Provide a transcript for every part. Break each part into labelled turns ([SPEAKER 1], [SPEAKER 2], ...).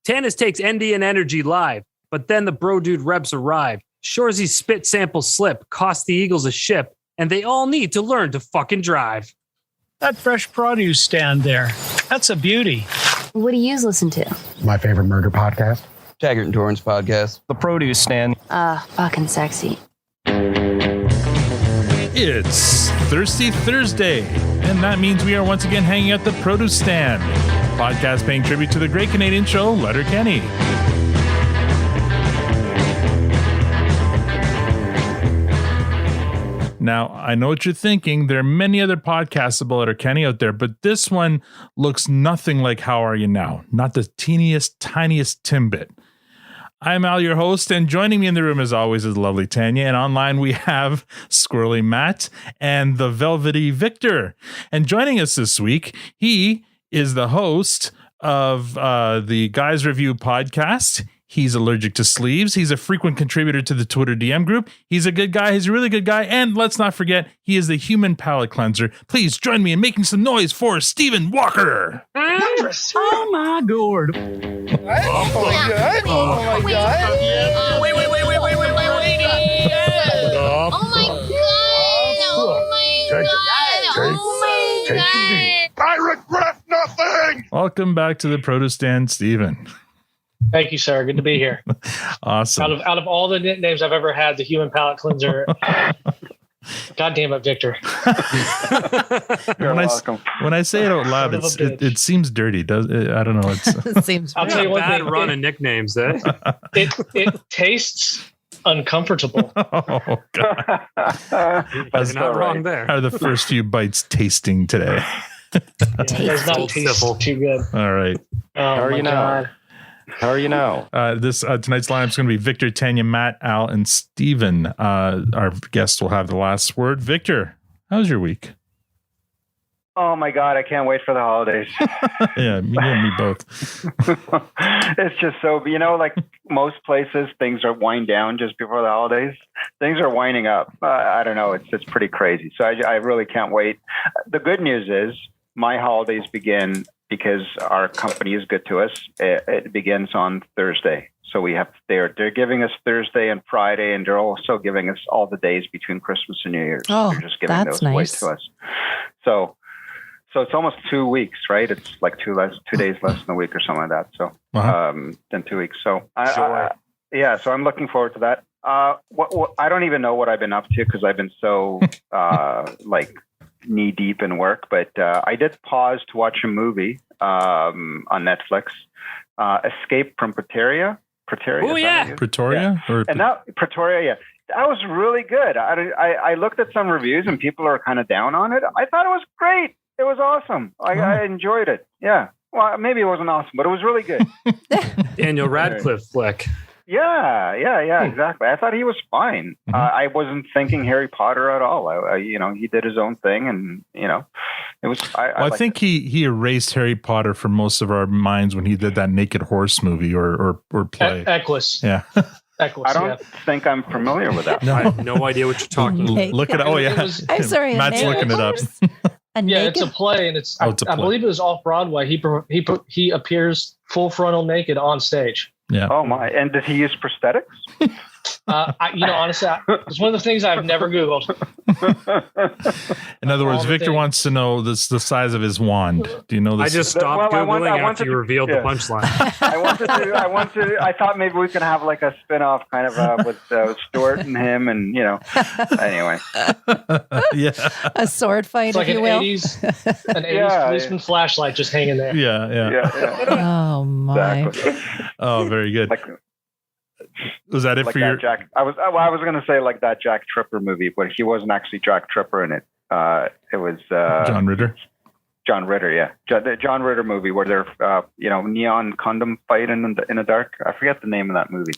[SPEAKER 1] Tanis takes NDN NRG live, but then the bro dude reps arrive. Shoresy's spit sample slip cost the Eagles a ship, and they all need to learn to fucking drive.
[SPEAKER 2] That fresh produce stand there, that's a beauty.
[SPEAKER 3] What do you listen to?
[SPEAKER 4] My favorite murder podcast.
[SPEAKER 5] Taggart and Torrance podcast.
[SPEAKER 2] The produce stand.
[SPEAKER 3] Fucking sexy.
[SPEAKER 6] It's Thirsty Thursday, and that means we are once again hanging at the produce stand. Podcast paying tribute to the great Canadian show, Letterkenny. Now, I know what you're thinking. There are many other podcasts about Letterkenny out there, but this one looks nothing like How Are You Now? Not the teeniest, tiniest timbit. I'm Al, your host, and joining me in the room as always is lovely Tanya, and online we have Squirrely Matt and the Velvety Victor. And joining us this week, he is the host of the Guys Review podcast. He's allergic to sleeves. He's a frequent contributor to the Twitter DM group. He's a good guy. He's a really good guy. And let's not forget, he is the human palate cleanser. Please join me in making some noise for Stephen Walker.
[SPEAKER 2] Oh my god.
[SPEAKER 5] Oh my god. Oh my god.
[SPEAKER 3] Wait. Oh my god.
[SPEAKER 4] I regret nothing.
[SPEAKER 6] Welcome back to the Produce Stand, Stephen.
[SPEAKER 7] Thank you, sir. Good to be here.
[SPEAKER 6] Awesome.
[SPEAKER 7] Out of all the nicknames I've ever had, the human palate cleanser. God damn it, Victor.
[SPEAKER 5] You're welcome.
[SPEAKER 6] When I say it out loud, it seems dirty. Does it? I don't know.
[SPEAKER 3] It seems.
[SPEAKER 7] I'll tell you one
[SPEAKER 1] Bad
[SPEAKER 7] thing.
[SPEAKER 1] run of nicknames, eh?
[SPEAKER 7] It tastes uncomfortable.
[SPEAKER 6] Oh God!
[SPEAKER 1] You're not wrong there.
[SPEAKER 6] How are the first few bites tasting today?
[SPEAKER 7] It does not taste too good.
[SPEAKER 6] All right.
[SPEAKER 5] How are you now? How are you now?
[SPEAKER 6] This tonight's lineup is going to be Victor, Tanya, Matt, Al, and Steven. Our guests will have the last word. Victor, how was your week?
[SPEAKER 8] Oh my God, I can't wait for the holidays.
[SPEAKER 6] Yeah, me and me both.
[SPEAKER 8] It's just so, like most places, things are wind down just before the holidays. Things are winding up. I don't know. It's pretty crazy. So I really can't wait. The good news is my holidays begin because our company is good to us. It begins on Thursday. So they're giving us Thursday and Friday, and they're also giving us all the days between Christmas and New Year's.
[SPEAKER 3] Oh,
[SPEAKER 8] they're just giving
[SPEAKER 3] that's
[SPEAKER 8] those away
[SPEAKER 3] nice.
[SPEAKER 8] to us. So it's almost 2 weeks, right? It's like 2 days less than a week or something like that. So than 2 weeks. So so I'm looking forward to that. I don't even know what I've been up to because I've been so knee deep in work. But I did pause to watch a movie on Netflix, Escape from Pretoria.
[SPEAKER 1] Oh yeah,
[SPEAKER 6] Pretoria or
[SPEAKER 8] Pretoria. Yeah, that was really good. I looked at some reviews and people are kind of down on it. I thought it was great. It was awesome. I enjoyed it. Yeah. Well, maybe it wasn't awesome, but it was really good.
[SPEAKER 1] Daniel Radcliffe flick.
[SPEAKER 8] Yeah, exactly. I thought he was fine. I wasn't thinking Harry Potter at all. He did his own thing, and it was. I
[SPEAKER 6] think he erased Harry Potter from most of our minds when he did that Naked Horse movie or play.
[SPEAKER 7] Equus.
[SPEAKER 6] Yeah.
[SPEAKER 7] Equus,
[SPEAKER 8] I don't think I'm familiar with that.
[SPEAKER 1] No. I have no idea what you're talking about.
[SPEAKER 6] Look at it. Oh yeah.
[SPEAKER 3] I'm sorry.
[SPEAKER 6] Matt's looking it up.
[SPEAKER 7] It's a play, and it's. I believe it was off Broadway. He appears full frontal naked on stage.
[SPEAKER 6] Yeah.
[SPEAKER 8] Oh my! And did he use prosthetics?
[SPEAKER 7] Honestly, it's one of the things I've never Googled.
[SPEAKER 6] In other words, Victor wants to know the size of his wand. Do you know this?
[SPEAKER 1] I just stopped Googling after you revealed the punchline.
[SPEAKER 8] I thought maybe we could have like a spin-off kind of with Stuart and him, and anyway.
[SPEAKER 6] Yeah.
[SPEAKER 3] A sword fight,
[SPEAKER 7] it's like
[SPEAKER 3] if you will.
[SPEAKER 7] An 80s policeman flashlight just hanging there.
[SPEAKER 6] Yeah.
[SPEAKER 3] Oh my.
[SPEAKER 8] Exactly.
[SPEAKER 6] Oh, very good. Was that it
[SPEAKER 8] like
[SPEAKER 6] for your?
[SPEAKER 8] Jack? I was going to say like that Jack Tripper movie, but he wasn't actually Jack Tripper in it. It was
[SPEAKER 6] John Ritter.
[SPEAKER 8] John Ritter, yeah, the John Ritter movie where they're neon condom fight in the dark. I forget the name of that movie.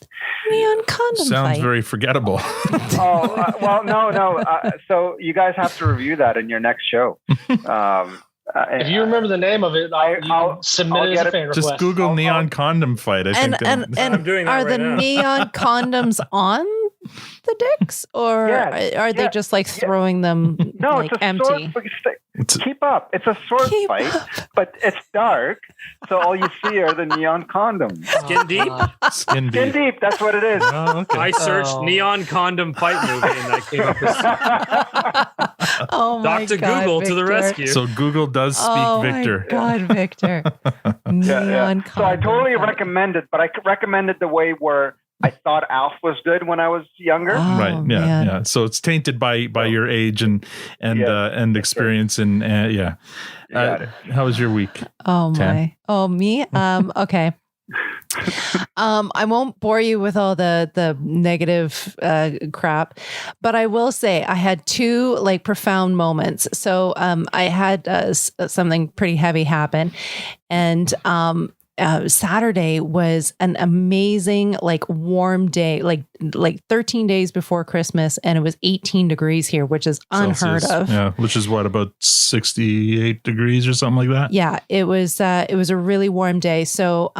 [SPEAKER 3] Neon condom
[SPEAKER 6] Sounds
[SPEAKER 3] fight.
[SPEAKER 6] very forgettable.
[SPEAKER 8] Well, no. So you guys have to review that in your next show.
[SPEAKER 7] If you remember the name of it, I'll submit it as a fan request.
[SPEAKER 6] Just Google neon condom fight. I think.
[SPEAKER 1] I'm doing that
[SPEAKER 3] are
[SPEAKER 1] right
[SPEAKER 3] the
[SPEAKER 1] now.
[SPEAKER 3] neon condoms on the dicks, or are they just like throwing them
[SPEAKER 8] No,
[SPEAKER 3] like
[SPEAKER 8] it's a
[SPEAKER 3] empty?
[SPEAKER 8] Keep up. It's a sword fight, but it's dark, so all you see are the neon condoms.
[SPEAKER 1] Skin deep?
[SPEAKER 6] Skin
[SPEAKER 8] Skin deep, that's what it is.
[SPEAKER 6] Oh, okay.
[SPEAKER 1] I searched neon condom fight movie and I came up with
[SPEAKER 3] Oh my
[SPEAKER 1] Dr.
[SPEAKER 3] God,
[SPEAKER 1] Google
[SPEAKER 3] Victor.
[SPEAKER 1] to the rescue.
[SPEAKER 6] So Google does speak Victor.
[SPEAKER 3] Oh my God, Victor. Neon
[SPEAKER 8] So I totally
[SPEAKER 3] condom fight.
[SPEAKER 8] recommend it, but I recommended the way where I thought Alf was good when I was younger.
[SPEAKER 3] Oh,
[SPEAKER 6] Right. Yeah.
[SPEAKER 3] man.
[SPEAKER 6] Yeah. So it's tainted by your age and experience and
[SPEAKER 8] You got it.
[SPEAKER 6] how was your week?
[SPEAKER 3] Oh
[SPEAKER 6] Tan?
[SPEAKER 3] my. Oh me. Okay. I won't bore you with all the negative crap, but I will say I had two like profound moments. So I had something pretty heavy happen, and Saturday was an amazing, like warm day, like 13 days before Christmas, and it was 18 degrees here, which is unheard
[SPEAKER 6] Celsius.
[SPEAKER 3] of.
[SPEAKER 6] Yeah, which is what, about 68 degrees or something like that?
[SPEAKER 3] Yeah, it was a really warm day. So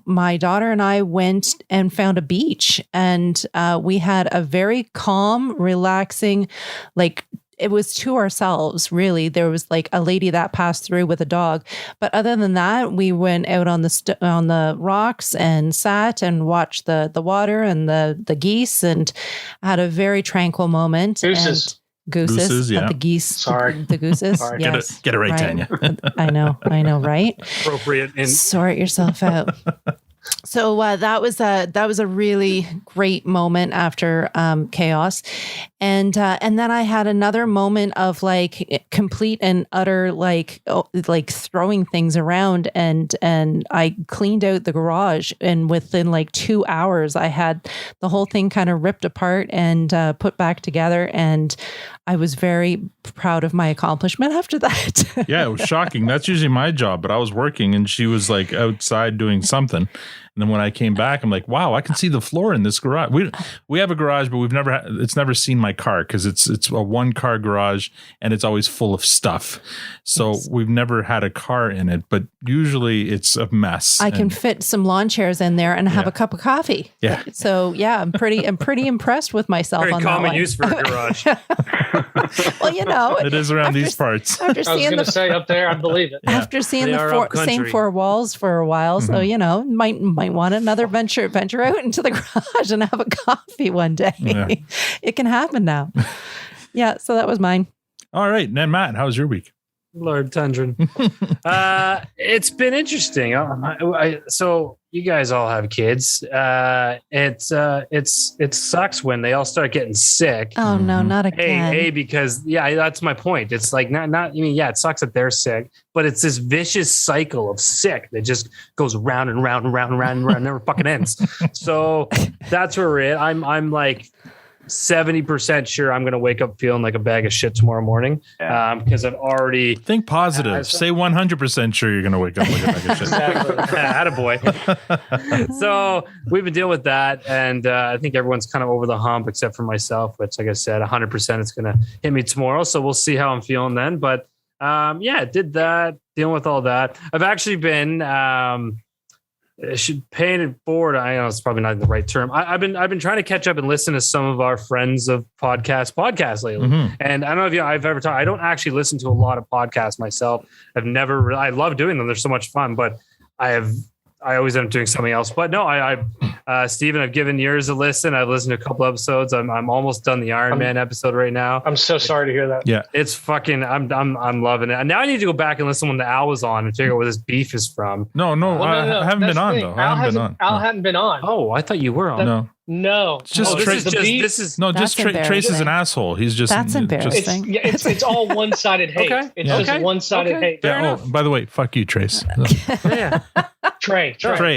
[SPEAKER 3] my daughter and I went and found a beach, and we had a very calm, relaxing, like, it was to ourselves, really. There was like a lady that passed through with a dog, but other than that, we went out on the rocks and sat and watched the water and the geese, and had a very tranquil moment.
[SPEAKER 7] Gooses.
[SPEAKER 3] And gooses,
[SPEAKER 6] Yeah.
[SPEAKER 3] the geese.
[SPEAKER 7] Sorry.
[SPEAKER 3] the gooses.
[SPEAKER 7] Sorry.
[SPEAKER 3] Yes,
[SPEAKER 6] Get it right, Tanya.
[SPEAKER 3] I know, right?
[SPEAKER 1] appropriate and
[SPEAKER 3] Sort yourself out. So that was a really great moment after chaos, and then I had another moment of like complete and utter like throwing things around, and I cleaned out the garage, and within like 2 hours I had the whole thing kind of ripped apart and put back together, and I was very proud of my accomplishment after that.
[SPEAKER 6] Yeah, it was shocking. That's usually my job, but I was working and she was like outside doing something. And then when I came back, I'm like, wow, I can see the floor in this garage. We have a garage, but it's never seen my car because it's a 1-car garage and it's always full of stuff. So we've never had a car in it, but usually it's a mess.
[SPEAKER 3] I can fit some lawn chairs in there and have a cup of coffee.
[SPEAKER 6] Yeah.
[SPEAKER 3] So yeah, I'm pretty impressed with myself
[SPEAKER 1] very
[SPEAKER 3] on that
[SPEAKER 1] common
[SPEAKER 3] one.
[SPEAKER 1] use for a garage.
[SPEAKER 3] Well, you know,
[SPEAKER 6] It is around
[SPEAKER 3] after-
[SPEAKER 6] these parts.
[SPEAKER 3] After
[SPEAKER 7] I was
[SPEAKER 3] seeing
[SPEAKER 7] going to
[SPEAKER 3] the
[SPEAKER 7] say up there, I believe it.
[SPEAKER 3] after seeing
[SPEAKER 1] They
[SPEAKER 3] the
[SPEAKER 1] are
[SPEAKER 3] same
[SPEAKER 1] upcountry.
[SPEAKER 3] 4 walls for a while, so you know, might want another venture out into the garage and have a coffee one day.
[SPEAKER 6] Yeah.
[SPEAKER 3] It can happen now. Yeah, so that was mine.
[SPEAKER 6] All right. Then Matt, how was your week?
[SPEAKER 1] Lord Tundran. It's been interesting. So you guys all have kids. It sucks when they all start getting sick.
[SPEAKER 3] Oh no, not again.
[SPEAKER 1] Because that's my point. It's like it sucks that they're sick, but it's this vicious cycle of sick that just goes round and round and round and round and round, never fucking ends. So that's where we're at. I'm like 70% sure I'm going to wake up feeling like a bag of shit tomorrow morning because I've already
[SPEAKER 6] Think positive. Say 100% sure you're going to wake up like a bag of shit.
[SPEAKER 1] Attaboy. So we've been dealing with that, and I think everyone's kind of over the hump except for myself, which, like I said, 100% it's going to hit me tomorrow. So we'll see how I'm feeling then. But did that, dealing with all that. I've actually been paying it forward. I know it's probably not the right term. I've been trying to catch up and listen to some of our friends of podcasts lately.
[SPEAKER 6] Mm-hmm.
[SPEAKER 1] And I don't know if I've ever talked. I don't actually listen to a lot of podcasts myself. I love doing them. They're so much fun, but I always end up doing something else. But no, Steven, I've given yours a listen. I've listened to a couple episodes. I'm almost done the Iron Man episode right now.
[SPEAKER 7] I'm so sorry to hear that.
[SPEAKER 6] Yeah.
[SPEAKER 1] It's fucking, I'm loving it. And now I need to go back and listen when the Al was on and figure out where this beef is from.
[SPEAKER 6] No, I haven't been on though.
[SPEAKER 7] Al hadn't been on.
[SPEAKER 1] Oh, I thought you were on.
[SPEAKER 7] No.
[SPEAKER 6] It's just Trace is an asshole. He's just
[SPEAKER 3] That's embarrassing.
[SPEAKER 7] It's all one-sided hate.
[SPEAKER 1] Okay.
[SPEAKER 7] It's just one-sided hate.
[SPEAKER 6] Yeah. Oh, by the way, fuck you, Trace.
[SPEAKER 1] Yeah.
[SPEAKER 7] Trey.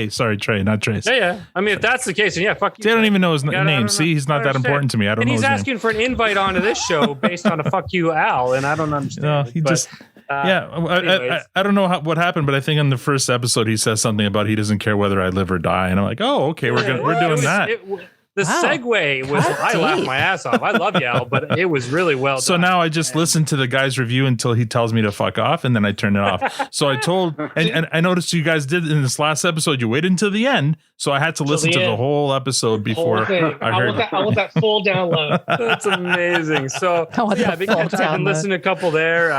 [SPEAKER 6] Sorry, Trey, not Trace.
[SPEAKER 1] Yeah. I mean, if that's the case, then fuck you.
[SPEAKER 6] See, I don't even know his name. See, he's not that important to me. I don't know his name.
[SPEAKER 1] And he's asking for an invite onto this show based on a fuck you, Al, and I don't understand.
[SPEAKER 6] No, he just... I don't know what happened, but I think in the first episode he says something about he doesn't care whether I live or die, and I'm like, oh, okay, we're doing that.
[SPEAKER 1] The segue was, I laughed my ass off. I love you, Al, but it was really well done.
[SPEAKER 6] So now I just listen to the guy's review until he tells me to fuck off, and then I turn it off. So I told, and I noticed you guys did in this last episode, you waited until the end, so I had to listen to the whole episode before I heard
[SPEAKER 7] I want that full download.
[SPEAKER 1] That's amazing. So, I've been listening to a couple there.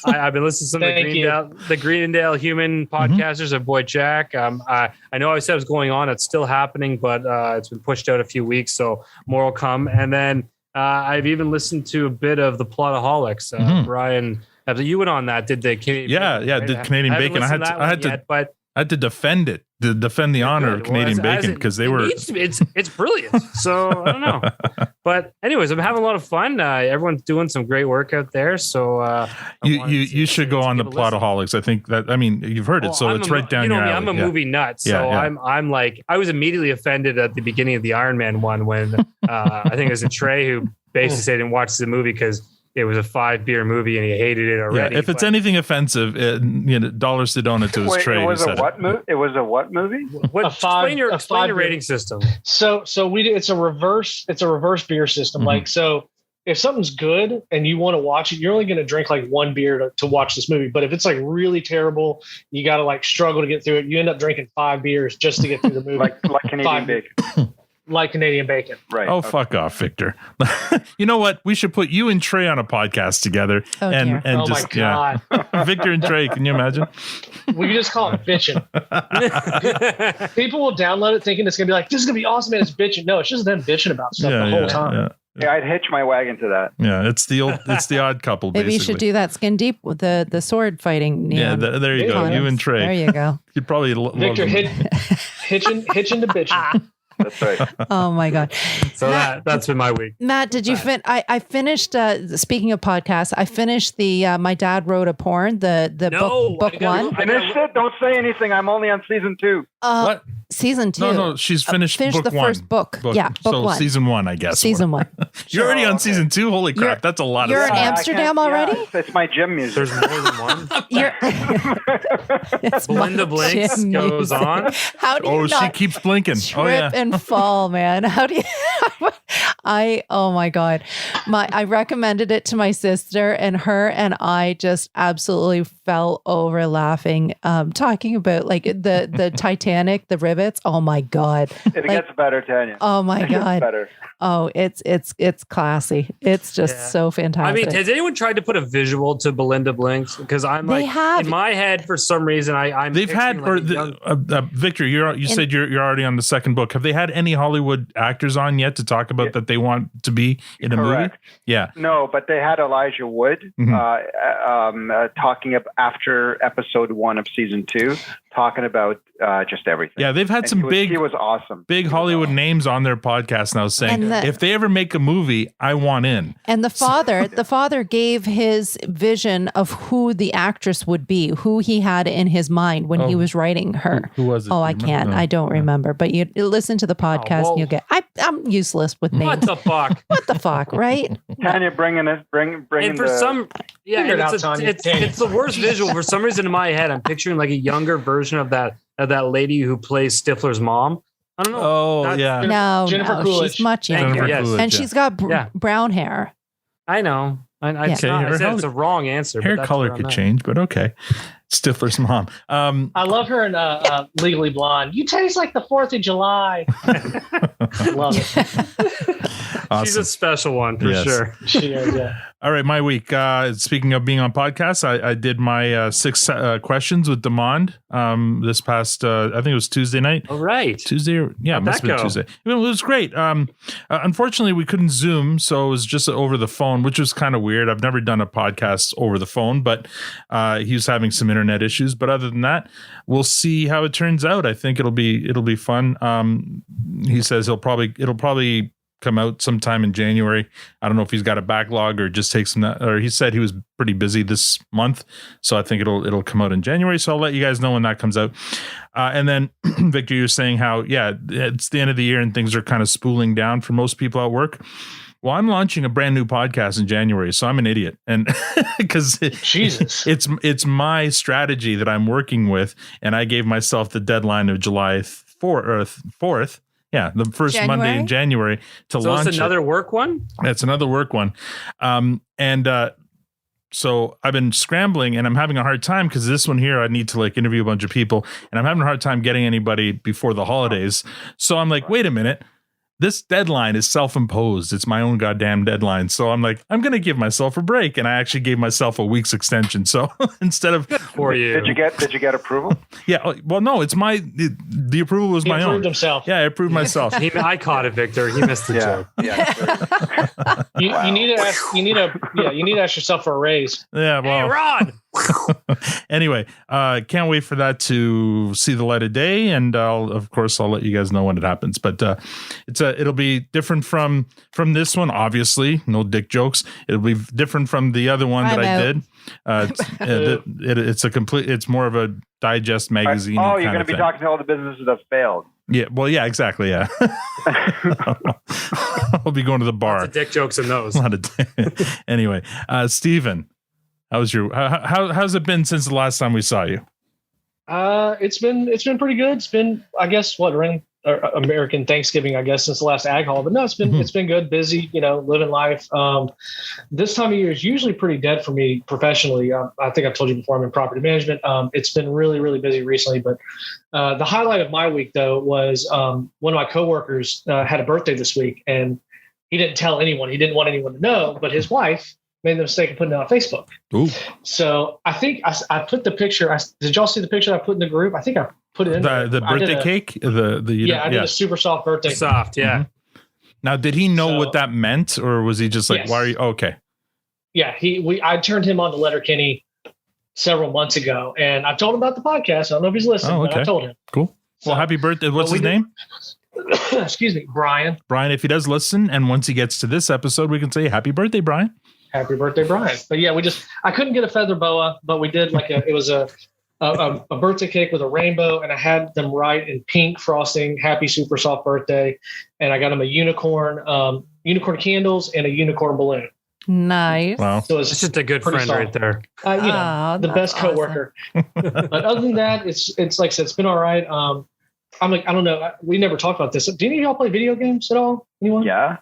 [SPEAKER 1] I've been listening to some of the Greendale Human podcasters. Our boy Jack. I know I said it was going on. It's still happening, but it's been pushed out a few weeks, so more will come. And then I've even listened to a bit of the Plotaholics. Brian, you went on that? Did the Canadian? Bacon,
[SPEAKER 6] did Canadian Bacon? I had to defend it. To defend the honor of Canadian Bacon because they were.
[SPEAKER 1] It's brilliant. So I don't know, but anyways, I'm having a lot of fun. Everyone's doing some great work out there. So
[SPEAKER 6] you should go on the Plotaholics. I think that you've heard it, so it's right down your alley.
[SPEAKER 1] I'm a movie nut, so I'm like I was immediately offended at the beginning of the Iron Man one when I think it was a Trey who basically said he didn't watch the movie because it was a 5-beer movie and he hated it already.
[SPEAKER 6] Yeah, if it's anything offensive, dollars to donut to his Trey.
[SPEAKER 8] It was a what movie? It was a what movie?
[SPEAKER 1] Explain your rating system.
[SPEAKER 7] So we do. It's a reverse beer system. Like, so if something's good and you want to watch it, you're only going to drink like one beer to watch this movie. But if it's like really terrible, you got to like struggle to get through it. You end up drinking 5 beers just to get through the movie.
[SPEAKER 8] like Canadian Bacon.
[SPEAKER 7] Like Canadian Bacon.
[SPEAKER 8] Right.
[SPEAKER 6] Oh, fuck off, Victor. You know what? We should put you and Trey on a podcast together. And just,
[SPEAKER 7] my God.
[SPEAKER 6] Yeah. Victor and Trey, can you imagine?
[SPEAKER 7] We can just call it bitching. People will download it thinking it's going to be like, this is going to be awesome, and it's bitching. No, it's just them bitching about stuff the whole time.
[SPEAKER 8] Yeah, I'd hitch my wagon to that.
[SPEAKER 6] Yeah, it's the odd couple.
[SPEAKER 3] Maybe
[SPEAKER 6] basically.
[SPEAKER 3] you should do that Skin Deep with the sword fighting.
[SPEAKER 6] Yeah, there you go. You and Trey.
[SPEAKER 3] There you go.
[SPEAKER 6] You'd probably
[SPEAKER 7] Victor hitching to bitching.
[SPEAKER 8] That's right.
[SPEAKER 3] Oh my God.
[SPEAKER 1] So that's been my week.
[SPEAKER 3] Matt, did you I finished speaking of podcasts, I finished the My Dad Wrote a Porn, the book one.
[SPEAKER 8] Finished it? Don't say anything. I'm only on season 2.
[SPEAKER 6] What?
[SPEAKER 3] Season 2.
[SPEAKER 6] No, she's finished book
[SPEAKER 3] the
[SPEAKER 6] one.
[SPEAKER 3] First book. Yeah, book
[SPEAKER 6] so
[SPEAKER 3] 1.
[SPEAKER 6] Season 1, I guess.
[SPEAKER 3] Season 1.
[SPEAKER 6] You're already on season 2? Holy crap, that's a lot of
[SPEAKER 3] You're in
[SPEAKER 6] stuff.
[SPEAKER 3] Amsterdam already?
[SPEAKER 8] It's my gym music.
[SPEAKER 1] There's more than one.
[SPEAKER 3] It's
[SPEAKER 1] Belinda Blinks goes on.
[SPEAKER 3] How do you
[SPEAKER 6] she keeps blinking.
[SPEAKER 3] Trip and fall, man. How do you oh my God. I recommended it to my sister, and her and I just absolutely fell over laughing, talking about like the Titanic, the rivets. Oh my God.
[SPEAKER 8] It gets better, Tanya.
[SPEAKER 3] Oh my
[SPEAKER 8] It
[SPEAKER 3] God.
[SPEAKER 8] gets better.
[SPEAKER 3] Oh, it's classy. It's just so fantastic.
[SPEAKER 1] I mean, has anyone tried to put a visual to Belinda Blinks? Because I'm like, in my head, for some reason,
[SPEAKER 6] they've had, Victor, you said you're already on the second book. Have they had any Hollywood actors on yet to talk about that they want to be in a movie? Yeah.
[SPEAKER 8] No, but they had Elijah Wood talking after episode 1 of season 2, talking about just everything.
[SPEAKER 6] Yeah, they've had he
[SPEAKER 8] was awesome.
[SPEAKER 6] Big Hollywood names on their podcast now saying, if they ever make a movie, I want in.
[SPEAKER 3] And the father gave his vision of who the actress would be, who he had in his mind when he was writing her.
[SPEAKER 6] Who was it?
[SPEAKER 3] Oh, I can't. I don't remember. But you listen to the podcast and you'll get. I'm useless with names.
[SPEAKER 1] What the fuck?
[SPEAKER 3] What the fuck? Right?
[SPEAKER 8] Tanya, bring. And
[SPEAKER 1] for some, it's the worst visual. For some reason in my head, I'm picturing like a younger version of that lady who plays Stifler's mom. I don't know.
[SPEAKER 6] Oh, yeah.
[SPEAKER 3] No,
[SPEAKER 7] Jennifer Coolidge.
[SPEAKER 3] she's much younger.
[SPEAKER 1] Yes.
[SPEAKER 3] And she's got brown hair.
[SPEAKER 1] I know. It's a wrong answer.
[SPEAKER 6] Hair color could change, but okay. Stifler's mom.
[SPEAKER 7] I love her in Legally Blonde. You taste like the 4th of July. Love it.
[SPEAKER 6] Awesome.
[SPEAKER 1] She's a special one for sure.
[SPEAKER 7] She is, yeah.
[SPEAKER 6] All right, my week. Speaking of being on podcasts, I did my 6 questions with Demond this past, I think it was Tuesday night.
[SPEAKER 1] All right.
[SPEAKER 6] Tuesday? It must have been Tuesday. It was great. Unfortunately, we couldn't Zoom, so it was just over the phone, which was kind of weird. I've never done a podcast over the phone, but he was having some internet issues. But other than that, we'll see how it turns out. I think it'll be fun. He says it'll probably come out sometime in January. I don't know if he's got a backlog or just takes some, or he said he was pretty busy this month. So I think it'll come out in January. So I'll let you guys know when that comes out. And then Victor, you're saying how, it's the end of the year and things are kind of spooling down for most people at work. Well, I'm launching a brand new podcast in January, so I'm an idiot. And because it's my strategy that I'm working with. And I gave myself the deadline of July 4th. Yeah, the first Monday in January to launch.
[SPEAKER 1] So it's another work one?
[SPEAKER 6] It's another work one. So I've been scrambling and I'm having a hard time because this one here, I need to like interview a bunch of people and I'm having a hard time getting anybody before the holidays. So I'm like, wait a minute. this deadline is self-imposed. It's my own goddamn deadline. So I'm like, I'm going to give myself a break. And I actually gave myself a week's extension. So instead of
[SPEAKER 1] For you.
[SPEAKER 8] Did you get approval?
[SPEAKER 6] yeah, well, no, the approval was
[SPEAKER 7] He
[SPEAKER 6] my
[SPEAKER 7] approved
[SPEAKER 6] own.
[SPEAKER 7] himself.
[SPEAKER 6] Yeah, I approved myself.
[SPEAKER 1] I caught it, Victor. He missed the joke.
[SPEAKER 8] Yeah.
[SPEAKER 7] You need to ask yourself for a raise.
[SPEAKER 6] Yeah,
[SPEAKER 1] Hey,
[SPEAKER 6] well,
[SPEAKER 1] Ron.
[SPEAKER 6] anyway, can't wait for that to see the light of day, and I'll let you guys know when it happens. But it'll be different from this one. Obviously, no dick jokes. It'll be different from the other one that I did. It's more of a digest magazine.
[SPEAKER 8] Oh, you're going to be talking to all the businesses that failed.
[SPEAKER 6] Yeah, well, yeah, exactly. Yeah, I'll be going to the bar.
[SPEAKER 1] Lots of dick jokes in those.
[SPEAKER 6] Anyway, Steven, how's it been since the last time we saw you?
[SPEAKER 7] It's been pretty good. It's been, I guess, around American Thanksgiving, I guess, since the last ag hall. But no, it's been good, busy, living life. This time of year is usually pretty dead for me professionally. I think I've told you before, I'm in property management. It's been really, really busy recently. But the highlight of my week, though, was one of my coworkers had a birthday this week, and he didn't tell anyone. He didn't want anyone to know, but his wife made the mistake of putting it on Facebook.
[SPEAKER 6] Ooh.
[SPEAKER 7] So I think I put the picture. Did y'all see the picture I put in the group? I think I put it in
[SPEAKER 6] the birthday cake. I did
[SPEAKER 7] a super soft birthday.
[SPEAKER 1] Soft, yeah.
[SPEAKER 6] Mm-hmm. Now, did he know what that meant, or was he just like,
[SPEAKER 7] yes.
[SPEAKER 6] "Why are you?" Okay.
[SPEAKER 7] Yeah, I turned him on to Letterkenny several months ago, and I told him about the podcast. I don't know if he's listening, but I told him.
[SPEAKER 6] Cool. Well, happy birthday! What's his name?
[SPEAKER 7] Excuse me, Brian.
[SPEAKER 6] Brian, if he does listen, and once he gets to this episode, we can say happy birthday, Brian.
[SPEAKER 7] Happy birthday, Brian. But yeah, I couldn't get a feather boa, but we did it was a birthday cake with a rainbow, and I had them write in pink frosting, happy super soft birthday. And I got him a unicorn candles and a unicorn balloon.
[SPEAKER 3] Nice.
[SPEAKER 6] Wow.
[SPEAKER 7] So it's
[SPEAKER 1] just a good friend right there.
[SPEAKER 7] The best coworker. But other than that, it's like I said, it's been all right. I'm like, I don't know. We never talked about this. Do any of y'all play video games at all? Anyone?
[SPEAKER 8] Yeah.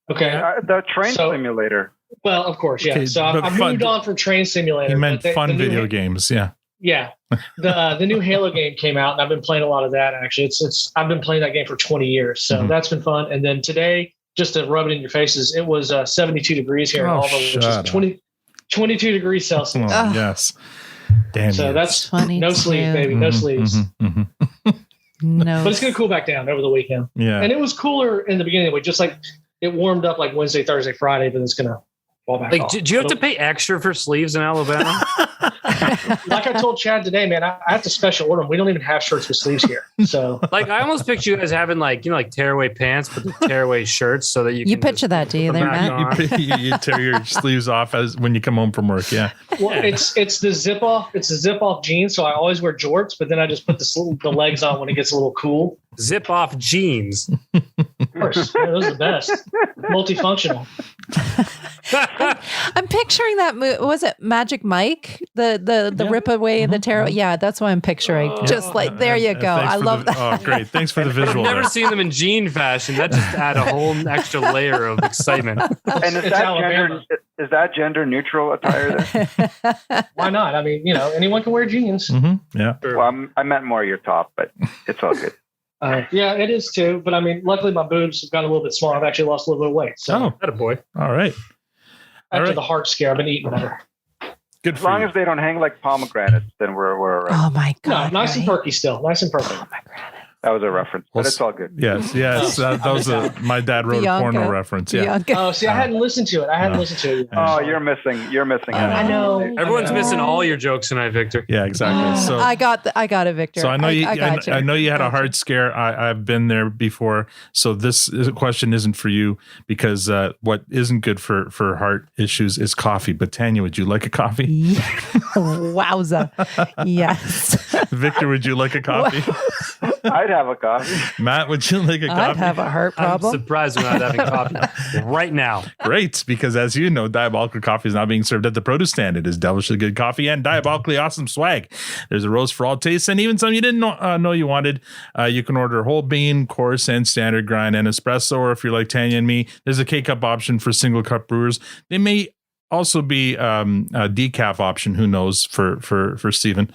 [SPEAKER 7] Okay.
[SPEAKER 8] The train simulator.
[SPEAKER 7] Well, of course, yeah.
[SPEAKER 6] Okay,
[SPEAKER 7] so I moved on from train simulator.
[SPEAKER 6] He meant fun video games, yeah.
[SPEAKER 7] Yeah, the new Halo game came out, and I've been playing a lot of that. Actually, I've been playing that game for 20 years, so that's been fun. And then today, just to rub it in your faces, it was 72 degrees here in Alva, which is 22 degrees Celsius.
[SPEAKER 6] Oh, yes. Damn.
[SPEAKER 7] So that's 22. No sleep, baby, no sleeves.
[SPEAKER 3] No,
[SPEAKER 7] but it's gonna cool back down over the weekend.
[SPEAKER 6] Yeah,
[SPEAKER 7] and it was cooler in the beginning of the week, just like it warmed up like Wednesday, Thursday, Friday, but it's gonna.
[SPEAKER 1] Like, do you have to pay extra for sleeves in Alabama?
[SPEAKER 7] Like I told Chad today, man, I have to special order them. We don't even have shirts with sleeves here. So,
[SPEAKER 1] like, I almost picture you guys having like tearaway pants, but the tearaway shirts so that you
[SPEAKER 3] picture that, do you, there, Matt?
[SPEAKER 6] You tear your sleeves off when you come home from work. Yeah.
[SPEAKER 7] Well, it's the zip off. It's the zip off jeans, so I always wear jorts, but then I just put the legs on when it gets a little cool.
[SPEAKER 1] Zip off jeans.
[SPEAKER 7] Of course, those are the best. Multifunctional.
[SPEAKER 3] I'm picturing that was it Magic Mike, the rip away the tarot? Yeah, that's what I'm picturing. Just like there you go. I love that.
[SPEAKER 6] Oh, great! Thanks for the visual.
[SPEAKER 1] I've never seen them in jean fashion. That just add a whole extra layer of excitement.
[SPEAKER 8] And is that gender neutral attire there?
[SPEAKER 7] Why not? I mean, anyone can wear jeans.
[SPEAKER 6] Mm-hmm. Yeah.
[SPEAKER 8] Well, I meant more your top, but it's all good.
[SPEAKER 7] Yeah, it is too. But I mean, luckily my boobs have gotten a little bit smaller. I've actually lost a little bit of weight. So,
[SPEAKER 1] attaboy.
[SPEAKER 6] All right.
[SPEAKER 7] After the heart scare, I've been eating better.
[SPEAKER 6] Good.
[SPEAKER 8] As long as they don't hang like pomegranates, then we're
[SPEAKER 3] oh my god!
[SPEAKER 7] No, nice and perky still. Nice and perky.
[SPEAKER 8] That was a reference, but it's all good.
[SPEAKER 6] Yes. That was my dad wrote a porno reference. Yeah.
[SPEAKER 7] Oh, see, I hadn't listened to it. Yet.
[SPEAKER 8] Oh, you're missing.
[SPEAKER 7] I know.
[SPEAKER 1] Everyone's missing all your jokes tonight, Victor.
[SPEAKER 6] Yeah, exactly. So
[SPEAKER 3] I got it, Victor.
[SPEAKER 6] So I know I know you had a heart scare. I've been there before. So this question isn't for you because what isn't good for heart issues is coffee. But Tanya, would you like a coffee?
[SPEAKER 3] Yeah. Wowza. Yes.
[SPEAKER 6] Victor, would you like a coffee?
[SPEAKER 8] I'd have a coffee.
[SPEAKER 6] Matt, would you like a coffee?
[SPEAKER 3] I'd have a heart problem.
[SPEAKER 1] I'm surprised we're not having coffee right now.
[SPEAKER 6] Great, because as you know, Diabolical coffee is now being served at the produce stand. It is devilishly good coffee and diabolically awesome swag. There's a roast for all tastes and even some you didn't know you wanted. You can order whole bean, coarse, and standard grind and espresso, or if you're like Tanya and me, there's a K-Cup option for single cup brewers. They may also be a decaf option. Who knows for Stephen.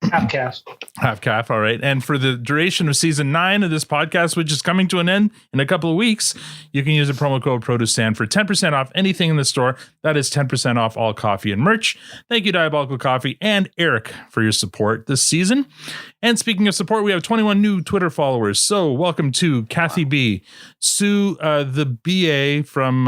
[SPEAKER 6] Half calf. All right. And for the duration of season 9 of this podcast, which is coming to an end in a couple of weeks, you can use the promo code PRODUCESTAND for 10% off anything in the store. That is 10% off all coffee and merch. Thank you, Diabolical Coffee and Eric, for your support this season. And speaking of support, we have 21 new Twitter followers. So welcome to Kathy B, Sue, the BA from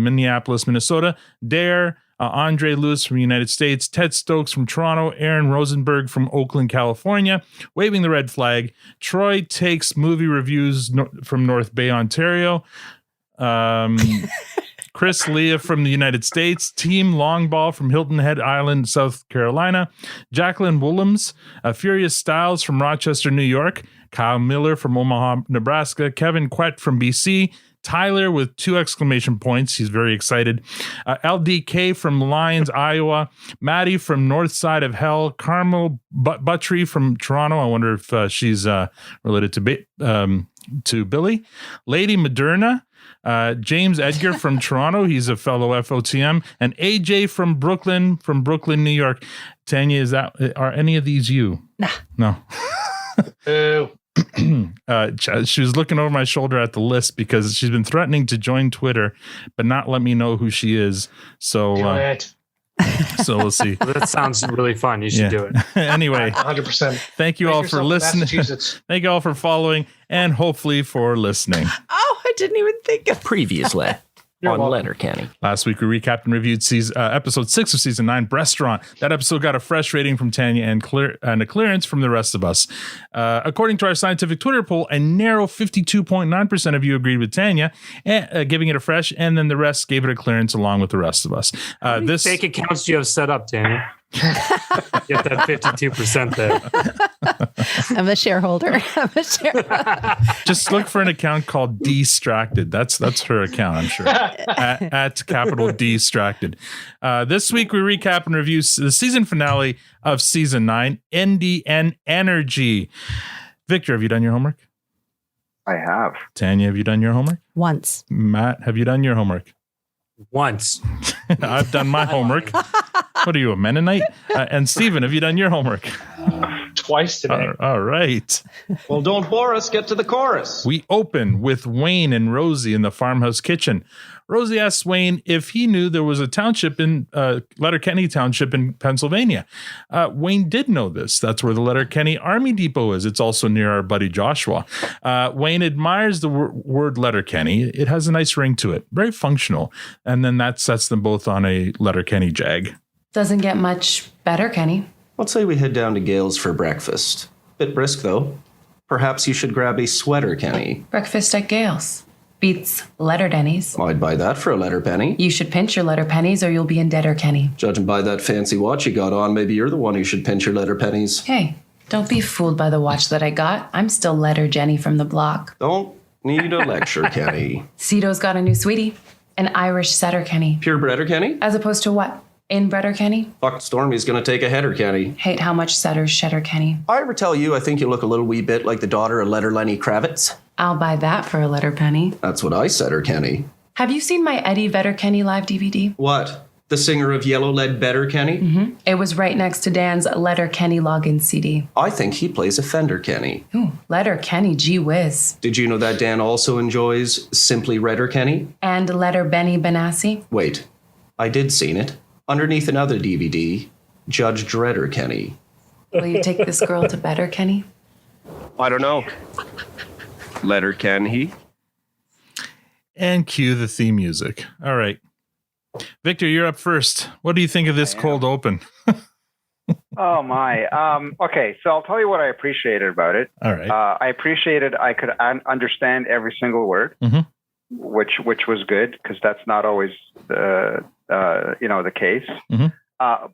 [SPEAKER 6] Minneapolis, Minnesota, Dare, Andre Lewis from the United States, Ted Stokes from Toronto, Aaron Rosenberg from Oakland, California, Waving the Red Flag, Troy Takes Movie Reviews from North Bay, Ontario, Chris Leah from the United States, Team Longball from Hilton Head Island, South Carolina, Jacqueline Willems, Furious Styles from Rochester, New York, Kyle Miller from Omaha, Nebraska, Kevin Quett from BC, Tyler with 2 exclamation points. He's very excited. LDK from Lyons, Iowa. Maddie from North Side of Hell. Carmel Buttry from Toronto. I wonder if she's related to Billy. Lady Moderna. James Edgar from Toronto. He's a fellow FOTM. And AJ from Brooklyn, New York. Tanya, are any of these you?
[SPEAKER 3] Nah.
[SPEAKER 6] No.
[SPEAKER 7] Boo.
[SPEAKER 6] She was looking over my shoulder at the list because she's been threatening to join Twitter, but not let me know who she is. So, so we'll see.
[SPEAKER 1] That sounds really fun. You should do it.
[SPEAKER 6] Anyway,
[SPEAKER 7] 100%.
[SPEAKER 6] Thank you all for listening. Thank you all for following and hopefully for listening.
[SPEAKER 3] Oh, I didn't even think of
[SPEAKER 9] Previously on Letterkenny.
[SPEAKER 6] Last week we recapped and reviewed episode 6 of season 9, Restaurant. That episode got a fresh rating from Tanya and a clearance from the rest of us. According to our scientific Twitter poll, a narrow 52.9% of you agreed with Tanya, giving it a fresh, and then the rest gave it a clearance along with the rest of us. This
[SPEAKER 1] fake accounts do you have set up, Tanya? Get that 52% there.
[SPEAKER 3] I'm a shareholder.
[SPEAKER 6] Just look for an account called Distracted. That's her account, I'm sure. at capital Distracted. This week we recap and review the season finale of season 9, NDN NRG. Victor, have you done your homework?
[SPEAKER 8] I have.
[SPEAKER 6] Tanya, have you done your homework?
[SPEAKER 3] Once.
[SPEAKER 6] Matt, have you done your homework?
[SPEAKER 1] Once.
[SPEAKER 6] I've done my homework. What are you, a Mennonite? And Steven, have you done your homework?
[SPEAKER 7] Twice today.
[SPEAKER 6] All right.
[SPEAKER 10] Well, don't bore us. Get to the chorus.
[SPEAKER 6] We open with Wayne and Rosie in the farmhouse kitchen. Rosie asks Wayne if he knew there was a township in Letterkenny Township in Pennsylvania. Wayne did know this. That's where the Letterkenny Army Depot is. It's also near our buddy Joshua. Wayne admires the word Letterkenny. It has a nice ring to it. Very functional. And then that sets them both on a Letterkenny jag.
[SPEAKER 11] Doesn't get much better, Kenny.
[SPEAKER 10] Let's say we head down to Gale's for breakfast. Bit brisk, though. Perhaps you should grab a sweater, Kenny.
[SPEAKER 11] Breakfast at Gale's. Beats Letterkenny's.
[SPEAKER 10] I'd buy that for a letter penny.
[SPEAKER 11] You should pinch your letter pennies or you'll be in debtor, Kenny.
[SPEAKER 10] Judging by that fancy watch you got on, maybe you're the one who should pinch your letter pennies.
[SPEAKER 11] Hey, don't be fooled by the watch that I got. I'm still Letter Jenny from the block.
[SPEAKER 10] Don't need a lecture, Kenny.
[SPEAKER 11] Cito's got a new sweetie. An Irish setter, Kenny.
[SPEAKER 10] Purebredder, Kenny?
[SPEAKER 11] As opposed to what? Inbredder, Kenny?
[SPEAKER 10] Fuck, Stormy's gonna take a header, Kenny.
[SPEAKER 11] Hate how much setters shedder, Kenny.
[SPEAKER 10] I ever tell you I think you look a little wee bit like the daughter of Letterkenny Kravitz?
[SPEAKER 11] I'll buy that for a letter penny.
[SPEAKER 10] That's what I said her, Kenny.
[SPEAKER 11] Have you seen my Eddie Vedder Kenny live DVD?
[SPEAKER 10] What? The singer of Yellow Lead Better, Kenny?
[SPEAKER 11] Mm-hmm. It was right next to Dan's Letterkenny login CD.
[SPEAKER 10] I think he plays a Fender, Kenny.
[SPEAKER 11] Ooh, Letterkenny, gee whiz.
[SPEAKER 10] Did you know that Dan also enjoys Simply Redder, Kenny?
[SPEAKER 11] And Letter Benny Benassi?
[SPEAKER 10] Wait, I did seen it. Underneath another DVD, Judge Dredder, Kenny.
[SPEAKER 11] Will you take this girl to better, Kenny?
[SPEAKER 12] I don't know. Letterkenny.
[SPEAKER 6] And cue the theme music. All right. Victor, you're up first. What do you think of this cold open?
[SPEAKER 8] Oh, my. Okay, so I'll tell you what I appreciated about it.
[SPEAKER 6] All right.
[SPEAKER 8] I appreciated I could understand every single word, which was good, because that's not always the case.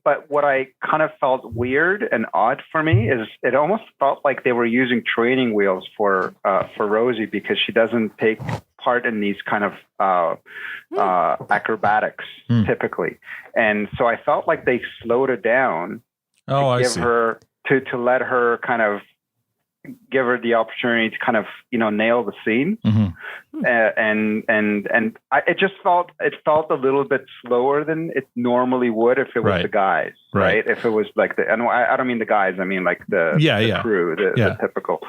[SPEAKER 8] But what I kind of felt weird and odd for me is it almost felt like they were using training wheels for Rosie, because she doesn't take part in these kind of acrobatics typically. And so I felt like they slowed it down
[SPEAKER 6] to
[SPEAKER 8] give her to let her kind of give her the opportunity to kind of, nail the scene. And it just felt a little bit slower than it normally would if it was the guys, right? If it was like and I don't mean the guys, I mean like the crew, the typical.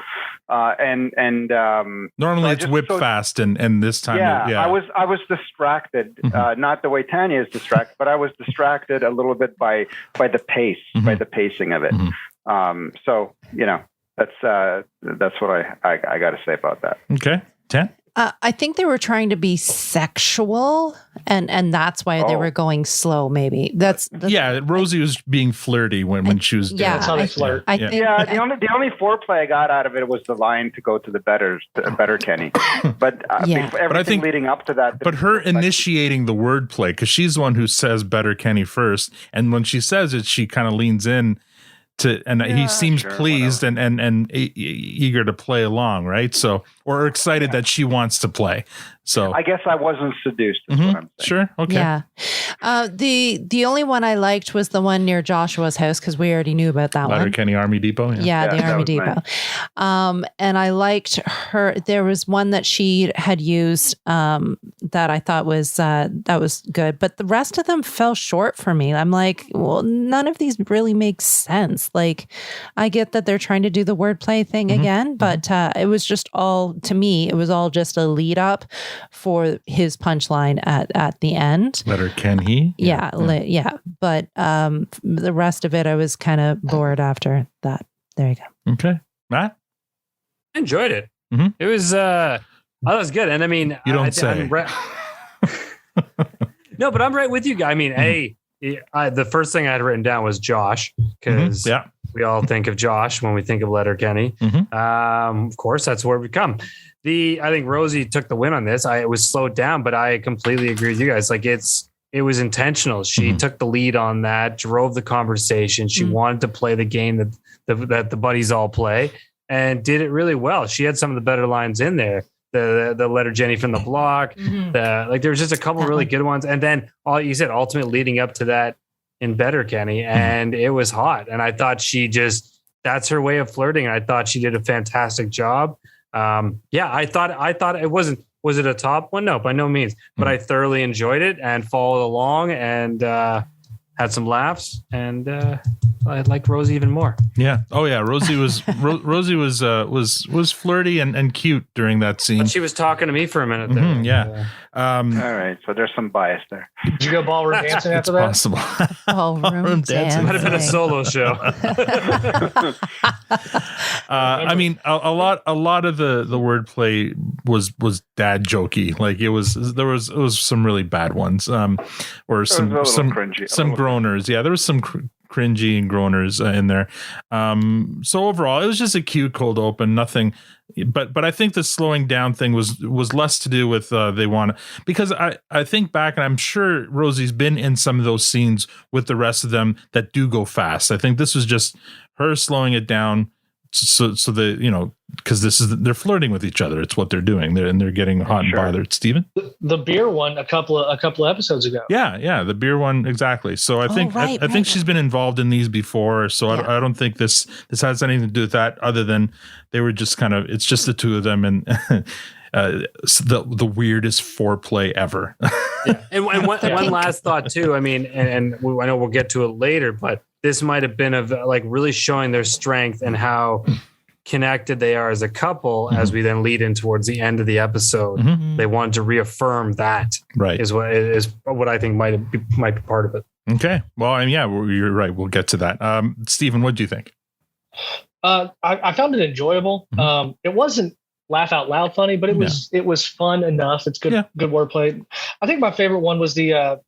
[SPEAKER 6] Normally it's whip fast, and this time,
[SPEAKER 8] I was distracted, not the way Tanya is distracted, but I was distracted a little bit by the pace, by the pacing of it. So that's what I got to say about that.
[SPEAKER 6] Okay, 10.
[SPEAKER 3] I think they were trying to be sexual, and that's why they were going slow. Maybe that's
[SPEAKER 6] Rosie was being flirty when she was doing
[SPEAKER 7] that's how they flirt.
[SPEAKER 3] I think,
[SPEAKER 8] the only foreplay I got out of it was the line to go to the better Kenny. But everything leading up to that.
[SPEAKER 6] But her initiating the wordplay, because she's the one who says better Kenny first, and when she says it, she kind of leans in. He seems pleased and eager to play along, right? So, or excited that she wants to play. So
[SPEAKER 8] I guess I wasn't seduced. Is what I'm saying.
[SPEAKER 6] Sure. Okay.
[SPEAKER 3] Yeah. The only one I liked was the one near Joshua's house, because we already knew about that one.
[SPEAKER 6] Letterkenny Army Depot.
[SPEAKER 3] Yeah, the Army Depot.
[SPEAKER 8] Nice.
[SPEAKER 3] And I liked her. There was one that she had used that I thought was good, but the rest of them fell short for me. I'm like, well, none of these really make sense. Like, I get that they're trying to do the wordplay thing again, but it was just all, to me, it was all just a lead up for his punchline at the end.
[SPEAKER 6] Letterkenny.
[SPEAKER 3] Yeah. But the rest of it, I was kind of bored after that. There you go.
[SPEAKER 6] Okay. Matt?
[SPEAKER 1] I enjoyed it. It was that was good. And I mean,
[SPEAKER 6] you don't say.
[SPEAKER 1] No, but I'm right with you guys. I mean, the first thing I had written down was Josh, because we all think of Josh when we think of Letterkenny. Of course, that's where we come. I think Rosie took the win on this. It was slowed down, but I completely agree with you guys. Like, it was intentional. She took the lead on that, drove the conversation. She wanted to play the game that the buddies all play, and did it really well. She had some of the better lines in there. The Letterkenny from the block. There was just a couple really good ones, and then all you said, ultimate leading up to that in Letterkenny, and it was hot. And I thought that's her way of flirting. And I thought she did a fantastic job. I thought it wasn't. Was it a top one? No, by no means. But I thoroughly enjoyed it and followed along and had some laughs, and I liked Rosie even more.
[SPEAKER 6] Yeah. Oh yeah. Rosie was Rosie was flirty and cute during that scene.
[SPEAKER 1] But she was talking to me for a minute there.
[SPEAKER 6] Yeah.
[SPEAKER 8] All right. So there's some bias there.
[SPEAKER 7] Did you go ballroom dancing after that?
[SPEAKER 6] Possible.
[SPEAKER 3] Ballroom dancing.
[SPEAKER 1] Might have been a solo show.
[SPEAKER 6] I mean, a lot of the wordplay was dad jokey. Like it was some really bad ones. Or some
[SPEAKER 8] cringy,
[SPEAKER 6] some groaners. Yeah, there was some cringy and groaners in there. So overall, it was just a cute cold open. Nothing. But I think the slowing down thing was less to do with because I think back, and I'm sure Rosie's been in some of those scenes with the rest of them that do go fast. I think this was just her slowing it down so because they're flirting with each other. It's what they're doing. They're getting hot and bothered. Steven?
[SPEAKER 7] The beer one a couple of episodes ago.
[SPEAKER 6] Yeah, the beer one, exactly. So I think I think she's been involved in these before. So I don't think this has anything to do with that, other than they were just kind of, it's just the two of them, and the weirdest foreplay ever.
[SPEAKER 1] And one last thought too. I mean, and I know we'll get to it later, but this might have been of like really showing their strength and how connected they are as a couple. As we then lead in towards the end of the episode, they wanted to reaffirm that. Right, is what I think might be part of it.
[SPEAKER 6] Okay, well, I mean, yeah, you're right. We'll get to that. Stephen, what do you think?
[SPEAKER 7] I found it enjoyable. It wasn't laugh out loud funny, but it was fun enough. It's good wordplay. I think my favorite one was the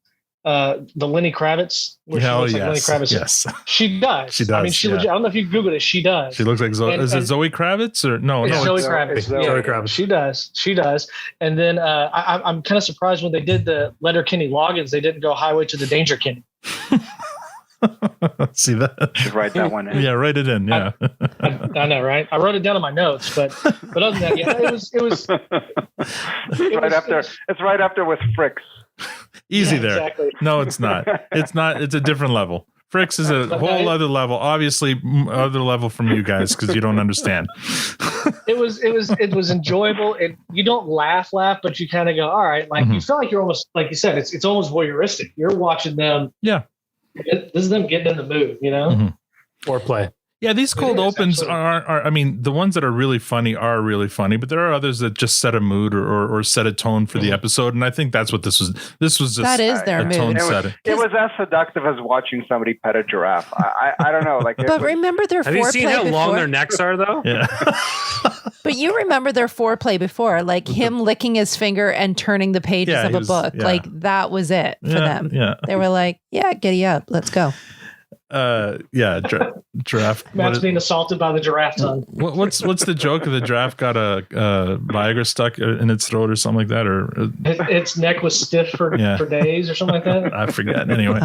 [SPEAKER 7] Lenny Kravitz. Where she looks like Lenny Kravitz.
[SPEAKER 6] Yes,
[SPEAKER 7] she does. She does. I mean, she legit. I don't know if you Google it. She does.
[SPEAKER 6] She looks like Zoe. Is it Zoe Kravitz or no?
[SPEAKER 7] It's Zoe Kravitz.
[SPEAKER 1] Zoe Kravitz.
[SPEAKER 7] She does. And then I'm kind of surprised when they did the Letterkenny logins, they didn't go highway to the Danger Kenny.
[SPEAKER 6] See that?
[SPEAKER 8] Should write that one in.
[SPEAKER 6] Yeah, write it in. Yeah,
[SPEAKER 7] I know, right? I wrote it down in my notes, but other than that, yeah, it was.
[SPEAKER 8] It's right after with Fricks.
[SPEAKER 6] Easy there.
[SPEAKER 7] Exactly.
[SPEAKER 6] No, it's not. It's not. It's a different level. Fricks is a whole other level. Obviously, other level from you guys because you don't understand.
[SPEAKER 7] It was enjoyable. You don't laugh, but you kind of go, all right. Like you feel like you're almost, like you said, it's almost voyeuristic. You're watching them.
[SPEAKER 6] Yeah.
[SPEAKER 7] This is them getting in the mood,
[SPEAKER 1] Or play.
[SPEAKER 6] Yeah, these cold opens are, I mean, the ones that are really funny, but there are others that just set a mood or set a tone for the episode. And I think that's what this was. This was just
[SPEAKER 3] that is their mood.
[SPEAKER 6] Tone setting.
[SPEAKER 8] It was as seductive as watching somebody pet a giraffe. I don't know. Like,
[SPEAKER 3] but remember their foreplay before?
[SPEAKER 1] Have you seen how long their necks are, though?
[SPEAKER 6] Yeah.
[SPEAKER 3] But you remember their foreplay before, like him licking his finger and turning the pages of a book. Yeah. Like that was it for them.
[SPEAKER 6] Yeah.
[SPEAKER 3] They were like, yeah, giddy up. Let's go.
[SPEAKER 6] Giraffe.
[SPEAKER 7] Matt's being assaulted by the giraffe tongue.
[SPEAKER 6] What's the joke of the giraffe got a Viagra stuck in its throat or something like that, or
[SPEAKER 7] its neck was stiff for days or something like that?
[SPEAKER 6] I forget. Anyway,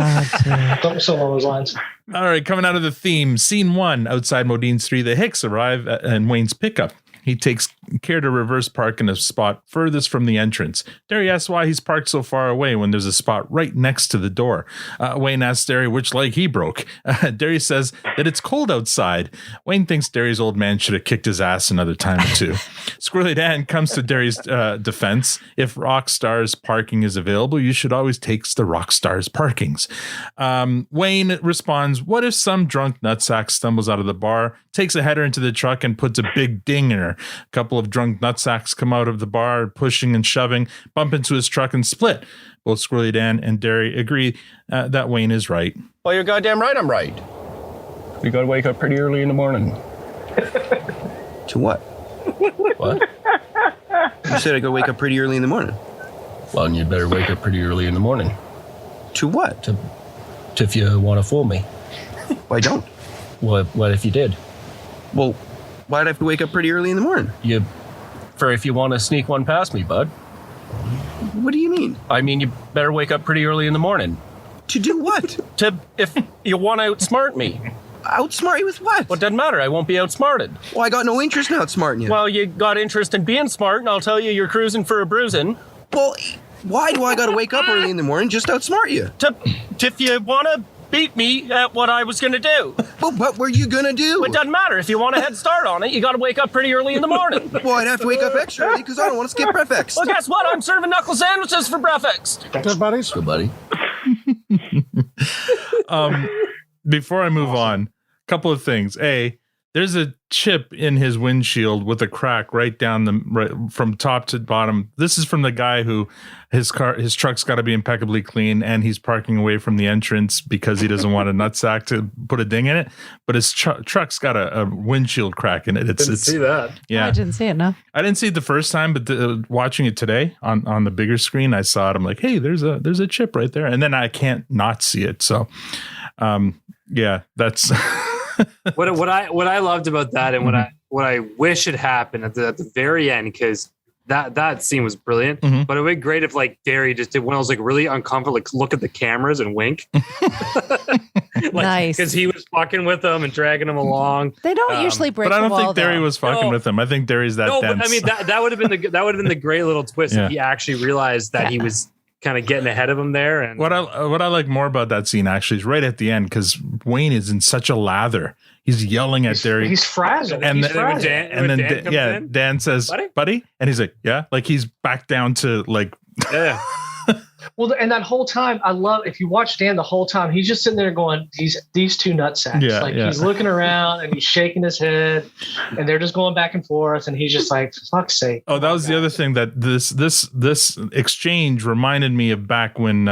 [SPEAKER 7] something along those lines.
[SPEAKER 6] All right, coming out of the theme, scene 1, outside Modine's 3, the Hicks arrive at Wayne's pickup. He takes care to reverse park in a spot furthest from the entrance. Derry asks why he's parked so far away when there's a spot right next to the door. Wayne asks Derry which leg he broke. Derry says that it's cold outside. Wayne thinks Derry's old man should have kicked his ass another time or two. Squirrely Dan comes to Derry's defense. If Rockstar's parking is available, you should always take the Rockstar's parkings. Wayne responds, what if some drunk nutsack stumbles out of the bar, takes a header into the truck, and puts a big ding in her? A couple of drunk nutsacks come out of the bar, pushing and shoving, bump into his truck and split. Both Squirrely Dan and Derry agree that Wayne is right.
[SPEAKER 12] Well, you're goddamn right I'm right. You gotta wake up pretty early in the morning.
[SPEAKER 13] To what?
[SPEAKER 12] What?
[SPEAKER 13] You said I gotta wake up pretty early in the morning.
[SPEAKER 12] Well, and you better wake up pretty early in the morning.
[SPEAKER 13] To what?
[SPEAKER 12] To if you want to fool me.
[SPEAKER 13] Well, I don't.
[SPEAKER 12] What if you did?
[SPEAKER 13] Well, why'd I have to wake up pretty early in the morning?
[SPEAKER 12] If you want to sneak one past me, bud.
[SPEAKER 13] What do you mean?
[SPEAKER 12] I mean, you better wake up pretty early in the morning.
[SPEAKER 13] To do what?
[SPEAKER 12] If you want to outsmart me.
[SPEAKER 13] Outsmart you with what?
[SPEAKER 12] Well, it doesn't matter. I won't be outsmarted.
[SPEAKER 13] Well, I got no interest in outsmarting you.
[SPEAKER 12] Well, you got interest in being smart, and I'll tell you, you're cruising for a bruising.
[SPEAKER 13] Well, why do I got to wake up early in the morning just to outsmart you?
[SPEAKER 12] If you want to beat me at what I was going to do.
[SPEAKER 13] Well, what were you going to do?
[SPEAKER 12] It doesn't matter. If you want a head start on it, you got to wake up pretty early in the morning.
[SPEAKER 13] Well, I'd have to wake up extra early because I don't want to skip breakfast.
[SPEAKER 12] Well, guess what? I'm serving knuckle sandwiches for breakfast.
[SPEAKER 4] Good buddies?
[SPEAKER 13] Good buddy.
[SPEAKER 6] Before I move on, a couple of things. There's a chip in his windshield with a crack right down from top to bottom. This is from the guy who his truck's got to be impeccably clean, and he's parking away from the entrance because he doesn't want a nutsack to put a ding in it. But his truck's got a windshield crack in it.
[SPEAKER 1] Didn't see that.
[SPEAKER 6] Yeah,
[SPEAKER 3] I didn't see it. No,
[SPEAKER 6] I didn't see it the first time, but watching it today on the bigger screen, I saw it. I'm like, hey, there's a chip right there, and then I can't not see it. So, yeah, that's.
[SPEAKER 1] what I loved about that, and what I wish had happened at the very end, because that scene was brilliant.
[SPEAKER 6] Mm-hmm.
[SPEAKER 1] But it would be great if like Derry just did one of those like really uncomfortable, like look at the cameras and wink.
[SPEAKER 3] Nice,
[SPEAKER 1] because he was fucking with them and dragging them along.
[SPEAKER 3] They don't usually break.
[SPEAKER 6] But I don't think
[SPEAKER 3] Derry
[SPEAKER 6] was fucking with him. I think Derry's that dense.
[SPEAKER 1] But I mean that would have been the great little twist if he actually realized that he was kind of getting ahead of him there. And
[SPEAKER 6] what I like more about that scene actually is right at the end, because Wayne is in such a lather. He's yelling at Derry.
[SPEAKER 7] He's frazzled.
[SPEAKER 6] And
[SPEAKER 7] then
[SPEAKER 6] Dan says, buddy? And he's like, yeah, like he's back down to like,
[SPEAKER 1] yeah.
[SPEAKER 7] Well, and that whole time, I love, if you watch Dan the whole time, he's just sitting there going, these two nutsacks. He's looking around and he's shaking his head, and they're just going back and forth, and he's just like, for fuck's sake.
[SPEAKER 6] Oh, that was the other thing, that this exchange reminded me of back when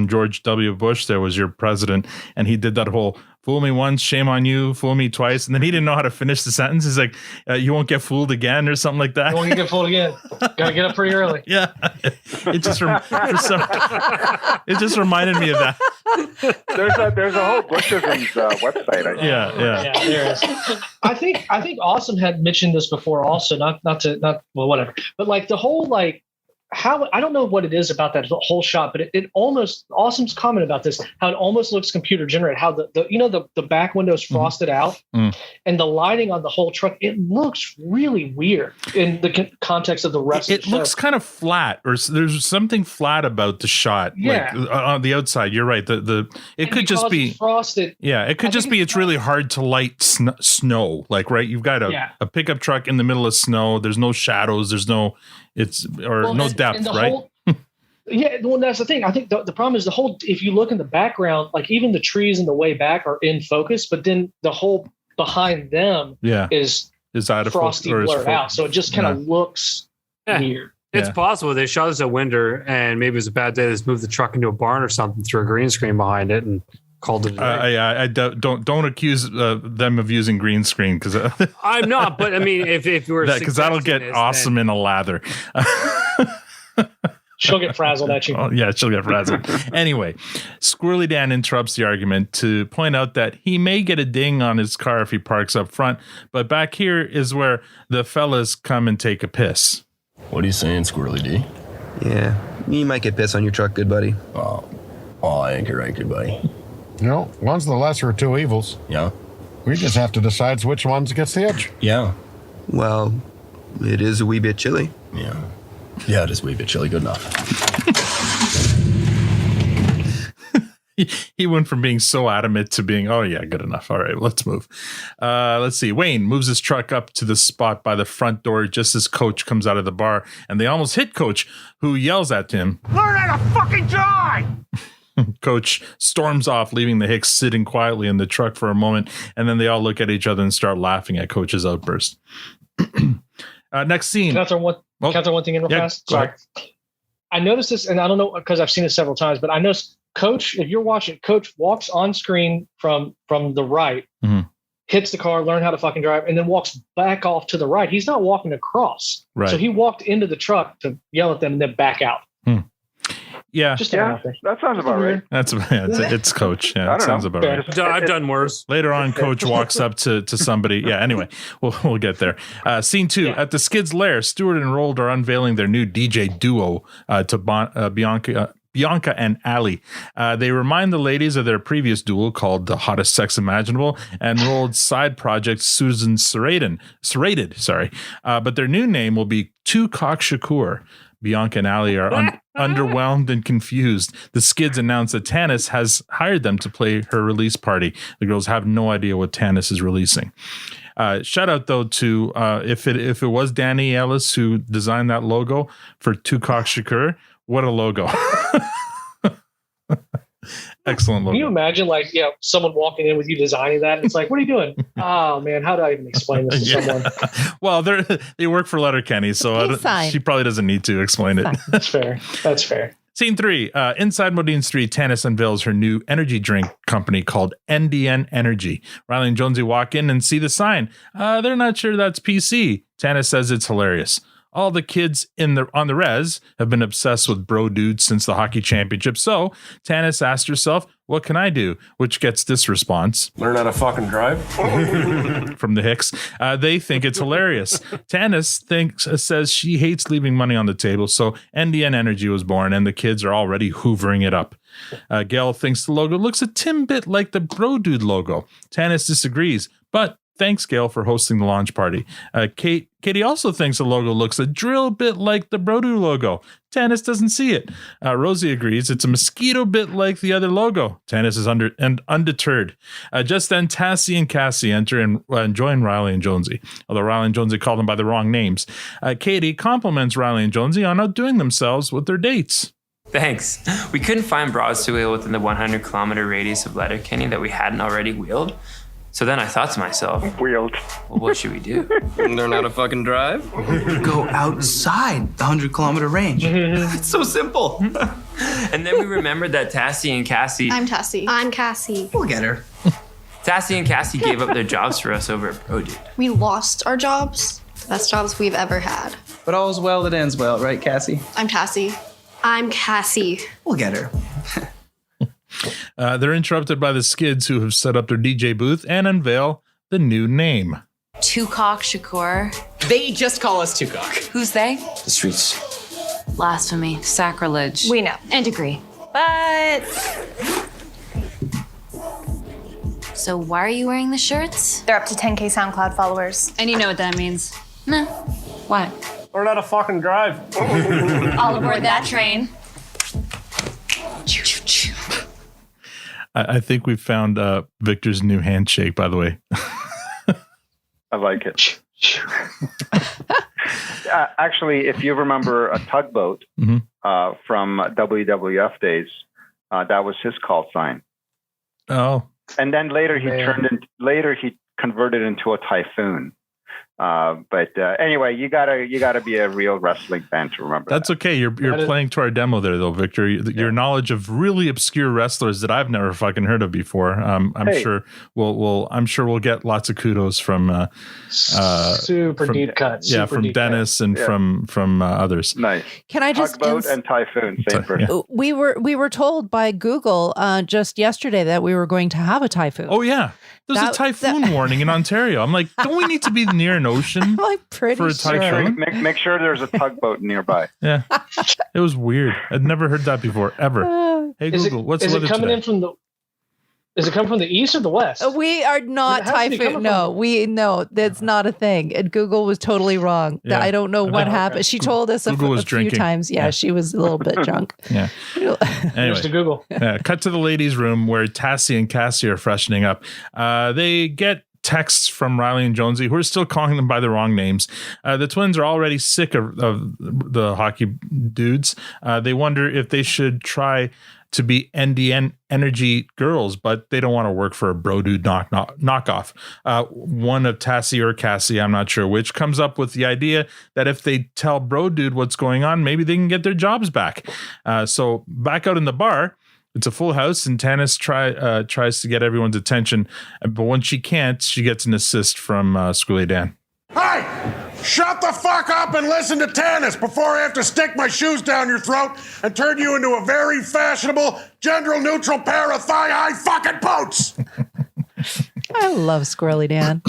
[SPEAKER 6] George W. Bush there was your president, and he did that whole fool me once, shame on you, fool me twice. And then he didn't know how to finish the sentence. He's like, you won't get fooled again or something like that.
[SPEAKER 7] You won't get fooled again. Gotta get up pretty early.
[SPEAKER 6] Yeah. It just reminded me of that.
[SPEAKER 8] There's a whole Bushism's website. I think.
[SPEAKER 6] Yeah,
[SPEAKER 7] there is. I think Awesome had mentioned this before also, not whatever. But like the whole like how I don't know what it is about that whole shot, but it almost Awesome's comment about this, how it almost looks computer generated, how the back window is frosted out and the lighting on the whole truck, it looks really weird in the context of the rest of the show.
[SPEAKER 6] It looks kind of flat, or there's something flat about the shot.
[SPEAKER 7] Yeah.
[SPEAKER 6] Like, on the outside, you're right. It could just be
[SPEAKER 7] frosted.
[SPEAKER 6] Yeah, it could just be it's really hard to light snow. Like, right, you've got a pickup truck in the middle of snow. There's no shadows. There's no depth, right?
[SPEAKER 7] Yeah, well, that's the thing. I think the problem is if you look in the background, like even the trees in the way back are in focus, but then the whole behind them is
[SPEAKER 6] out of
[SPEAKER 7] frosty blurred out. So it just kind of looks weird.
[SPEAKER 1] It's possible they shot this at winter and maybe it was a bad day. They just moved the truck into a barn or something, threw a green screen behind it and called it a day.
[SPEAKER 6] I don't accuse them of using green screen because
[SPEAKER 1] I'm not, but I mean, if you were
[SPEAKER 6] because that'll get awesome in a lather.
[SPEAKER 7] She'll get frazzled at you.
[SPEAKER 6] Oh, yeah, she'll get frazzled. Anyway, Squirrely Dan interrupts the argument to point out that he may get a ding on his car if he parks up front, but back here is where the fellas come and take a piss.
[SPEAKER 12] What are you saying, Squirrely D?
[SPEAKER 13] Yeah, you might get piss on your truck, good buddy.
[SPEAKER 12] Oh, I ain't right, good buddy.
[SPEAKER 4] One's the lesser of two evils.
[SPEAKER 12] Yeah.
[SPEAKER 4] We just have to decide which ones gets the edge.
[SPEAKER 12] Yeah.
[SPEAKER 13] Well, it is a wee bit chilly.
[SPEAKER 12] Yeah. Yeah, it is a wee bit chilly. Good enough.
[SPEAKER 6] He went from being so adamant to being, oh, yeah, good enough. All right, let's move. Let's see. Wayne moves his truck up to the spot by the front door just as Coach comes out of the bar, and they almost hit Coach, who yells at him,
[SPEAKER 4] "Learn how to fucking drive!"
[SPEAKER 6] Coach storms off, leaving the Hicks sitting quietly in the truck for a moment, and then they all look at each other and start laughing at Coach's outburst. Next scene.
[SPEAKER 7] Can I throw one thing in real fast? Sorry. I noticed this, and I don't know because I've seen it several times, but I noticed Coach, if you're watching, Coach walks on screen from the right, hits the car, learn how to fucking drive, and then walks back off to the right. He's not walking across.
[SPEAKER 6] Right.
[SPEAKER 7] So he walked into the truck to yell at them and then back out.
[SPEAKER 6] Yeah.
[SPEAKER 8] That sounds about right.
[SPEAKER 6] It's Coach. Yeah, it sounds about right.
[SPEAKER 1] I've done worse.
[SPEAKER 6] Later on, Coach walks up to somebody. Yeah, anyway, we'll get there. Scene 2. At the Skids' lair, Stuart and Rold are unveiling their new DJ duo to Bianca and Ali. They remind the ladies of their previous duel called The Hottest Sex Imaginable and Rold's side project Susan Serrated. But their new name will be Two Cock Shakur. Bianca and Ali are underwhelmed and confused. The Skids announce that Tanis has hired them to play her release party. The girls have no idea what Tanis is releasing. Shout out though to if it was Danny Ellis who designed that logo for Two Cock Shakur. What a logo. Excellent logo.
[SPEAKER 7] Can you imagine someone walking in with you designing that? And it's like, what are you doing? Oh man, how do I even explain this to someone?
[SPEAKER 6] Well, they work for Letterkenny, so she probably doesn't need to explain it.
[SPEAKER 7] That's fair.
[SPEAKER 6] Scene 3. Inside Modine Street, Tanis unveils her new energy drink company called NDN NRG. Riley and Jonesy walk in and see the sign. They're not sure that's PC. Tanis says it's hilarious. All the kids on the res have been obsessed with bro dudes since the hockey championship. So Tanis asked herself, what can I do? Which gets this response.
[SPEAKER 12] Learn how to fucking drive?
[SPEAKER 6] From the Hicks. They think it's hilarious. Tanis says she hates leaving money on the table. So NDN NRG was born and the kids are already hoovering it up. Gail thinks the logo looks a bit like the bro dude logo. Tanis disagrees, but thanks, Gail, for hosting the launch party. Katie also thinks the logo looks a drill bit like the Brodu logo. Tanis doesn't see it. Rosie agrees it's a mosquito bit like the other logo. Tanis is undeterred. Just then, Tassie and Cassie enter and join Riley and Jonesy, although Riley and Jonesy call them by the wrong names. Katie compliments Riley and Jonesy on outdoing themselves with their dates.
[SPEAKER 14] Thanks. We couldn't find bras to wheel within the 100-kilometer radius of Letterkenny that we hadn't already wheeled. So then I thought to myself, well, what should we do?
[SPEAKER 13] Learn how to fucking drive?
[SPEAKER 15] Go outside the 100-kilometer range.
[SPEAKER 14] It's so simple. And then we remembered that Tassie and Cassie...
[SPEAKER 5] I'm Tassie. I'm Cassie.
[SPEAKER 15] We'll get her.
[SPEAKER 14] Tassie and Cassie gave up their jobs for us over at Bro Dude.
[SPEAKER 5] We lost our jobs. Best jobs we've ever had.
[SPEAKER 15] But all's well that ends well, right, Cassie?
[SPEAKER 5] I'm Tassie. I'm Cassie.
[SPEAKER 15] We'll get her.
[SPEAKER 6] They're interrupted by the Skids, who have set up their DJ booth and unveil the new name.
[SPEAKER 11] Two Cock Shakur.
[SPEAKER 15] They just call us Two Cock.
[SPEAKER 11] Who's they?
[SPEAKER 16] The streets.
[SPEAKER 11] Blasphemy. Sacrilege.
[SPEAKER 16] We know and agree. But
[SPEAKER 11] So why are you wearing the shirts?
[SPEAKER 16] they're up to 10K SoundCloud followers.
[SPEAKER 11] And you know what that means. No. Why?
[SPEAKER 12] Or let a fucking drive.
[SPEAKER 16] All aboard that train.
[SPEAKER 6] I think we found Victor's new handshake, by the way.
[SPEAKER 8] I like it. Actually, if you remember a tugboat from WWF days, that was his call sign.
[SPEAKER 6] Oh.
[SPEAKER 8] And then later he converted into a typhoon. But anyway, you gotta be a real wrestling fan to remember.
[SPEAKER 6] That's okay. You're playing to our demo there, though, Victor. Your knowledge of really obscure wrestlers that I've never fucking heard of before. I'm sure we'll get lots of kudos from
[SPEAKER 7] deep cuts.
[SPEAKER 6] Yeah, from Dennis and from others.
[SPEAKER 8] Nice.
[SPEAKER 3] Can I just
[SPEAKER 8] tugboat and typhoon, same person.
[SPEAKER 3] Yeah. We were told by Google just yesterday that we were going to have a typhoon.
[SPEAKER 6] Oh yeah. There's a typhoon warning in Ontario. I'm like, don't we need to be near an ocean
[SPEAKER 3] for
[SPEAKER 6] a typhoon?
[SPEAKER 8] Make sure there's a tugboat nearby.
[SPEAKER 6] Yeah, it was weird. I'd never heard that before, ever. Hey Google, what's the weather
[SPEAKER 7] coming
[SPEAKER 6] today?
[SPEAKER 7] in from the? Is it coming from the east or the west?
[SPEAKER 3] We are not typhoon. No, that's not a thing. And Google was totally wrong.
[SPEAKER 6] Yeah.
[SPEAKER 3] I don't know what happened. She told us a few
[SPEAKER 6] drinking.
[SPEAKER 3] times. Yeah, she was a little bit drunk.
[SPEAKER 6] Yeah. Anyway,
[SPEAKER 7] to Google.
[SPEAKER 6] Cut to the ladies' room where Tassie and Cassie are freshening up. They get texts from Riley and Jonesy, who are still calling them by the wrong names. The twins are already sick of the hockey dudes. They wonder if they should try to be NDN NRG girls, but they don't want to work for a bro dude knockoff. One of Tassie or Cassie, I'm not sure which, comes up with the idea that if they tell bro dude what's going on, maybe they can get their jobs back. So back out in the bar, it's a full house, and Tanis tries to get everyone's attention, but when she can't, she gets an assist from Squilly Dan.
[SPEAKER 4] Hey! Shut the fuck up and listen to Tanis before I have to stick my shoes down your throat and turn you into a very fashionable, gender-neutral pair of thigh-high fucking boots!
[SPEAKER 3] I love Squirrely Dan.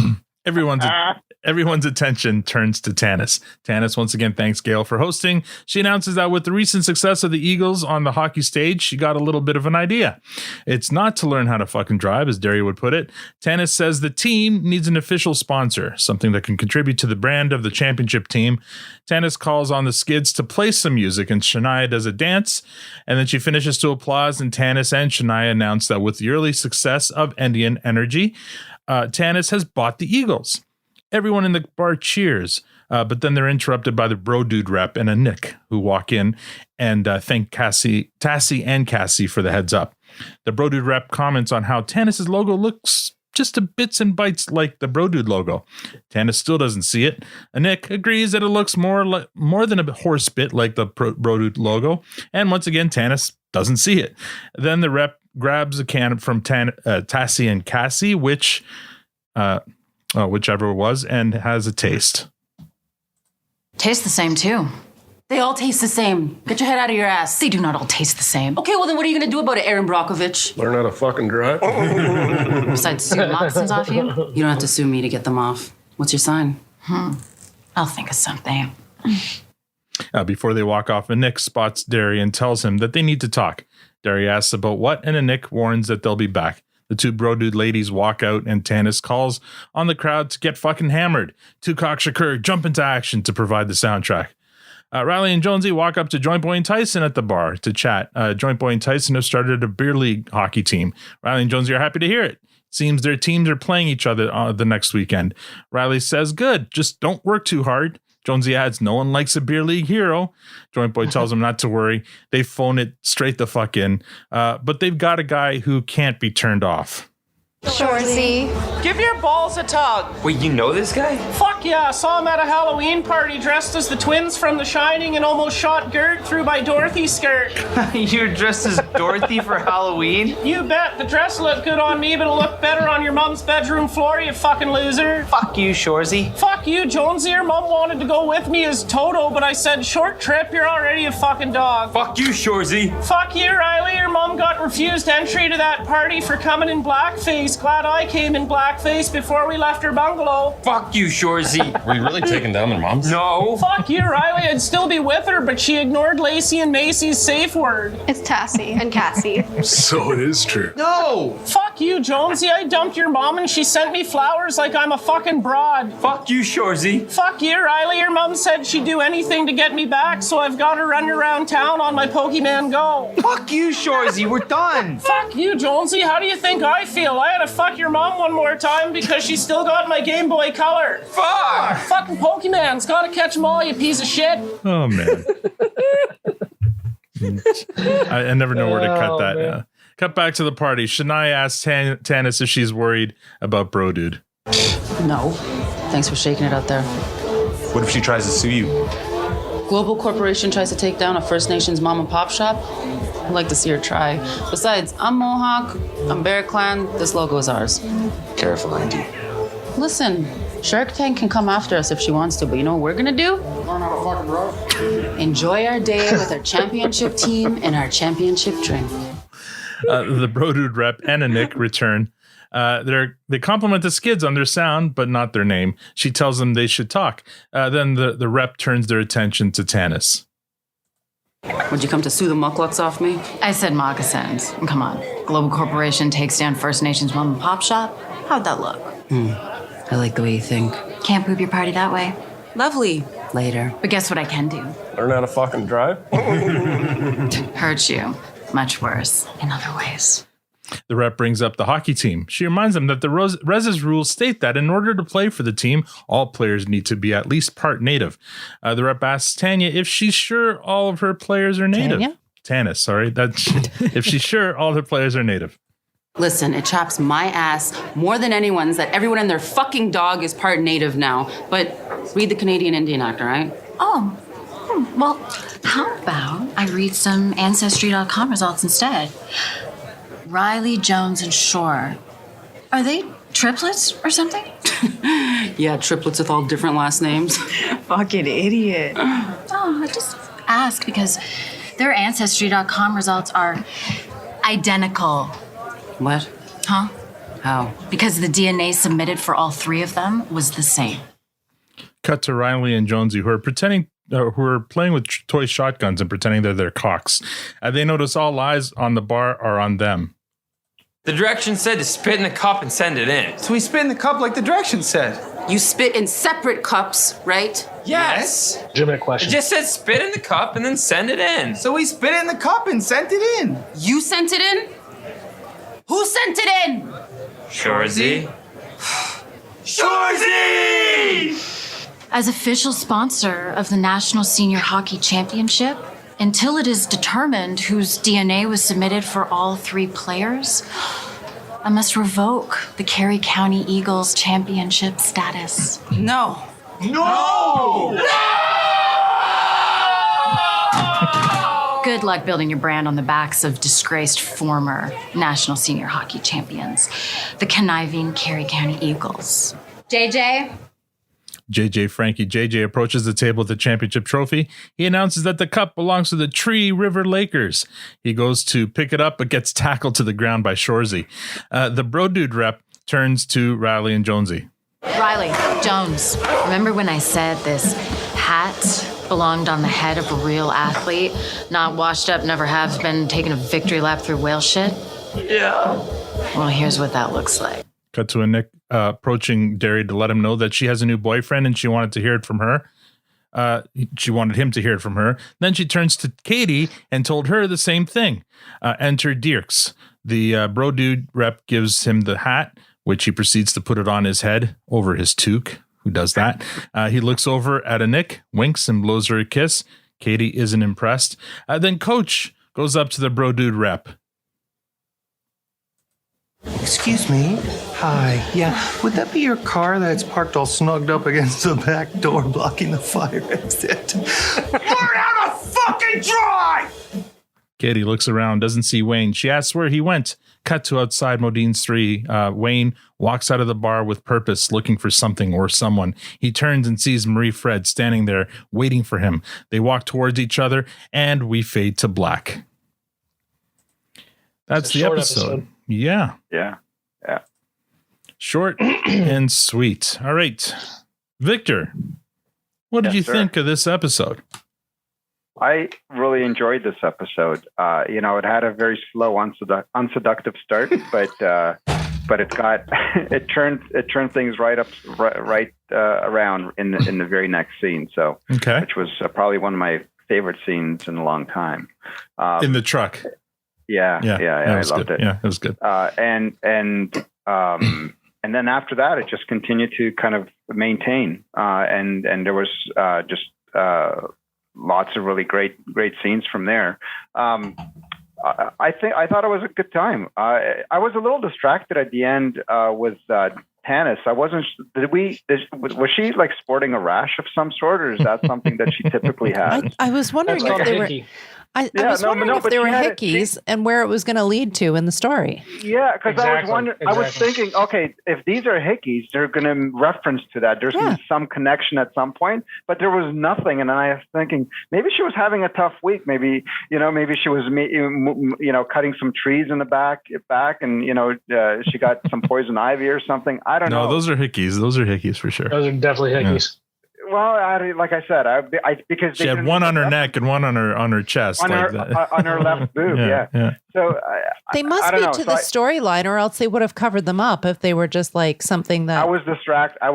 [SPEAKER 6] Everyone's attention turns to Tanis. Tanis once again thanks Gail for hosting. She announces that with the recent success of the Eagles on the hockey stage, she got a little bit of an idea. It's not to learn how to fucking drive, as Daria would put it. Tanis says the team needs an official sponsor, something that can contribute to the brand of the championship team. Tanis calls on the Skids to play some music, and Shania does a dance, and then she finishes to applause, and Tanis and Shania announce that with the early success of NDN NRG, Tanis has bought the Eagles. Everyone in the bar cheers, but then they're interrupted by the bro dude rep and a Nick, who walk in and thank Tassie and Cassie for the heads up. The bro dude rep comments on how Tanis' logo looks just a bits and bytes like the bro dude logo. Tanis still doesn't see it. A Nick agrees that it looks more than a horse bit like the bro dude logo, and once again Tanis doesn't see it. Then the rep grabs a can from Tassie and Cassie, whichever it was, and has a taste.
[SPEAKER 11] Taste the same, too. They all taste the same. Get your head out of your ass. They do not all taste the same. Okay, well, then what are you going to do about it, Aaron Brockovich?
[SPEAKER 12] Learn how to fucking drive.
[SPEAKER 11] Besides sue moccasins off you? You don't have to sue me to get them off. What's your sign? I'll think of something.
[SPEAKER 6] Before they walk off, a Nick spots Derry and tells him that they need to talk. Derry asks about what, and a Nick warns that they'll be back. The two bro dude ladies walk out, and Tanis calls on the crowd to get fucking hammered. Two cockshaker jump into action to provide the soundtrack. Riley and Jonesy walk up to Joint Boy and Tyson at the bar to chat. Joint Boy and Tyson have started a beer league hockey team. Riley and Jonesy are happy to hear it. Seems their teams are playing each other the next weekend. Riley says, good, just don't work too hard. Jonesy adds, no one likes a beer league hero. Joint Boy tells him not to worry. They phone it straight the fuck in. But they've got a guy who can't be turned off.
[SPEAKER 16] Shoresy.
[SPEAKER 17] Give your balls a tug.
[SPEAKER 14] Wait, you know this guy?
[SPEAKER 17] Fuck yeah, saw him at a Halloween party dressed as the twins from The Shining and almost shot Gert through my Dorothy skirt.
[SPEAKER 15] You're dressed as Dorothy for Halloween?
[SPEAKER 17] You bet. The dress looked good on me, but it'll look better on your mom's bedroom floor, you fucking loser.
[SPEAKER 15] Fuck you, Shoresy.
[SPEAKER 17] Fuck you, Jonesy. Your mom wanted to go with me as Toto, but I said, short trip, you're already a fucking dog.
[SPEAKER 14] Fuck you, Shoresy.
[SPEAKER 17] Fuck you, Riley. Your mom got refused entry to that party for coming in blackface. She's glad I came in blackface before we left her bungalow.
[SPEAKER 14] Fuck you, Shoresy.
[SPEAKER 18] Were you really taking down their moms?
[SPEAKER 14] No.
[SPEAKER 17] Fuck you, Riley. I'd still be with her, but she ignored Lacey and Macy's safe word.
[SPEAKER 16] It's Tassie and Cassie.
[SPEAKER 18] So it is true.
[SPEAKER 17] No! Fuck you, Jonesy. I dumped your mom and she sent me flowers like I'm a fucking broad.
[SPEAKER 14] Fuck you, Shoresy.
[SPEAKER 17] Fuck you, Riley. Your mom said she'd do anything to get me back, so I've got her running around town on my Pokemon Go.
[SPEAKER 15] Fuck you, Shoresy. We're done.
[SPEAKER 17] Fuck you, Jonesy. How do you think I feel? I had to fuck your mom one more time because she still got my Game Boy Color.
[SPEAKER 14] Fuck!
[SPEAKER 17] Fucking Pokemon's gotta catch them all, you piece of shit.
[SPEAKER 6] Oh, man. I never know where to cut that. Cut back to the party. Shania asks Tanis if she's worried about Bro Dude.
[SPEAKER 11] No. Thanks for shaking it out there.
[SPEAKER 18] What if she tries to sue you?
[SPEAKER 11] Global corporation tries to take down a First Nations mom and pop shop? I'd like to see her try. Besides, I'm Mohawk, I'm Bear Clan, this logo is ours.
[SPEAKER 18] Careful, Andy.
[SPEAKER 11] Listen, Shark Tank can come after us if she wants to, but you know what we're gonna do?
[SPEAKER 4] Learn how to fucking bro.
[SPEAKER 11] Enjoy our day with our championship team and our championship drink.
[SPEAKER 6] The Bro Dude rep and a Nick return. They compliment the Skids on their sound, but not their name. She tells them they should talk. Then the rep turns their attention to Tanis.
[SPEAKER 11] Would you come to sue the mucklucks off me?
[SPEAKER 19] I said moccasins. Come on. Global Corporation takes down First Nations mom and pop shop. How'd that look?
[SPEAKER 11] I like the way you think.
[SPEAKER 19] Can't poop your party that way.
[SPEAKER 11] Lovely. Later.
[SPEAKER 19] But guess what I can do?
[SPEAKER 12] Learn how to fucking drive?
[SPEAKER 19] Hurt you. Much worse in other ways.
[SPEAKER 6] The rep brings up the hockey team. She reminds them that the Res's rules state that in order to play for the team, all players need to be at least part native. The rep asks Tanya if she's sure all of her players are native. Tanis, sorry. If she's sure all of her players are native.
[SPEAKER 11] Listen, it chaps my ass more than anyone's that everyone and their fucking dog is part native now. But read the Canadian Indian Act, all right?
[SPEAKER 19] Oh. Well, how about I read some Ancestry.com results instead? Riley, Jones, and Shore. Are they triplets or something?
[SPEAKER 11] Yeah, triplets with all different last names.
[SPEAKER 19] Fucking idiot. Oh, I just ask because their Ancestry.com results are identical.
[SPEAKER 11] What?
[SPEAKER 19] Huh?
[SPEAKER 11] How?
[SPEAKER 19] Because the DNA submitted for all three of them was the same.
[SPEAKER 6] Cut to Riley and Jonesy, who are playing with toy shotguns and pretending that they're cocks. They notice all eyes on the bar are on them.
[SPEAKER 14] The directions said to spit in the cup and send it in.
[SPEAKER 15] So we spit in the cup like the directions said.
[SPEAKER 11] You spit in separate cups, right?
[SPEAKER 14] Yes.
[SPEAKER 7] Legitimate question.
[SPEAKER 14] It just said spit in the cup and then send it in.
[SPEAKER 15] So we spit it in the cup and sent it in.
[SPEAKER 11] You sent it in? Who sent it in?
[SPEAKER 14] Shoresy. Shoresy!
[SPEAKER 19] As official sponsor of the National Senior Hockey Championship, until it is determined whose DNA was submitted for all three players, I must revoke the Carey County Eagles championship status.
[SPEAKER 11] No.
[SPEAKER 14] No!
[SPEAKER 19] Good luck building your brand on the backs of disgraced former National Senior Hockey champions, the conniving Carey County Eagles. JJ?
[SPEAKER 6] JJ Frankie. JJ approaches the table with the championship trophy. He announces that the cup belongs to the Tree River Lakers. He goes to pick it up, but gets tackled to the ground by Shoresy. The Bro Dude rep turns to Riley and Jonesy.
[SPEAKER 19] Riley, Jones, remember when I said this hat belonged on the head of a real athlete, not washed up, never have been, taking a victory lap through whale shit?
[SPEAKER 14] Yeah.
[SPEAKER 19] Well, here's what that looks like.
[SPEAKER 6] Cut to a Nick approaching Derry to let him know that she has a new boyfriend and she wanted to hear it from her. She wanted him to hear it from her. Then she turns to Katie and told her the same thing. Enter Dirks. The Bro Dude rep gives him the hat, which he proceeds to put it on his head over his toque. Who does that? He looks over at a Nick, winks, and blows her a kiss. Katie isn't impressed. Then Coach goes up to the Bro Dude rep.
[SPEAKER 20] Excuse me. Hi. Yeah, would that be your car that's parked all snugged up against the back door blocking the fire exit?
[SPEAKER 15] Learn how to fucking drive!
[SPEAKER 6] Katie looks around, doesn't see Wayne. She asks where he went. Cut to outside Modine's 3. Wayne walks out of the bar with purpose, looking for something or someone. He turns and sees Marie Fred standing there, waiting for him. They walk towards each other, and we fade to black. That's the episode. Yeah.
[SPEAKER 8] Yeah.
[SPEAKER 6] Short and sweet. All right. Victor, what did you think of this episode?
[SPEAKER 8] I really enjoyed this episode. It had a very slow, unseductive start, but it turned things right around in the very next scene. So, which was probably one of my favorite scenes in a long time.
[SPEAKER 6] In the truck.
[SPEAKER 8] Yeah, I loved it.
[SPEAKER 6] Yeah, it was good.
[SPEAKER 8] And then after that, it just continued to kind of maintain. And there was just lots of really great scenes from there. I thought it was a good time. I was a little distracted at the end with Tanis. I wasn't. Was she like sporting a rash of some sort, or is that something that she typically has?
[SPEAKER 3] I was wondering if they were. I was wondering if they were hickeys and where it was going to lead to in the story.
[SPEAKER 8] Yeah, because I was wondering. I was thinking, okay, if these are hickeys, they're going to reference to that. There's going to be some connection at some point, but there was nothing. And then I was thinking, maybe she was having a tough week. Maybe she was cutting some trees in the back, and she got some poison ivy or something. I don't know.
[SPEAKER 6] No, those are hickeys. Those are hickeys for sure.
[SPEAKER 7] Those are definitely hickeys.
[SPEAKER 8] Yeah. Well, like I said, because
[SPEAKER 6] she had one on her neck and one on her chest,
[SPEAKER 8] on her left boob. Yeah. So
[SPEAKER 3] they must be to the storyline, or else they would have covered them up if they were just like something that.
[SPEAKER 8] I was distracted. I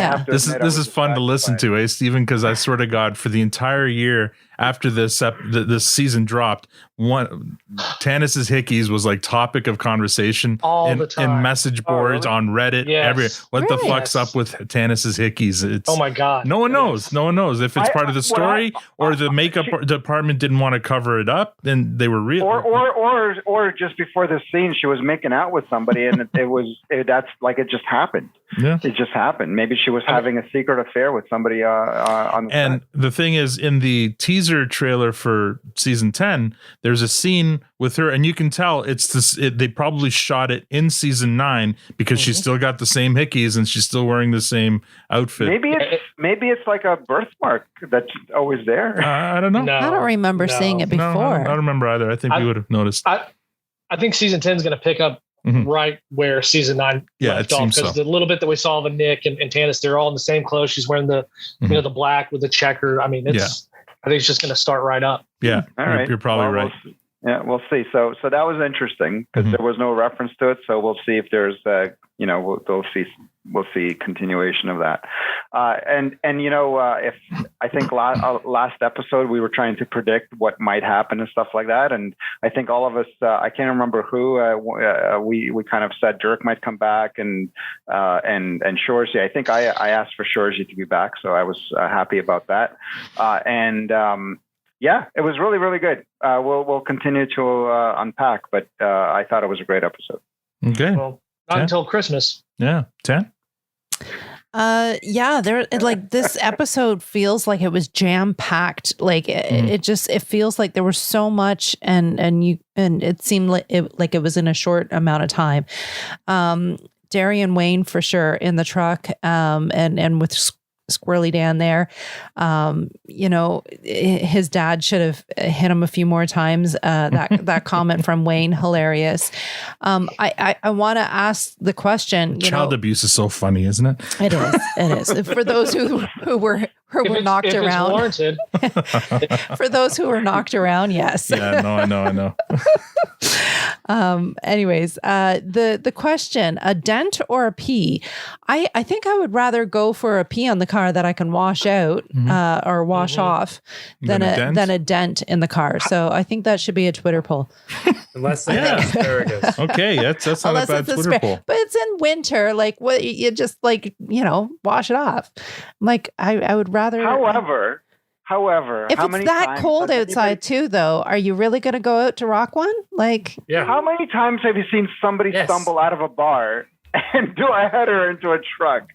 [SPEAKER 8] have to.
[SPEAKER 6] This is fun to listen to, Stephen? Because I swear to God, for the entire year after this season dropped, Tanis's hickeys was like topic of conversation
[SPEAKER 7] all the time
[SPEAKER 6] in message boards on Reddit.
[SPEAKER 7] Yes.
[SPEAKER 6] What the fuck's up with Tanis's hickeys? It's,
[SPEAKER 7] oh my God!
[SPEAKER 6] No one knows. No one knows if it's part of the story or the makeup department didn't want to cover it up. Then they were real.
[SPEAKER 8] Or just before the scene, she was making out with somebody, and it just happened.
[SPEAKER 6] Yeah,
[SPEAKER 8] it just happened. Maybe she was having a secret affair with somebody on the
[SPEAKER 6] And
[SPEAKER 8] set.
[SPEAKER 6] The thing is, in the teaser trailer for season 10, there's a scene with her, and you can tell it's this. They probably shot it in season 9 because she's still got the same hickeys and she's still wearing the same outfit.
[SPEAKER 8] Maybe it's like a birthmark that's always there.
[SPEAKER 6] I don't know.
[SPEAKER 3] I don't remember seeing it before.
[SPEAKER 6] No, I don't remember either. I think we would have noticed.
[SPEAKER 7] I think season 10 is going to pick up right where season 9 left off, because the little bit that we saw of Nick and Tanis, they're all in the same clothes. She's wearing the the black with the checker. I mean, I think it's just going to start right up.
[SPEAKER 6] Yeah,
[SPEAKER 8] all right.
[SPEAKER 6] You're probably right.
[SPEAKER 8] We'll see. So that was interesting because there was no reference to it. So we'll see if there's we'll see continuation of that. If I think last episode we were trying to predict what might happen and stuff like that, and I think all of us, I can't remember who, we kind of said Dirk might come back and Shoresy. I think I asked for Shoresy to be back, so I was happy about that. Yeah, it was really, really good. We'll continue to unpack, but I thought it was a great episode.
[SPEAKER 6] Okay.
[SPEAKER 7] Well, not until Christmas.
[SPEAKER 6] Yeah. 10?
[SPEAKER 3] This episode feels like it was jam packed. Like it feels like there was so much and it seemed like it was in a short amount of time. Darian Wayne for sure in the truck, and with Squirrely Dan there. His dad should have hit him a few more times. That comment from Wayne, hilarious. I want to ask the question.
[SPEAKER 6] Child abuse is so funny, isn't it?
[SPEAKER 3] It is. For those who were knocked around. For those who were knocked around, yes.
[SPEAKER 6] Yeah, no, I know.
[SPEAKER 3] Anyways, the question, a dent or a pee? I think I would rather go for a pee on the car that I can wash out or wash off than a dent in the car. So I think that should be a Twitter poll.
[SPEAKER 1] Unless they have asparagus.
[SPEAKER 6] Okay, that's not a bad Twitter poll.
[SPEAKER 3] But it's in winter. Like, what you just wash it off. Like, I would rather.
[SPEAKER 8] However,
[SPEAKER 3] if it's that cold outside too, though, are you really going to go out to rock one? Like,
[SPEAKER 8] how many times have you seen somebody stumble out of a bar and do a header into a truck?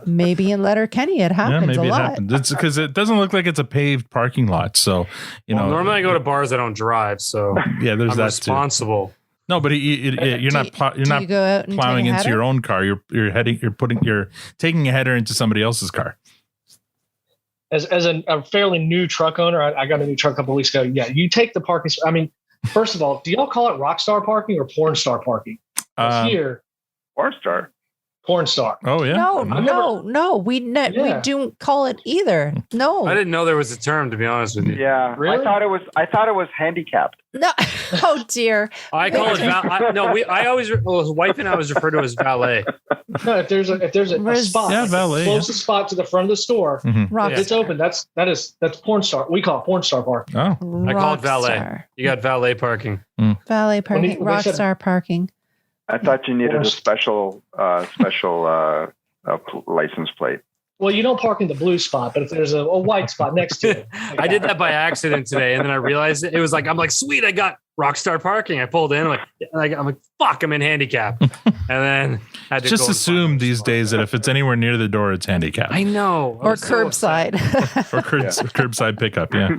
[SPEAKER 3] Maybe in Letterkenny it happens a lot.
[SPEAKER 6] It happens. It's because it doesn't look like it's a paved parking lot. So
[SPEAKER 1] normally I go to bars I don't drive. So
[SPEAKER 6] there's
[SPEAKER 1] I'm
[SPEAKER 6] that
[SPEAKER 1] responsible.
[SPEAKER 6] Too. No, but you're not plowing into your own car. You're taking a header into somebody else's car.
[SPEAKER 7] As a fairly new truck owner, I got a new truck a couple weeks ago. Yeah, you take the parking. I mean, first of all, do y'all call it rock star parking or porn star parking? Here,
[SPEAKER 8] Porn star.
[SPEAKER 7] Porn star.
[SPEAKER 6] Oh yeah.
[SPEAKER 3] No. We don't call it either. No.
[SPEAKER 1] I didn't know there was a term, to be honest with you.
[SPEAKER 8] Yeah,
[SPEAKER 7] Really?
[SPEAKER 8] I thought it was handicapped.
[SPEAKER 3] No. Oh dear.
[SPEAKER 1] I call it wife and I always refer to it as valet.
[SPEAKER 7] No, if there's a spot,
[SPEAKER 6] Yeah, valet,
[SPEAKER 7] closest spot to the front of the store,
[SPEAKER 6] Mhm.
[SPEAKER 7] if it's open, that's porn star. We call it porn star park.
[SPEAKER 6] Oh,
[SPEAKER 1] I call it valet.
[SPEAKER 3] Rockstar.
[SPEAKER 1] You got valet parking.
[SPEAKER 3] Valet parking.
[SPEAKER 7] when they said-
[SPEAKER 3] Rockstar parking.
[SPEAKER 8] I thought you needed a special license plate.
[SPEAKER 7] Well, you don't park in the blue spot, but if there's a white spot next to it,
[SPEAKER 1] I did that by accident today, and then I realized it was like, I'm like, sweet, I got Rockstar parking. I pulled in, I'm like, fuck, I'm in handicap, and then had to
[SPEAKER 6] just
[SPEAKER 1] go
[SPEAKER 6] assume these days that if it's anywhere near the door, it's handicapped.
[SPEAKER 1] I know.
[SPEAKER 3] Or curbside.
[SPEAKER 6] Or curbside pickup. Yeah.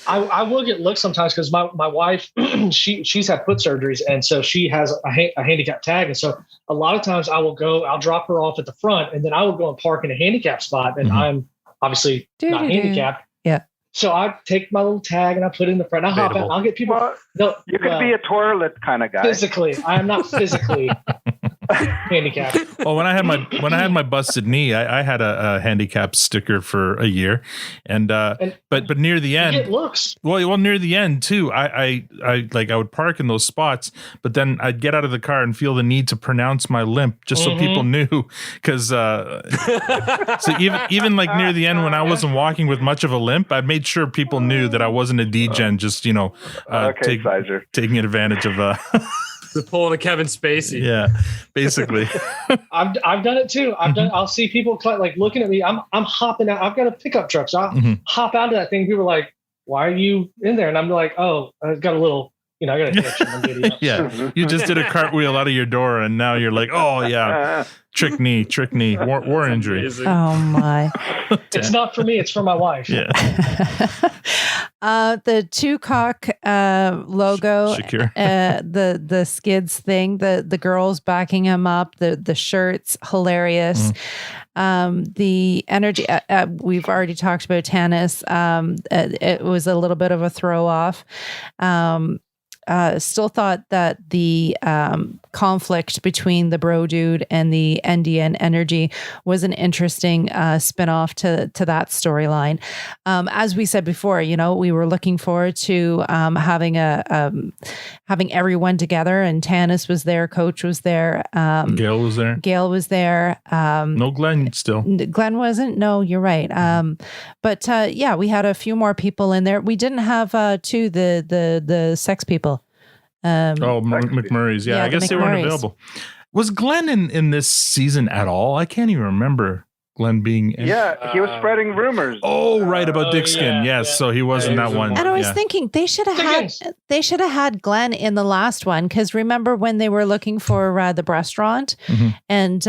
[SPEAKER 7] I will get looks sometimes because my wife she's had foot surgeries, and so she has a handicap tag, and so a lot of times I'll drop her off at the front, and then I will go and park in a handicap spot, and I'm obviously not handicapped.
[SPEAKER 3] Yeah.
[SPEAKER 7] So I take my little tag and I put it in the front. I hop out and I'll get people.
[SPEAKER 8] You could be a toilet kind of guy.
[SPEAKER 7] Physically, I am not physically handicapped.
[SPEAKER 6] Well, when I had my busted knee, I had a handicap sticker for a year, and but near the end,
[SPEAKER 7] It looks.
[SPEAKER 6] well, near the end too, I would park in those spots, but then I'd get out of the car and feel the need to pronounce my limp just so people knew, because so even like near the end when I wasn't walking with much of a limp, I made sure people knew that I wasn't a degen, just taking advantage of
[SPEAKER 1] the pull to Kevin Spacey.
[SPEAKER 6] Yeah, basically.
[SPEAKER 7] I've done it too. I'll see people like looking at me. I'm hopping out. I've got a pickup truck, so I'll hop out of that thing. People are like, "Why are you in there?" And I'm like, "Oh, I've got a little, I got a hitch." I'm giddy up.
[SPEAKER 6] Yeah, you just did a cartwheel out of your door, and now you're like, "Oh yeah, trick knee, war injury."
[SPEAKER 3] Oh my!
[SPEAKER 7] It's not for me. It's for my wife.
[SPEAKER 6] Yeah.
[SPEAKER 3] The two cock logo, the skids thing, the girls backing him up, the shirts, hilarious. The energy, we've already talked about Tanis. It was a little bit of a throw off. Still thought that the conflict between the Bro Dude and the NDN NRG was an interesting spinoff to that storyline. As we said before, we were looking forward to having everyone together, and Tanis was there, Coach was there,
[SPEAKER 6] Gail was there. No Glenn still.
[SPEAKER 3] Glenn wasn't. No, you're right. But we had a few more people in there. We didn't have the sex people.
[SPEAKER 6] McMurray's. Yeah, I guess they weren't available. Was Glenn in this season at all? I can't even remember Glenn being in.
[SPEAKER 8] Yeah, he was spreading rumors.
[SPEAKER 6] Oh, right, about Dick Skin. Yes, so he was in that one.
[SPEAKER 3] And I was thinking they should have had Glenn in the last one, because remember when they were looking for the restaurant, and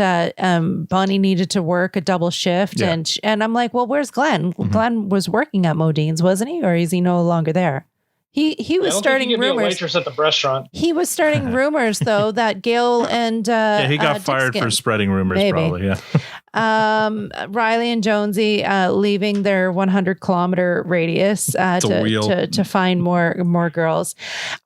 [SPEAKER 3] Bonnie needed to work a double shift, and I'm like, well, where's Glenn? Glenn was working at Modine's, wasn't he, or is he no longer there? He was starting rumors.
[SPEAKER 7] Be a waitress at the restaurant.
[SPEAKER 3] He was starting rumors, though, that Gail and
[SPEAKER 6] he got fired for spreading rumors. Maybe. Probably. Yeah.
[SPEAKER 3] Riley and Jonesy leaving their 100-kilometer radius to find more girls.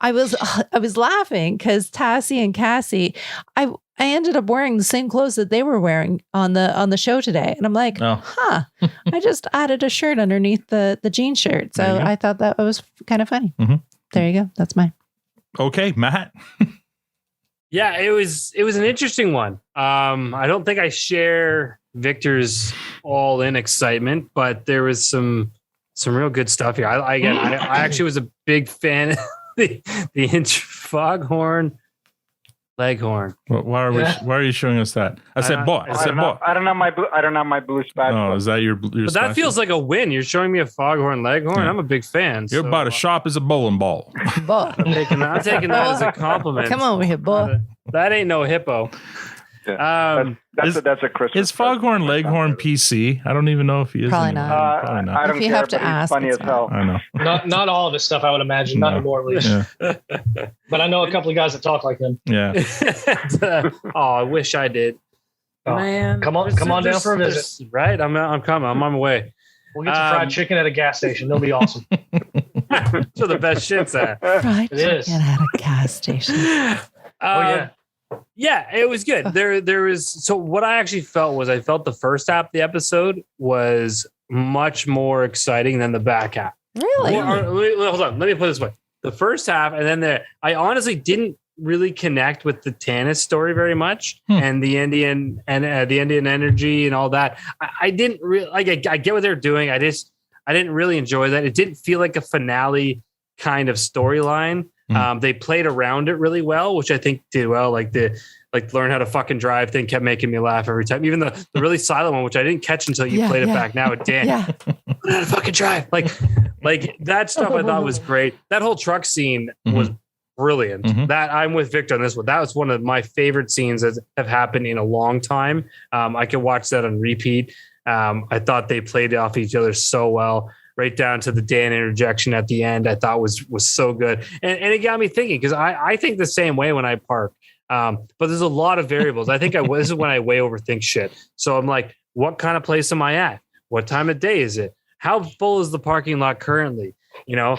[SPEAKER 3] I was laughing because Tassie and Cassie, I ended up wearing the same clothes that they were wearing on the show today. And I'm like, I just added a shirt underneath the jean shirt. So I thought that was kind of funny. There you go. That's mine.
[SPEAKER 6] Okay, Matt.
[SPEAKER 1] Yeah, it was an interesting one. I don't think I share Victor's all-in excitement, but there was some real good stuff here. I actually was a big fan of the Foghorn Leghorn.
[SPEAKER 6] Well, why are you showing us that? I said boy.
[SPEAKER 8] I don't know my blue spot.
[SPEAKER 6] Oh, is that your
[SPEAKER 1] But that feels like a win. You're showing me a Foghorn Leghorn. I'm a big fan.
[SPEAKER 6] You're about as sharp as a bowling ball.
[SPEAKER 1] I'm taking that as a compliment.
[SPEAKER 3] Come over here, boy.
[SPEAKER 1] That ain't no hippo.
[SPEAKER 8] Yeah. That's a Christmas.
[SPEAKER 6] Is Foghorn Leghorn PC? I don't even know if he is.
[SPEAKER 3] Probably not.
[SPEAKER 6] Probably not.
[SPEAKER 8] I don't
[SPEAKER 3] If you
[SPEAKER 8] care,
[SPEAKER 3] have to
[SPEAKER 8] but he's
[SPEAKER 3] ask,
[SPEAKER 8] funny as
[SPEAKER 3] it's
[SPEAKER 8] hell.
[SPEAKER 6] I know.
[SPEAKER 7] Not all of his stuff, I would imagine. Not anymore, at least.
[SPEAKER 6] Yeah.
[SPEAKER 7] But I know a couple of guys that talk like him.
[SPEAKER 6] Yeah.
[SPEAKER 1] I wish I did.
[SPEAKER 7] Oh,
[SPEAKER 1] Man,
[SPEAKER 7] come on down for a visit.
[SPEAKER 1] Right, I'm coming. I'm on my way.
[SPEAKER 7] We'll get you fried chicken at a gas station. They'll be awesome.
[SPEAKER 1] That's where the best shit's at.
[SPEAKER 3] Fried
[SPEAKER 7] It is.
[SPEAKER 3] chicken at a gas station.
[SPEAKER 7] Oh yeah.
[SPEAKER 1] Yeah, it was good. There was so what I actually felt was I felt the first half of the episode was much more exciting than the back half.
[SPEAKER 3] Really?
[SPEAKER 1] Hold on. Let me put it this way: the first half, and then I honestly didn't really connect with the Tanis story very much, and the NDN and the NDN NRG and all that. I didn't really like. I get what they're doing. I didn't really enjoy that. It didn't feel like a finale kind of storyline. They played around it really well, which I think did well. Like learn how to fucking drive thing kept making me laugh every time. Even the really silent one, which I didn't catch until you played it back now. Dan, learn how to fucking drive. Like that stuff I thought was great. That whole truck scene was brilliant. That I'm with Victor on this one. That was one of my favorite scenes that have happened in a long time. I could watch that on repeat. I thought they played off each other so well. Right down to the Dan interjection at the end, I thought was so good, and it got me thinking because I think the same way when I park, but there's a lot of variables. I think this is when I way overthink shit. So I'm like, what kind of place am I at? What time of day is it? How full is the parking lot currently? You know,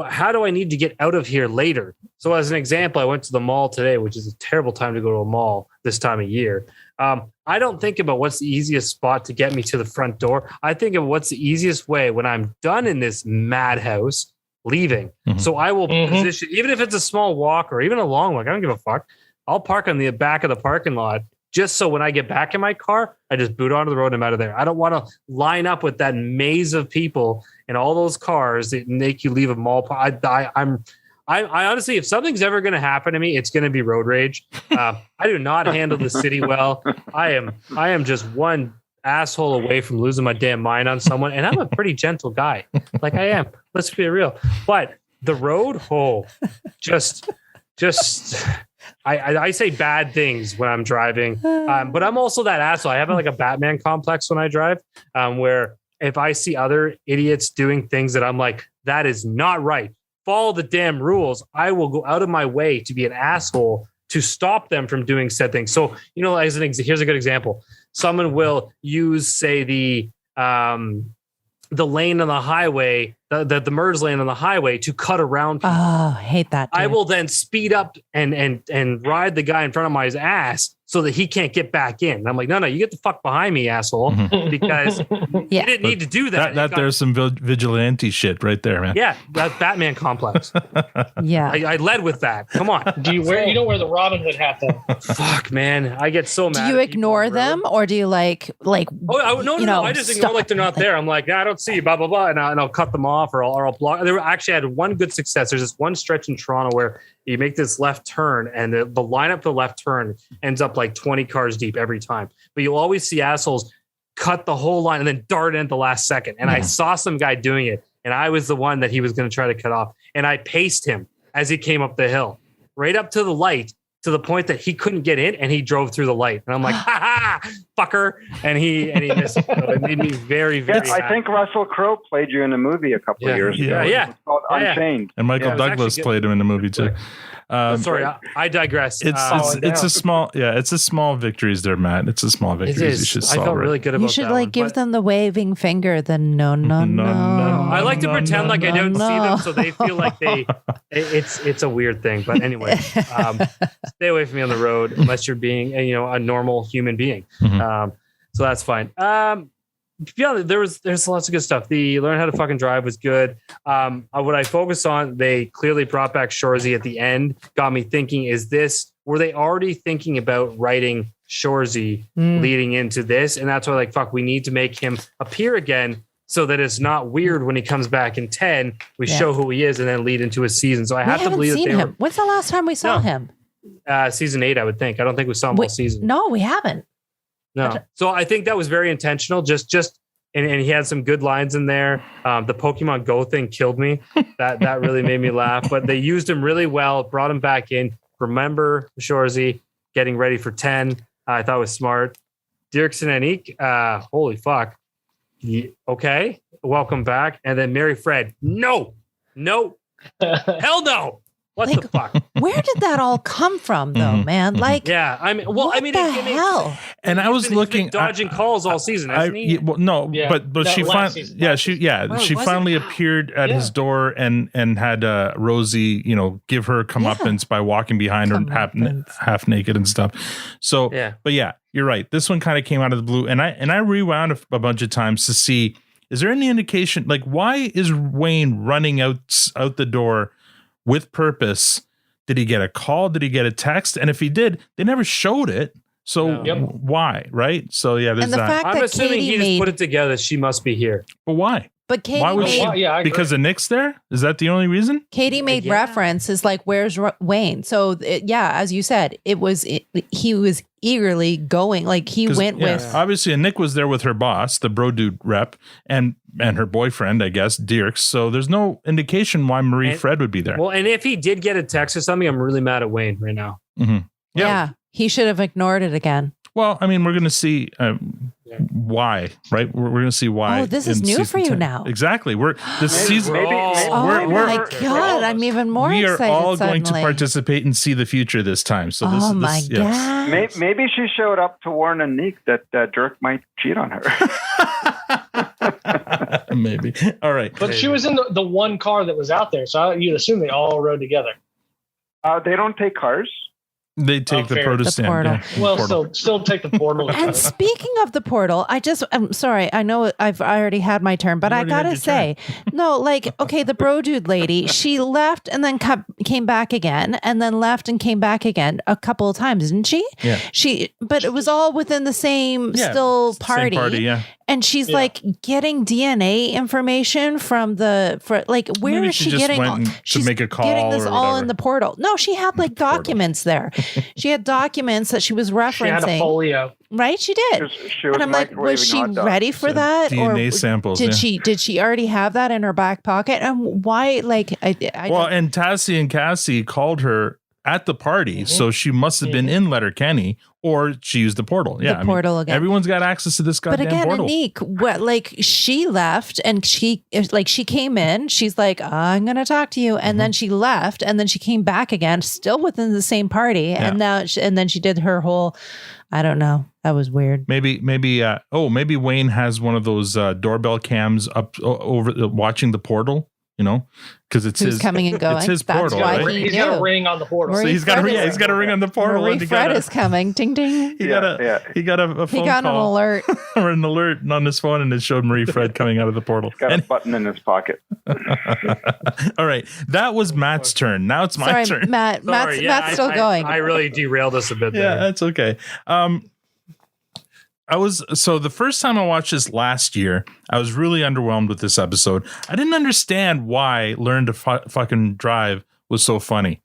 [SPEAKER 1] how do I need to get out of here later? So as an example, I went to the mall today, which is a terrible time to go to a mall this time of year. I don't think about what's the easiest spot to get me to the front door. I think of what's the easiest way when I'm done in this madhouse leaving. So I will position, even if it's a small walk or even a long walk, I don't give a fuck. I'll park on the back of the parking lot just so when I get back in my car, I just boot onto the road and I'm out of there. I don't want to line up with that maze of people and all those cars that make you leave a mall. I honestly, if something's ever going to happen to me, it's going to be road rage. I do not handle the city well. I am just one asshole away from losing my damn mind on someone, and I'm a pretty gentle guy. Like I am. Let's be real. But the road, just I say bad things when I'm driving, but I'm also that asshole. I have like a Batman complex when I drive, where if I see other idiots doing things that I'm like, that is not right. Follow the damn rules. I will go out of my way to be an asshole to stop them from doing said things. So, you know, here's a good example. Someone will use, say, the lane on the highway, the merge lane on the highway to cut around people.
[SPEAKER 3] Oh, I hate that. Dude.
[SPEAKER 1] I will then speed up and ride the guy in front of my ass so that he can't get back in. And I'm like, no, you get the fuck behind me, asshole, because you didn't need to do that.
[SPEAKER 6] That there's some vigilante shit right there, man.
[SPEAKER 1] Yeah, that Batman complex.
[SPEAKER 3] Yeah,
[SPEAKER 1] I led with that. Come on.
[SPEAKER 7] You don't wear the Robin Hood hat though.
[SPEAKER 1] Fuck, man, I get so mad.
[SPEAKER 3] Do you ignore them or do you like?
[SPEAKER 1] No. I just ignore like they're not there. I'm like, I don't see you, blah blah blah, and I'll cut them off or I'll block. There actually had one good success. There's this one stretch in Toronto where you make this left turn and the lineup for the left turn ends up like 20 cars deep every time. But you'll always see assholes cut the whole line and then dart in at the last second. And I saw some guy doing it and I was the one that he was going to try to cut off. And I paced him as he came up the hill, right up to the light, to the point that he couldn't get in and he drove through the light. And I'm like, ha ha, fucker. And he missed. So it made me very, very happy.
[SPEAKER 8] I think Russell Crowe played you in a movie a couple of years ago.
[SPEAKER 1] Yeah.
[SPEAKER 8] It's called Unchained.
[SPEAKER 6] And Michael Douglas played him in the movie too.
[SPEAKER 1] Sorry, I digress.
[SPEAKER 6] It's a small victories there, Matt. It's a small victories. You should
[SPEAKER 1] I felt really good about that.
[SPEAKER 3] You should give them the waving finger. Then no.
[SPEAKER 1] I like to pretend like I don't see them, so they feel like it's a weird thing. But anyway, stay away from me on the road unless you're being a normal human being. So that's fine. Yeah, there's lots of good stuff. The learn how to fucking drive was good. What I focus on, they clearly brought back Shoresy at the end. Got me thinking: were they already thinking about writing Shoresy leading into this? And that's why, we need to make him appear again so that it's not weird when he comes back in 10. We show who he is and then lead into his season. So I have to believe that they were.
[SPEAKER 3] When's the last time we saw him?
[SPEAKER 1] Season 8, I would think. I don't think we saw him all season.
[SPEAKER 3] No, we haven't.
[SPEAKER 1] No. So I think that was very intentional. And he had some good lines in there. The Pokemon Go thing killed me. That really made me laugh. But they used him really well, brought him back in. Remember Shoresy getting ready for 10. I thought was smart. Dirksen and Eek, holy fuck. Okay, welcome back. And then Mary Fred, no. Hell no. What the fuck?
[SPEAKER 3] Where did that all come from, though, man? Like,
[SPEAKER 1] yeah, I mean, well,
[SPEAKER 3] what
[SPEAKER 1] I mean,
[SPEAKER 3] the
[SPEAKER 1] it makes
[SPEAKER 3] hell?
[SPEAKER 6] And I was looking
[SPEAKER 1] dodging calls all season, hasn't he?
[SPEAKER 6] well, no,
[SPEAKER 7] Yeah,
[SPEAKER 6] but
[SPEAKER 7] that
[SPEAKER 6] she
[SPEAKER 7] last
[SPEAKER 6] finally,
[SPEAKER 7] season,
[SPEAKER 1] Well,
[SPEAKER 6] she
[SPEAKER 1] was
[SPEAKER 6] finally
[SPEAKER 1] it?
[SPEAKER 6] appeared at his door and had Rosie, give her comeuppance by walking behind her half naked and stuff. So, but yeah, you're right. This one kind of came out of the blue, and I rewound a bunch of times to see, is there any indication, like, why is Wayne running out the door with purpose? Did he get a call? Did he get a text? And if he did, they never showed it. So why, right? So yeah, there's
[SPEAKER 3] And the
[SPEAKER 6] that.
[SPEAKER 3] fact
[SPEAKER 1] I'm
[SPEAKER 3] that
[SPEAKER 1] assuming
[SPEAKER 3] Katie
[SPEAKER 1] he
[SPEAKER 3] made-
[SPEAKER 1] just put it together. She must be here.
[SPEAKER 6] But why?
[SPEAKER 3] But Katie
[SPEAKER 6] Why was
[SPEAKER 3] made,
[SPEAKER 6] she?
[SPEAKER 7] Yeah, I agree.
[SPEAKER 6] Because of Nick's there? Is that the only reason?
[SPEAKER 3] Katie made reference is like, where's Wayne? So as you said, he was eagerly going, like he went with.
[SPEAKER 6] Obviously, and Nick was there with her boss, the bro dude rep, and her boyfriend, I guess, Dirk. So there's no indication why Marie Fred would be there.
[SPEAKER 1] Well, and if he did get a text or something, I'm really mad at Wayne right now.
[SPEAKER 6] Mm-hmm.
[SPEAKER 3] Yeah, he should have ignored it again.
[SPEAKER 6] Well, I mean, we're going to see why, right? We're going to see why.
[SPEAKER 3] Oh, this is
[SPEAKER 6] in
[SPEAKER 3] new
[SPEAKER 6] season
[SPEAKER 3] for you
[SPEAKER 6] 10.
[SPEAKER 3] now.
[SPEAKER 6] Exactly. We're this season.
[SPEAKER 3] Oh my God, I'm even more
[SPEAKER 6] we are
[SPEAKER 3] excited.
[SPEAKER 6] all going to
[SPEAKER 3] suddenly.
[SPEAKER 6] participate and see the future this time. So this
[SPEAKER 3] Oh
[SPEAKER 6] is
[SPEAKER 3] my
[SPEAKER 6] this, yes.
[SPEAKER 3] God.
[SPEAKER 8] Maybe she showed up to warn Anik that Dirk might cheat on her.
[SPEAKER 6] Maybe. All right.
[SPEAKER 7] But she was in the one car that was out there, so you'd assume they all rode together.
[SPEAKER 8] They don't take cars.
[SPEAKER 6] They take the
[SPEAKER 7] fair.
[SPEAKER 6] protestant.
[SPEAKER 3] The portal.
[SPEAKER 6] Yeah,
[SPEAKER 7] Well,
[SPEAKER 6] portal.
[SPEAKER 7] still take the portal.
[SPEAKER 3] And speaking of the portal, I'm sorry. I know I already had my turn, but I gotta say, no, like, okay, the bro dude lady, she left and then came back again, and then left and came back again a couple of times, didn't she?
[SPEAKER 6] Yeah.
[SPEAKER 3] But it was all within the same still party.
[SPEAKER 6] Same party, yeah.
[SPEAKER 3] And she's like getting DNA information from where
[SPEAKER 6] Maybe
[SPEAKER 3] is
[SPEAKER 6] she
[SPEAKER 3] she
[SPEAKER 6] just
[SPEAKER 3] getting?
[SPEAKER 6] went to
[SPEAKER 3] She's
[SPEAKER 6] make a call
[SPEAKER 3] getting this
[SPEAKER 6] or
[SPEAKER 3] all
[SPEAKER 6] whatever.
[SPEAKER 3] in the portal. No, she had like documents there. She had documents that she was referencing.
[SPEAKER 7] She had a folio.
[SPEAKER 3] Right, she did.
[SPEAKER 8] She was
[SPEAKER 3] And I'm like, was she
[SPEAKER 8] microwaving hot dogs.
[SPEAKER 3] ready for that,
[SPEAKER 6] DNA samples,
[SPEAKER 3] did
[SPEAKER 6] yeah.
[SPEAKER 3] did she already have that in her back pocket? And why? Like, I
[SPEAKER 6] Well, and Tassie and Cassie called her at the party, so she must have been in Letterkenny, or she used the portal. Yeah,
[SPEAKER 3] portal again.
[SPEAKER 6] Everyone's got access to this
[SPEAKER 3] But
[SPEAKER 6] goddamn
[SPEAKER 3] again,
[SPEAKER 6] portal.
[SPEAKER 3] Anik, like she left and she came in. She's like, I'm gonna talk to you, and then she left, and then she came back again, still within the same party, and now and then she did her whole. I don't know. That was weird.
[SPEAKER 6] Maybe Wayne has one of those doorbell cams up over watching the portal. Because it's
[SPEAKER 3] Who's
[SPEAKER 6] his
[SPEAKER 3] coming and going.
[SPEAKER 6] It's his
[SPEAKER 3] That's
[SPEAKER 6] portal,
[SPEAKER 3] why
[SPEAKER 6] right?
[SPEAKER 3] he
[SPEAKER 7] He's got
[SPEAKER 3] knew.
[SPEAKER 7] a ring on the portal.
[SPEAKER 6] So he's got a ring on the portal.
[SPEAKER 3] Marie
[SPEAKER 6] and he
[SPEAKER 3] Fred
[SPEAKER 6] got
[SPEAKER 3] is coming. Ding ding.
[SPEAKER 6] he got a phone
[SPEAKER 3] He got an
[SPEAKER 6] call
[SPEAKER 3] alert.
[SPEAKER 6] or an alert on his phone, and it showed Marie Fred coming out of the portal.
[SPEAKER 8] Got a button in his pocket.
[SPEAKER 6] All right, that was Matt's turn. Now it's my
[SPEAKER 3] Sorry,
[SPEAKER 6] turn.
[SPEAKER 3] Matt. Matt's still going.
[SPEAKER 1] I really derailed us a bit there.
[SPEAKER 6] Yeah, that's okay. So the first time I watched this last year, I was really underwhelmed with this episode. I didn't understand why Learn to Fucking Drive was so funny.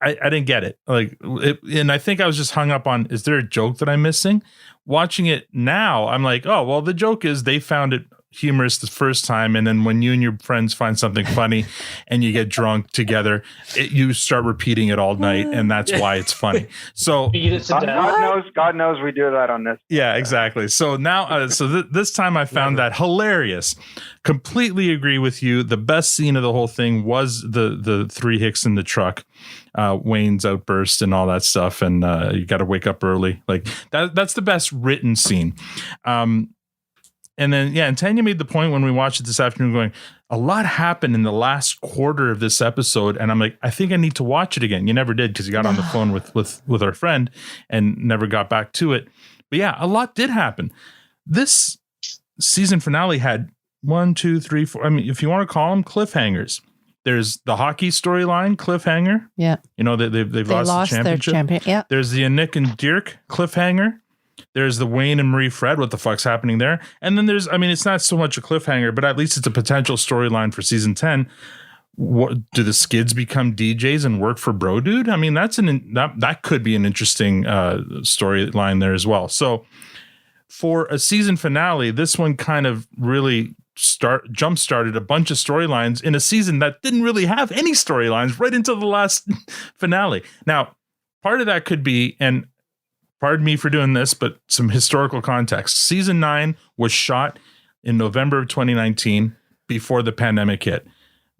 [SPEAKER 6] I didn't get it. And I think I was just hung up on, is there a joke that I'm missing? Watching it now, I'm like, oh, well, the joke is they found it humorous the first time, and then when you and your friends find something funny and you get drunk together, you start repeating it all night, and that's why it's funny. So
[SPEAKER 8] God knows we do that on this.
[SPEAKER 6] Yeah, exactly. So now, this time I found that hilarious. Completely agree with you. The best scene of the whole thing was the three hicks in the truck, Wayne's outburst and all that stuff, and you got to wake up early. Like that's the best written scene. And then, and Tanya made the point when we watched it this afternoon going, a lot happened in the last quarter of this episode. And I'm like, I think I need to watch it again. You never did because you got on the phone with our friend and never got back to it. But yeah, a lot did happen. This season finale had 1, 2, 3, 4. I mean, if you want to call them cliffhangers, there's the hockey storyline cliffhanger.
[SPEAKER 3] Yeah.
[SPEAKER 6] They've lost the championship.
[SPEAKER 3] Their champion. Yeah.
[SPEAKER 6] There's the Nick and Dirk cliffhanger. There's the Wayne and Marie Fred. What the fuck's happening there? And then it's not so much a cliffhanger, but at least it's a potential storyline for season 10. What do the Skids become DJs and work for Bro Dude? I mean, that could be an interesting storyline there as well. So for a season finale, this one kind of really jump started a bunch of storylines in a season that didn't really have any storylines right into the last finale. Now, part of that could be, and pardon me for doing this, but some historical context. Season 9 was shot in November of 2019 before the pandemic hit.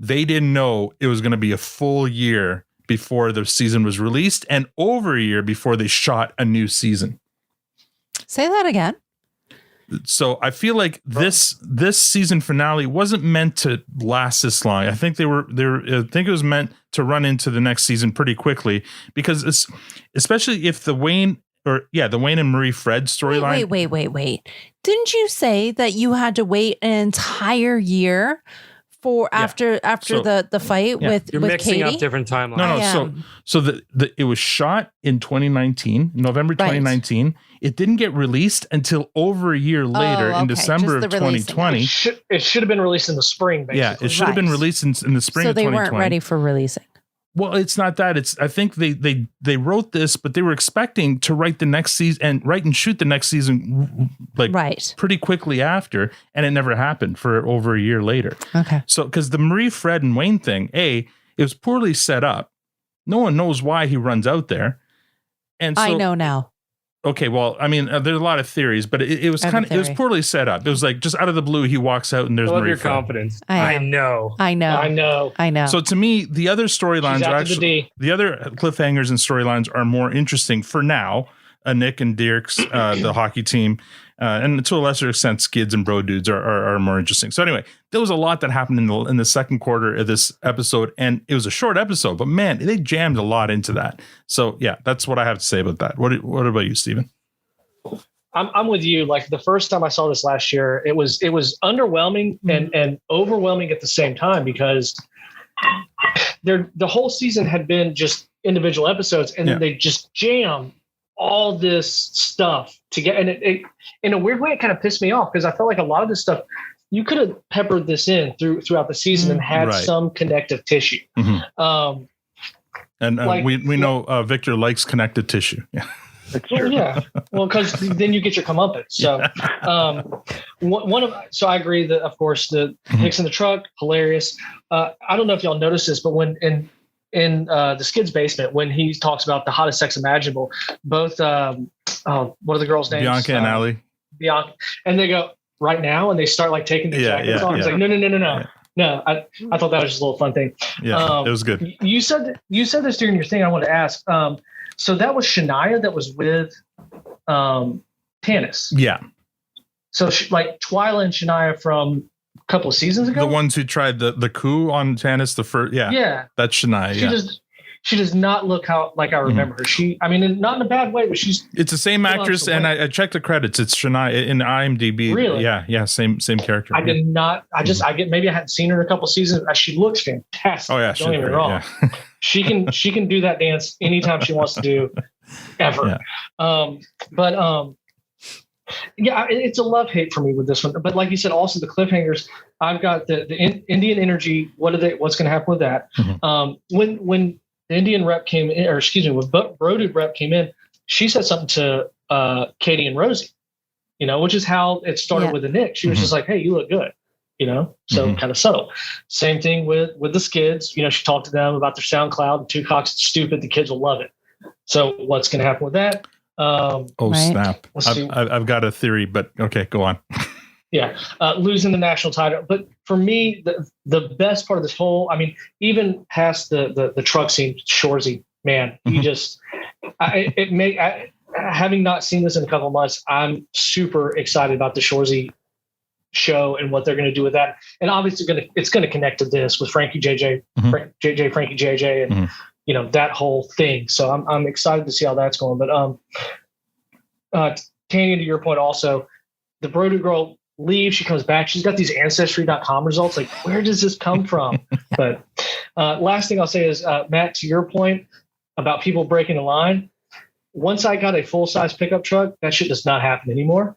[SPEAKER 6] they didn't know it was going to be a full year before the season was released and over a year before they shot a new season.
[SPEAKER 3] Say that again.
[SPEAKER 6] So I feel like this season finale wasn't meant to last this long. I think I think it was meant to run into the next season pretty quickly, because it's especially if the Wayne and Marie Fred storyline.
[SPEAKER 3] Wait. Didn't you say that you had to wait an entire year for after the fight with
[SPEAKER 1] You're mixing
[SPEAKER 3] Katie?
[SPEAKER 1] up different timelines.
[SPEAKER 6] No. So it was shot in 2019, November 2019. It didn't get released until over a year later in December of 2020.
[SPEAKER 7] It should have been released in the spring, basically.
[SPEAKER 6] Yeah, it should have been released in the spring of 2020.
[SPEAKER 3] So they weren't ready for releasing.
[SPEAKER 6] Well, it's not that. I think they wrote this, but they were expecting to write the next season and write and shoot the next season pretty quickly after, and it never happened for over a year later.
[SPEAKER 3] Okay.
[SPEAKER 6] So because the Marie, Fred, and Wayne thing, it was poorly set up. No one knows why he runs out there. And so,
[SPEAKER 3] I know now.
[SPEAKER 6] Okay, well, I mean, there's a lot of theories, but it was it was poorly set up. It was like just out of the blue, he walks out and there's
[SPEAKER 1] I love
[SPEAKER 6] Marie
[SPEAKER 1] your
[SPEAKER 6] Fred.
[SPEAKER 1] confidence.
[SPEAKER 3] I know.
[SPEAKER 6] So to me, the other storylines
[SPEAKER 7] She's
[SPEAKER 6] are
[SPEAKER 7] after the
[SPEAKER 6] actually the other cliffhangers and storylines are more interesting for now. Nick and Dirk's the hockey team, and to a lesser extent, Skids and Bro Dudes are more interesting. So anyway, there was a lot that happened in the second quarter of this episode, and it was a short episode, but man, they jammed a lot into that. So yeah, that's what I have to say about that. What about you, Steven?
[SPEAKER 7] I'm with you. Like the first time I saw this last year, it was underwhelming and overwhelming at the same time, because the whole season had been just individual episodes, and then they just jammed all this stuff together. And it in a weird way, it kind of pissed me off, because I felt like a lot of this stuff you could have peppered this in throughout the season and had some connective tissue.
[SPEAKER 6] Mm-hmm. And we know Victor likes connective tissue. Yeah.
[SPEAKER 7] Well, yeah. Well, because then you get your comeuppance. So, so I agree that, of course, the Hicks in the truck, hilarious. I don't know if y'all noticed this, but when in the Skids basement, when he talks about the hottest sex imaginable, both what are the girls' names?
[SPEAKER 6] Bianca and Allie.
[SPEAKER 7] Bianca, and they go right now, and they start like taking the jackets off. He's like, no. No, I thought that was just a little fun thing.
[SPEAKER 6] Yeah, it was good.
[SPEAKER 7] You said this during your thing. I wanted to ask. So that was Shania that was with Tanis.
[SPEAKER 6] Yeah.
[SPEAKER 7] So like Twyla and Shania from a couple of seasons ago.
[SPEAKER 6] The ones who tried the coup on Tanis, the first. Yeah.
[SPEAKER 7] Yeah.
[SPEAKER 6] That's Shania.
[SPEAKER 7] She does not look like I remember her. Not in a bad way, but she's.
[SPEAKER 6] It's the same actress, and I checked the credits. It's Shania in IMDb.
[SPEAKER 7] Really?
[SPEAKER 6] Yeah, same character.
[SPEAKER 7] I did not. Maybe I hadn't seen her in a couple seasons. She looks fantastic.
[SPEAKER 6] Oh yeah,
[SPEAKER 7] don't get me wrong.
[SPEAKER 6] Yeah.
[SPEAKER 7] She can do that dance anytime she wants to do, ever. Yeah. It's a love-hate for me with this one. But like you said, also the cliffhangers. I've got the NDN NRG. What's going to happen with that? Mm-hmm. When the Indian rep came in, or excuse me, when Brodude rep came in, she said something to Katie and Rosie, which is how it started with the Nick. She was just like, "Hey, you look good," so kind of subtle. Same thing with the Skids. She talked to them about their SoundCloud. And Two Cocks is stupid. The kids will love it. So what's going to happen with that?
[SPEAKER 6] Snap! I've got a theory, but okay, go on.
[SPEAKER 7] Yeah, losing the national title. But for me, the best part of this whole, even past the truck scene, Shoresy, man, he just, having not seen this in a couple of months, I'm super excited about the Shoresy show and what they're going to do with that. And obviously it's going to connect to this with Frankie JJ, Frankie JJ, and that whole thing. So I'm excited to see how that's going. But Tanya, to your point, also the Brodu girl leaves, she comes back, she's got these ancestry.com results. Like, where does this come from? But last thing I'll say is, Matt, to your point about people breaking the line, once I got a full-size pickup truck, that shit does not happen anymore.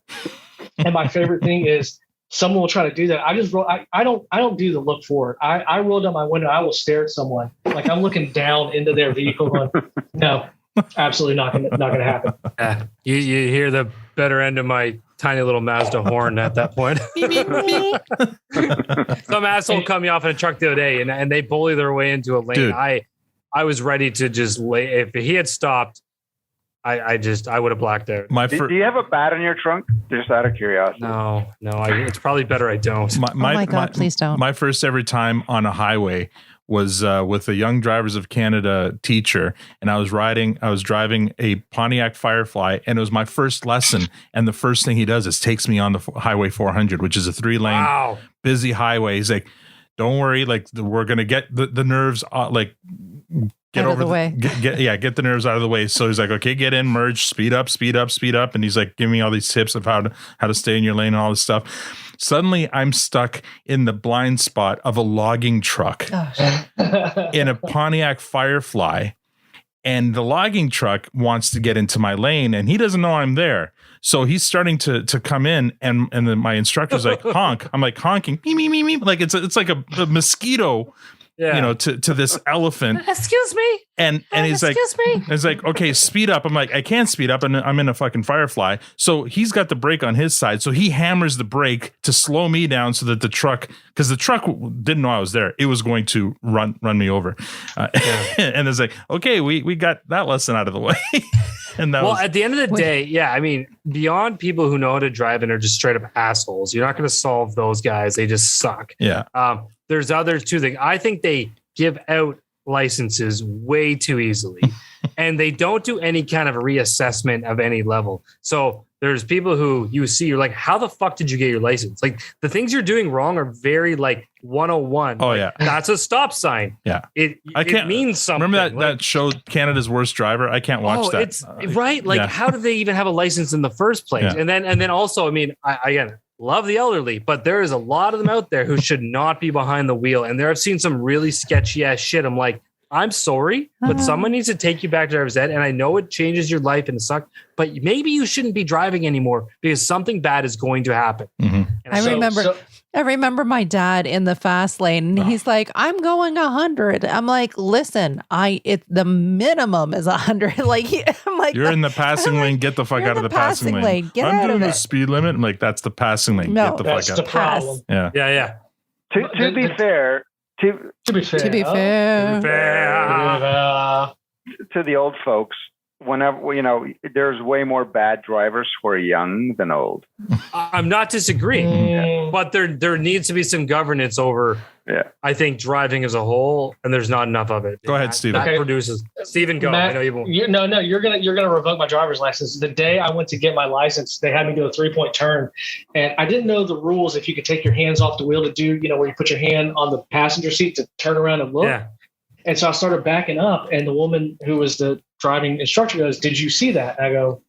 [SPEAKER 7] And my favorite thing is someone will try to do that. I just roll. I don't do the look forward. I roll down my window. I will stare at someone like I'm looking down into their vehicle. Going, no, absolutely not gonna happen.
[SPEAKER 1] You hear the better end of my tiny little Mazda horn at that point. Some asshole cut me off in a truck the other day, and they bully their way into a lane. Dude. I was ready to just lay. If he had stopped, I would have blacked out.
[SPEAKER 8] Do you have a bat in your trunk? Just out of curiosity.
[SPEAKER 1] No. It's probably better I don't.
[SPEAKER 3] Oh my God, please don't.
[SPEAKER 6] My first ever time on a highway was with a Young Drivers of Canada teacher, and I was driving a Pontiac Firefly, and it was my first lesson. And the first thing he does is takes me on the Highway 400, which is a 3-lane busy highway. He's like, "Don't worry, like we're gonna get the nerves get
[SPEAKER 3] out
[SPEAKER 6] over
[SPEAKER 3] of the way.
[SPEAKER 6] Get the nerves out of the way." So he's like, "Okay, get in, merge, speed up," and he's like giving me all these tips of how to stay in your lane and all this stuff. Suddenly, I'm stuck in the blind spot of a logging truck in a Pontiac Firefly, and the logging truck wants to get into my lane, and he doesn't know I'm there. So he's starting to come in, and then my instructor's like, honk. I'm like honking, me. Like it's like a mosquito. To this elephant.
[SPEAKER 3] Excuse me.
[SPEAKER 6] And he's like, it's like, okay, speed up. I'm like, I can't speed up, and I'm in a fucking Firefly. So he's got the brake on his side. So he hammers the brake to slow me down so that because the truck didn't know I was there. It was going to run me over. And it's like, okay, we got that lesson out of the way. And
[SPEAKER 1] at the end of the day, I mean, beyond people who know how to drive and are just straight up assholes, you're not going to solve those guys. They just suck.
[SPEAKER 6] Yeah.
[SPEAKER 1] There's other two things. I think they give out licenses way too easily, and they don't do any kind of reassessment of any level. So there's people who you see, you're like, how the fuck did you get your license? Like the things you're doing wrong are very like 101.
[SPEAKER 6] Oh,
[SPEAKER 1] like,
[SPEAKER 6] yeah.
[SPEAKER 1] That's a stop sign.
[SPEAKER 6] Yeah.
[SPEAKER 1] It means something.
[SPEAKER 6] Remember that show Canada's Worst Driver? I can't watch that.
[SPEAKER 1] It's right. Like, how did they even have a license in the first place?
[SPEAKER 6] Yeah.
[SPEAKER 1] And then also, I mean, I love the elderly, but there is a lot of them out there who should not be behind the wheel. And there I've seen some really sketchy ass shit. I'm like, I'm sorry, but someone needs to take you back to driver's ed. And I know it changes your life and it sucks, but maybe you shouldn't be driving anymore because something bad is going to happen.
[SPEAKER 6] Mm-hmm.
[SPEAKER 3] I remember my dad in the fast lane, and he's like, "I'm going 100." I'm like, "Listen, the minimum is 100." Like, I'm like,
[SPEAKER 6] "You're in the passing lane. Get the fuck out of the passing lane.
[SPEAKER 3] Get
[SPEAKER 6] I'm
[SPEAKER 3] out
[SPEAKER 6] doing
[SPEAKER 3] of
[SPEAKER 6] the
[SPEAKER 3] it."
[SPEAKER 6] speed limit. I'm like, "That's the passing lane.
[SPEAKER 3] No,
[SPEAKER 6] get the
[SPEAKER 7] that's
[SPEAKER 6] fuck
[SPEAKER 7] the
[SPEAKER 6] out."
[SPEAKER 7] problem.
[SPEAKER 6] Yeah.
[SPEAKER 8] To be fair,
[SPEAKER 3] To be fair.
[SPEAKER 8] to the old folks, whenever there's way more bad drivers who are young than old.
[SPEAKER 1] I'm not disagreeing, but there needs to be some governance over.
[SPEAKER 8] Yeah,
[SPEAKER 1] I think driving as a whole, and there's not enough of it.
[SPEAKER 6] Go ahead, Steven.
[SPEAKER 1] That produces. Steven, go.
[SPEAKER 7] Matt,
[SPEAKER 1] I know you won't.
[SPEAKER 7] You're gonna revoke my driver's license. The day I went to get my license, they had me do a 3-point turn, and I didn't know the rules. If you could take your hands off the wheel to do, where you put your hand on the passenger seat to turn around and look.
[SPEAKER 1] Yeah.
[SPEAKER 7] And so I started backing up, and the woman who was the driving instructor goes, "Did you see that?" And I go,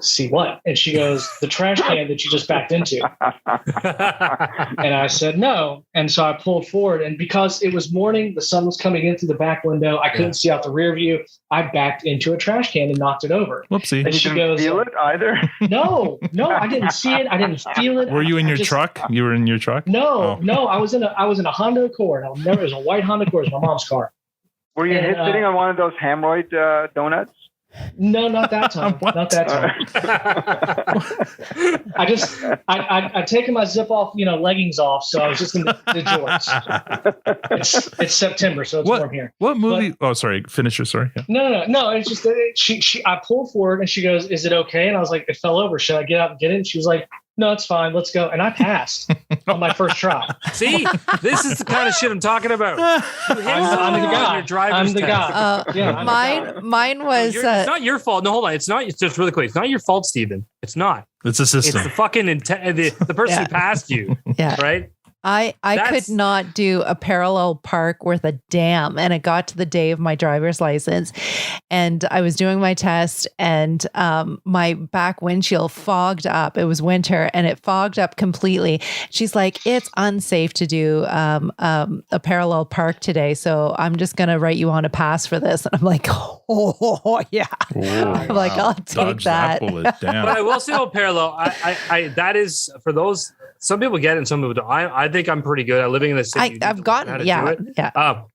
[SPEAKER 7] "See what?" And she goes, "The trash can that you just backed into." And I said, "No." And so I pulled forward, and because it was morning, the sun was coming in through the back window. I couldn't see out the rear view. I backed into a trash can and knocked it over.
[SPEAKER 6] Whoopsie.
[SPEAKER 8] And she goes, "Feel it either?"
[SPEAKER 7] No, I didn't see it. I didn't feel it.
[SPEAKER 6] Were you in your truck? You were in your truck?
[SPEAKER 7] No, I was in a Honda Accord. It was a white Honda Accord. It was my mom's car.
[SPEAKER 8] Were you sitting on one of those hemorrhoid donuts?
[SPEAKER 7] No, not that time. Not that time. I'd taken my zip off, leggings off, so I was just in the jorts. It's September, so it's warm here.
[SPEAKER 6] What movie? Sorry. Finish your story. Yeah.
[SPEAKER 7] No. It's just I pulled forward, and she goes, "Is it okay?" And I was like, "It fell over. Should I get out and get it?" And she was like, "No, it's fine. Let's go." And I passed on my first try.
[SPEAKER 1] See, this is the kind of shit I'm talking about.
[SPEAKER 7] I'm the guy. I'm the guy.
[SPEAKER 3] Mine was.
[SPEAKER 1] It's not your fault. No, hold on. It's not. It's just really quick. It's not your fault, Steven. It's not.
[SPEAKER 6] It's a system.
[SPEAKER 1] It's the fucking the person who passed you.
[SPEAKER 3] Yeah.
[SPEAKER 1] Right.
[SPEAKER 3] I could not do a parallel park worth a damn. And it got to the day of my driver's license, and I was doing my test, and my back windshield fogged up. It was winter, and it fogged up completely. She's like, "It's unsafe to do a parallel park today, so I'm just going to write you on a pass for this." And I'm like, "Oh yeah." I'm like, "I'll take
[SPEAKER 6] Dodge
[SPEAKER 3] that."
[SPEAKER 6] bullet. Damn.
[SPEAKER 1] But I will say about parallel, I that is for those. Some people get it and some people don't. I think I'm pretty good at living in the city.
[SPEAKER 3] I've gotten, yeah.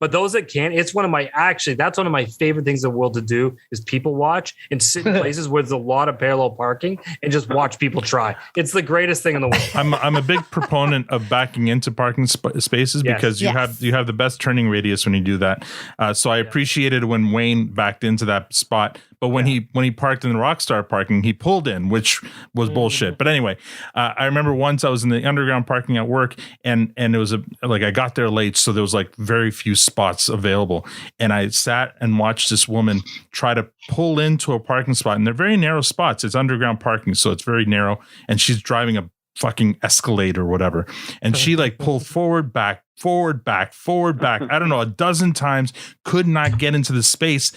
[SPEAKER 1] But those that can't, it's one of my that's one of my favorite things in the world to do is people watch and sit in places where there's a lot of parallel parking and just watch people try. It's the greatest thing in the world.
[SPEAKER 6] I'm a big proponent of backing into parking spaces because you have the best turning radius when you do that. So I appreciated when Wayne backed into that spot, But when he parked in the Rockstar parking, he pulled in, which was bullshit. But anyway, I remember once I was in the underground parking at work, and it was I got there late, so there was like very few spots available, and I sat and watched this woman try to pull into a parking spot, and they're very narrow spots. It's underground parking, so it's very narrow, and she's driving a fucking Escalade or whatever, and she like pulled forward, back, I don't know, a dozen times, could not get into the space,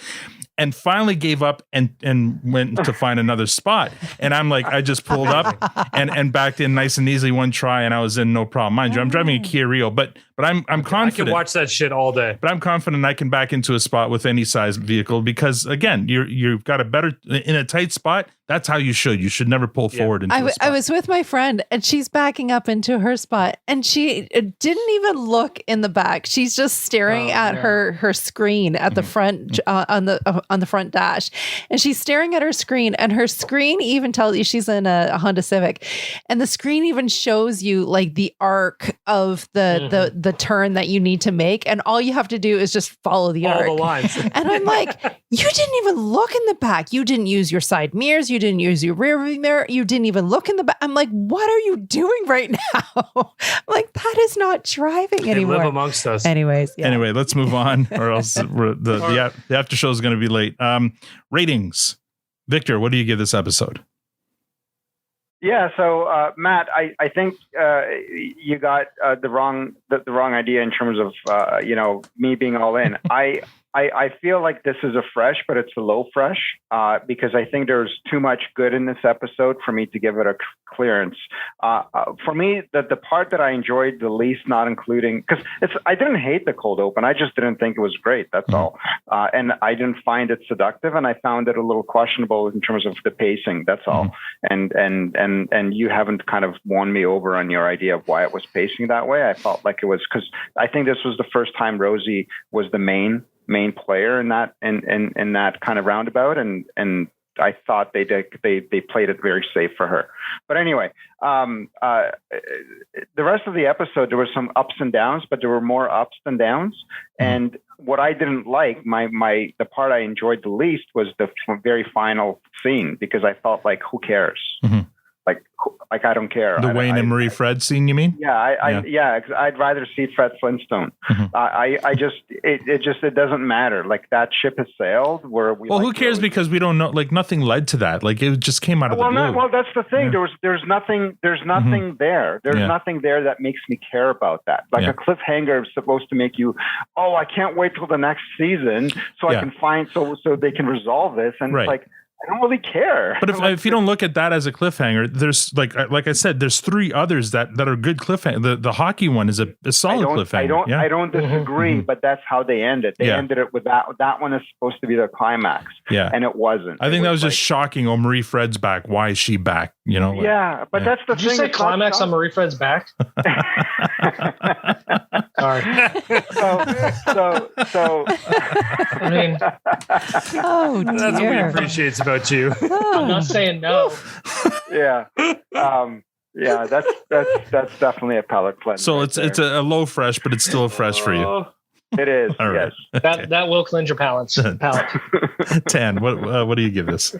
[SPEAKER 6] and finally gave up and went to find another spot. And I'm like, I just pulled up and backed in nice and easily one try, and I was in no problem. Mind you, I'm driving a Kia Rio, but I'm confident.
[SPEAKER 1] I can watch that shit all day.
[SPEAKER 6] But I'm confident I can back into a spot with any size vehicle, because again, you've got a better, in a tight spot. That's how you should. You should never pull forward into a spot.
[SPEAKER 3] I was with my friend, and she's backing up into her spot, and she didn't even look in the back. She's just staring at her screen at the front on the front dash, and she's staring at her screen, and her screen even tells you she's in a Honda Civic, and the screen even shows you like the arc of the turn that you need to make, and all you have to do is just follow the arc.
[SPEAKER 1] All the lines.
[SPEAKER 3] And I'm like, you didn't even look in the back. You didn't use your side mirrors. You didn't use your rear view mirror. You didn't even look in the back. I'm like, what are you doing right now? I'm like, that is not driving anymore.
[SPEAKER 1] They live amongst us.
[SPEAKER 3] Anyways,
[SPEAKER 6] Anyway, let's move on, or else the after show is going to be late. Ratings. Victor, what do you give this episode?
[SPEAKER 8] Yeah, so Matt, I think you got the wrong idea in terms of me being all in. I feel like this is a fresh, but it's a low fresh because I think there's too much good in this episode for me to give it a clearance. For me, the part that I enjoyed the least, not including, because I didn't hate the cold open. I just didn't think it was great. That's all. And I didn't find it seductive, and I found it a little questionable in terms of the pacing. That's all. And you haven't kind of won me over on your idea of why it was pacing that way. I felt like it was because I think this was the first time Rosie was the main player in that in that kind of roundabout, and I thought they played it very safe for her. But anyway, the rest of the episode, there were some ups and downs, but there were more ups than downs. And what I didn't like, the part I enjoyed the least was the very final scene, because I felt like, who cares? Like I don't care.
[SPEAKER 6] The Wayne and Marie Fred scene, you mean?
[SPEAKER 8] Yeah, I'd rather see Fred Flintstone. It doesn't matter. Like, that ship has sailed.
[SPEAKER 6] Who cares? Because we don't know. Like, nothing led to that. Like, it just came out of the blue.
[SPEAKER 8] Well, that's the thing. Yeah. There's nothing there. There's nothing there that makes me care about that. Like a cliffhanger is supposed to make you, I can't wait till the next season so I can find so they can resolve this. And it's like, I don't really care.
[SPEAKER 6] But if you don't look at that as a cliffhanger, there's like I said, there's three others that are good cliffhanger. The hockey one is a solid cliffhanger.
[SPEAKER 8] I don't disagree, but that's how they end it. They ended it with that. That one is supposed to be the climax.
[SPEAKER 6] Yeah,
[SPEAKER 8] and it wasn't.
[SPEAKER 6] I think that was just shocking. Oh, Marie Fred's back. Why is she back? You know?
[SPEAKER 8] But that's the thing.
[SPEAKER 7] Did you say climax on Marie Fred's back? Sorry.
[SPEAKER 8] So
[SPEAKER 7] I mean,
[SPEAKER 1] that's what we appreciate about you.
[SPEAKER 7] I'm not saying no.
[SPEAKER 8] Yeah. That's definitely a palate cleanser.
[SPEAKER 6] So it's a low fresh, but it's still a fresh for you.
[SPEAKER 8] It is.
[SPEAKER 6] All right.
[SPEAKER 8] Yes.
[SPEAKER 7] That will cleanse your palate.
[SPEAKER 6] Tan, what do you give this?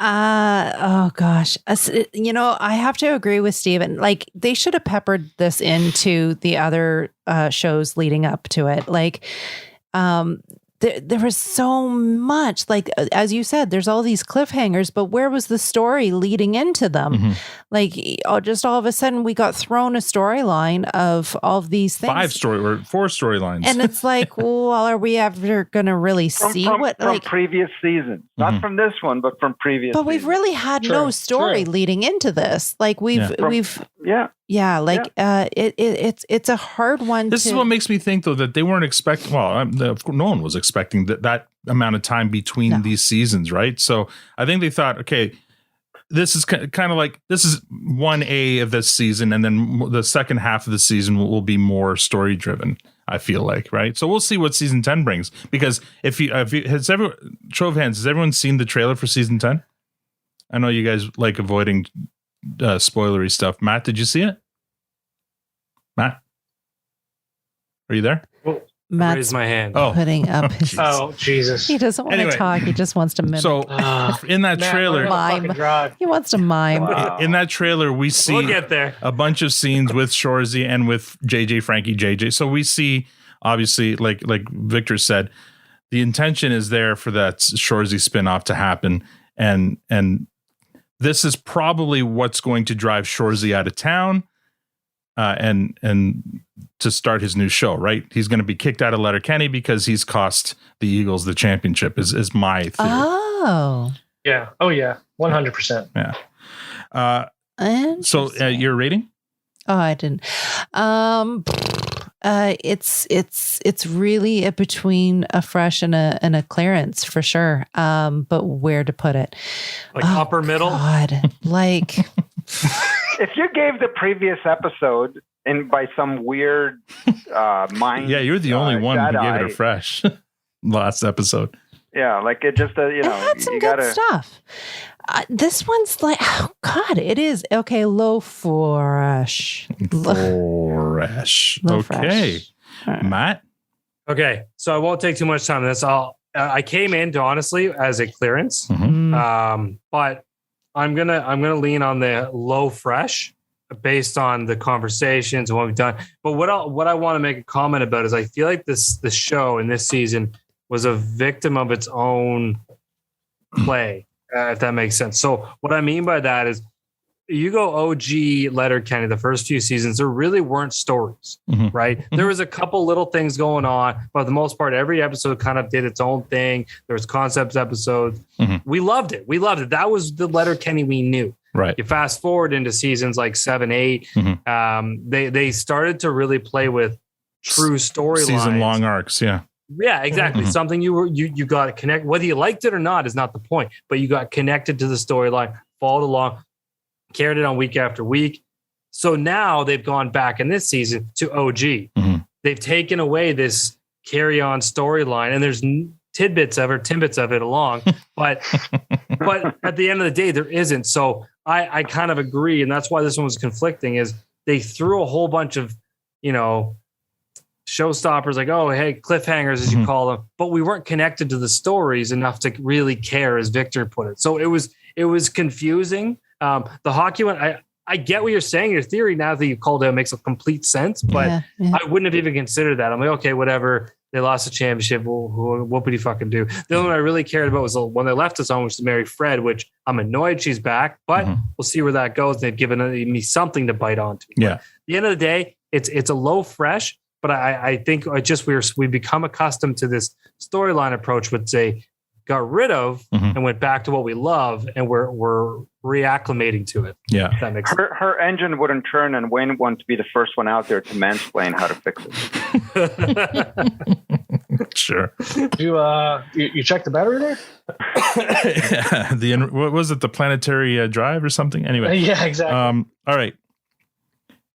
[SPEAKER 3] Oh gosh. I have to agree with Steven. Like, they should have peppered this into the other shows leading up to it. Like, there was so much, like, as you said, there's all these cliffhangers, but where was the story leading into them? Like, just all of a sudden we got thrown a storyline of all of these things.
[SPEAKER 6] 4 storylines.
[SPEAKER 3] And it's like, well, are we ever going to really see
[SPEAKER 8] from previous seasons? Not from this one, but from previous
[SPEAKER 3] But we've really had no story leading into this. Like, it's a hard one.
[SPEAKER 6] This is what makes me think, though, that they weren't expecting. Well, no one was expecting that amount of time between these seasons, right? So I think they thought, okay, this is kind of like, this is 1A of this season, and then the second half of the season will be more story driven, I feel like, right? So we'll see what season 10 brings, because has everyone seen the trailer for season 10? I know you guys like avoiding spoilery stuff. Matt, did you see it? Matt, are you there?
[SPEAKER 3] Matt's
[SPEAKER 1] raise my hand.
[SPEAKER 3] putting up his.
[SPEAKER 7] Oh, Jesus.
[SPEAKER 3] He doesn't want
[SPEAKER 6] Anyway.
[SPEAKER 3] to talk. He just wants to mimic.
[SPEAKER 6] So in that trailer,
[SPEAKER 3] mime. He wants to mime.
[SPEAKER 6] in that trailer, we see
[SPEAKER 1] We'll get there.
[SPEAKER 6] a bunch of scenes with Shoresy and with JJ, Frankie, JJ. So we see, obviously, like Victor said, the intention is there for that Shoresy spinoff to happen, and this is probably what's going to drive Shoresy out of town, and to start his new show. Right, he's going to be kicked out of Letterkenny because he's cost the Eagles the championship. Is my theory.
[SPEAKER 3] Oh.
[SPEAKER 7] Yeah. Oh, yeah. 100%.
[SPEAKER 6] Yeah. So your rating?
[SPEAKER 3] Oh, I didn't. It's really between a fresh and a clearance for sure. But where to put it?
[SPEAKER 1] Like upper middle?
[SPEAKER 3] God, like
[SPEAKER 8] If you gave the previous episode and by some weird mind,
[SPEAKER 6] Yeah, you're the only one who gave it a
[SPEAKER 8] Jedi-
[SPEAKER 6] fresh last episode.
[SPEAKER 8] Yeah, like it just
[SPEAKER 3] it had some good stuff. This one's like, oh God, it is okay. Low fresh.
[SPEAKER 6] Fresh.
[SPEAKER 3] Low
[SPEAKER 6] Okay,
[SPEAKER 3] fresh.
[SPEAKER 6] Matt.
[SPEAKER 1] Okay, so I won't take too much time on this. I came in honestly as a clearance, but I'm gonna lean on the low fresh based on the conversations and what we've done. But what I want to make a comment about is I feel like the show in this season was a victim of its own play, if that makes sense. So what I mean by that is you go OG Letterkenny, the first few seasons, there really weren't stories, right? There was a couple little things going on, but for the most part, every episode kind of did its own thing. There was concepts episodes. We loved it. That was the Letterkenny we knew.
[SPEAKER 6] Right.
[SPEAKER 1] You fast forward into seasons like 7, 8. They started to really play with true storylines.
[SPEAKER 6] Season long arcs. Yeah.
[SPEAKER 1] Yeah, exactly. Something you got to connect, whether you liked it or not is not the point, but you got connected to the storyline, followed along, carried it on week after week. So now they've gone back in this season to OG. They've taken away this carry on storyline, and there's timbits of it along, but at the end of the day, there isn't. So I kind of agree, and that's why this one was conflicting. Is they threw a whole bunch of showstoppers, like, oh, hey, cliffhangers, as you call them, but we weren't connected to the stories enough to really care, as Victor put it. So it was confusing. The hockey one, I get what you're saying. Your theory, now that you called it, makes a complete sense, but I wouldn't have even considered that. I'm like, okay, whatever. They lost the championship. What would he fucking do? The only one I really cared about was the one they left us on, which is Mary Fred, which I'm annoyed she's back, but we'll see where that goes. They've given me something to bite onto.
[SPEAKER 6] Yeah.
[SPEAKER 1] At the end of the day, it's a low fresh, but I think we become accustomed to this storyline approach, which they got rid of and went back to what we love, and we're reacclimating to it.
[SPEAKER 6] Yeah,
[SPEAKER 1] that makes
[SPEAKER 8] sense. Her engine wouldn't turn, and Wayne wanted to be the first one out there to mansplain how to fix it.
[SPEAKER 6] Sure.
[SPEAKER 7] You checked the battery there?
[SPEAKER 6] What was it? The planetary drive or something? Anyway.
[SPEAKER 7] Yeah, exactly.
[SPEAKER 6] All right.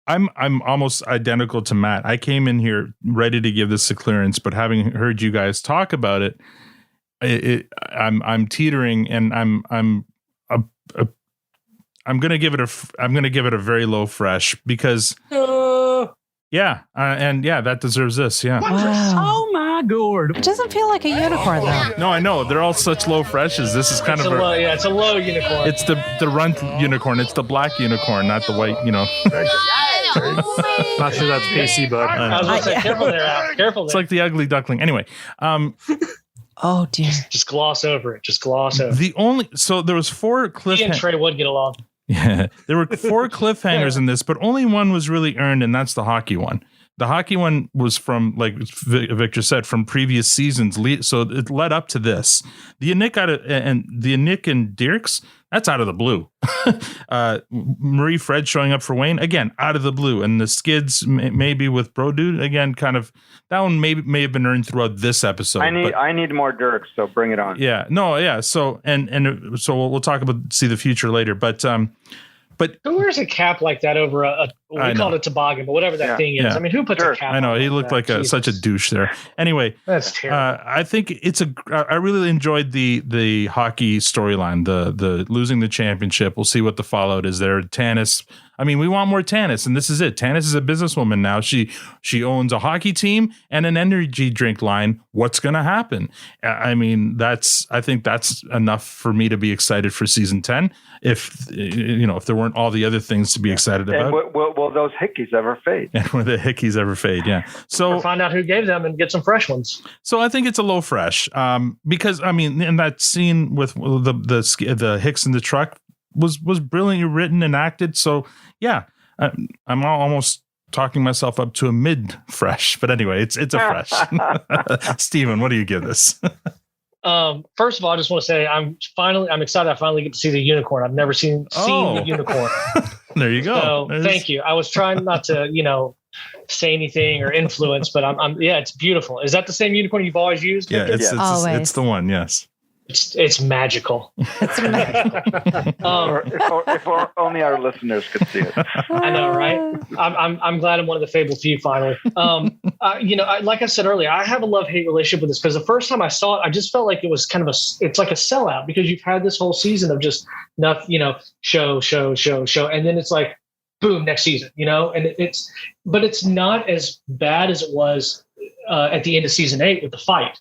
[SPEAKER 6] I'm almost identical to Matt. I came in here ready to give this a clearance, but having heard you guys talk about it, I'm teetering, and I'm gonna give it a very low fresh because that deserves this. Yeah.
[SPEAKER 2] Oh my god!
[SPEAKER 3] It doesn't feel like a unicorn though.
[SPEAKER 6] No, I know they're all such low freshes. This is kind of
[SPEAKER 7] it's a low unicorn.
[SPEAKER 6] It's the runt unicorn. It's the black unicorn, not the white.
[SPEAKER 1] Not sure that's PC, but
[SPEAKER 7] I was gonna say, careful there, Al. Careful there.
[SPEAKER 6] It's like the ugly duckling. Anyway,
[SPEAKER 3] oh dear.
[SPEAKER 7] Just gloss over it.
[SPEAKER 6] So there was 4 cliffhangers.
[SPEAKER 7] He and Trey would get along.
[SPEAKER 6] Yeah, there were 4 cliffhangers in this, but only one was really earned, and that's the hockey one. The hockey one was from, like Victor said, from previous seasons, so it led up to this. The Nick and Dirks, that's out of the blue. Marie Fred showing up for Wayne, again, out of the blue. And the skids, maybe with Bro Dude, again, kind of, that one may have been earned throughout this episode.
[SPEAKER 8] I need more Dirks, so bring it on.
[SPEAKER 6] Yeah, no, yeah. So so we'll talk about See the Future later, but
[SPEAKER 7] who wears a cap like that over a We called it toboggan, but whatever that thing is.
[SPEAKER 6] Yeah.
[SPEAKER 7] I mean, who puts a cap
[SPEAKER 6] I know
[SPEAKER 7] on
[SPEAKER 6] he looked
[SPEAKER 7] that?
[SPEAKER 6] like such a douche there. Anyway,
[SPEAKER 7] That's terrible.
[SPEAKER 6] I think I really enjoyed the hockey storyline, the losing the championship. We'll see what the fallout is there. Tanis. I mean, we want more Tanis, and this is it. Tanis is a businesswoman now. She owns a hockey team and an energy drink line. What's going to happen? I mean, I think that's enough for me to be excited for season 10. If there weren't all the other things to be excited about.
[SPEAKER 8] And will those hickeys ever fade?
[SPEAKER 6] And will the hickeys ever fade? Yeah. So
[SPEAKER 7] Or find out who gave them and get some fresh ones.
[SPEAKER 6] So I think it's a low fresh, because I mean, in that scene with the Hicks in the truck was brilliantly written and acted. So yeah, I'm almost talking myself up to a mid fresh, but anyway, it's a fresh. Steven, what do you give this?
[SPEAKER 7] First of all, I just want to say I'm excited. I finally get to see the unicorn. I've never seen the unicorn.
[SPEAKER 6] There you go.
[SPEAKER 7] So thank you. I was trying not to, say anything or influence, but it's beautiful. Is that the same unicorn you've always used?
[SPEAKER 6] Yeah,
[SPEAKER 7] Victor?
[SPEAKER 6] it's the one. Yes.
[SPEAKER 7] It's magical.
[SPEAKER 8] If only our listeners could see it.
[SPEAKER 7] I know, right? I'm glad I'm one of the fabled few finally. Like I said earlier, I have a love-hate relationship with this because the first time I saw it, I just felt like it was it's like a sellout because you've had this whole season of just nothing, show, and then it's like, boom, next season, and but it's not as bad as it was at the end of season 8 with the fight,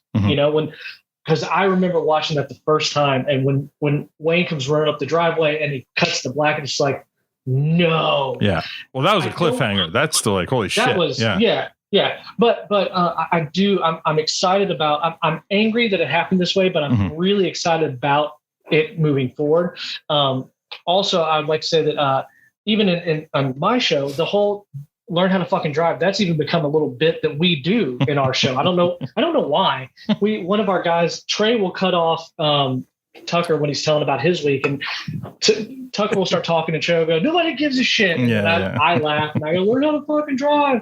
[SPEAKER 7] because I remember watching that the first time, and when Wayne comes running up the driveway and he cuts the black, and it's like, no.
[SPEAKER 6] Yeah. Well, that was a cliffhanger. That's still like, holy shit.
[SPEAKER 7] That was, yeah. But I'm excited about. I'm angry that it happened this way, but I'm really excited about it moving forward. Also, I'd like to say that even in on my show, the whole learn how to fucking drive, that's even become a little bit that we do in our show. I don't know why. One of our guys, Trey, will cut off Tucker when he's telling about his week, and Tucker will start talking and Trey will go, nobody gives a shit. And I laugh and I go, learn how to fucking drive.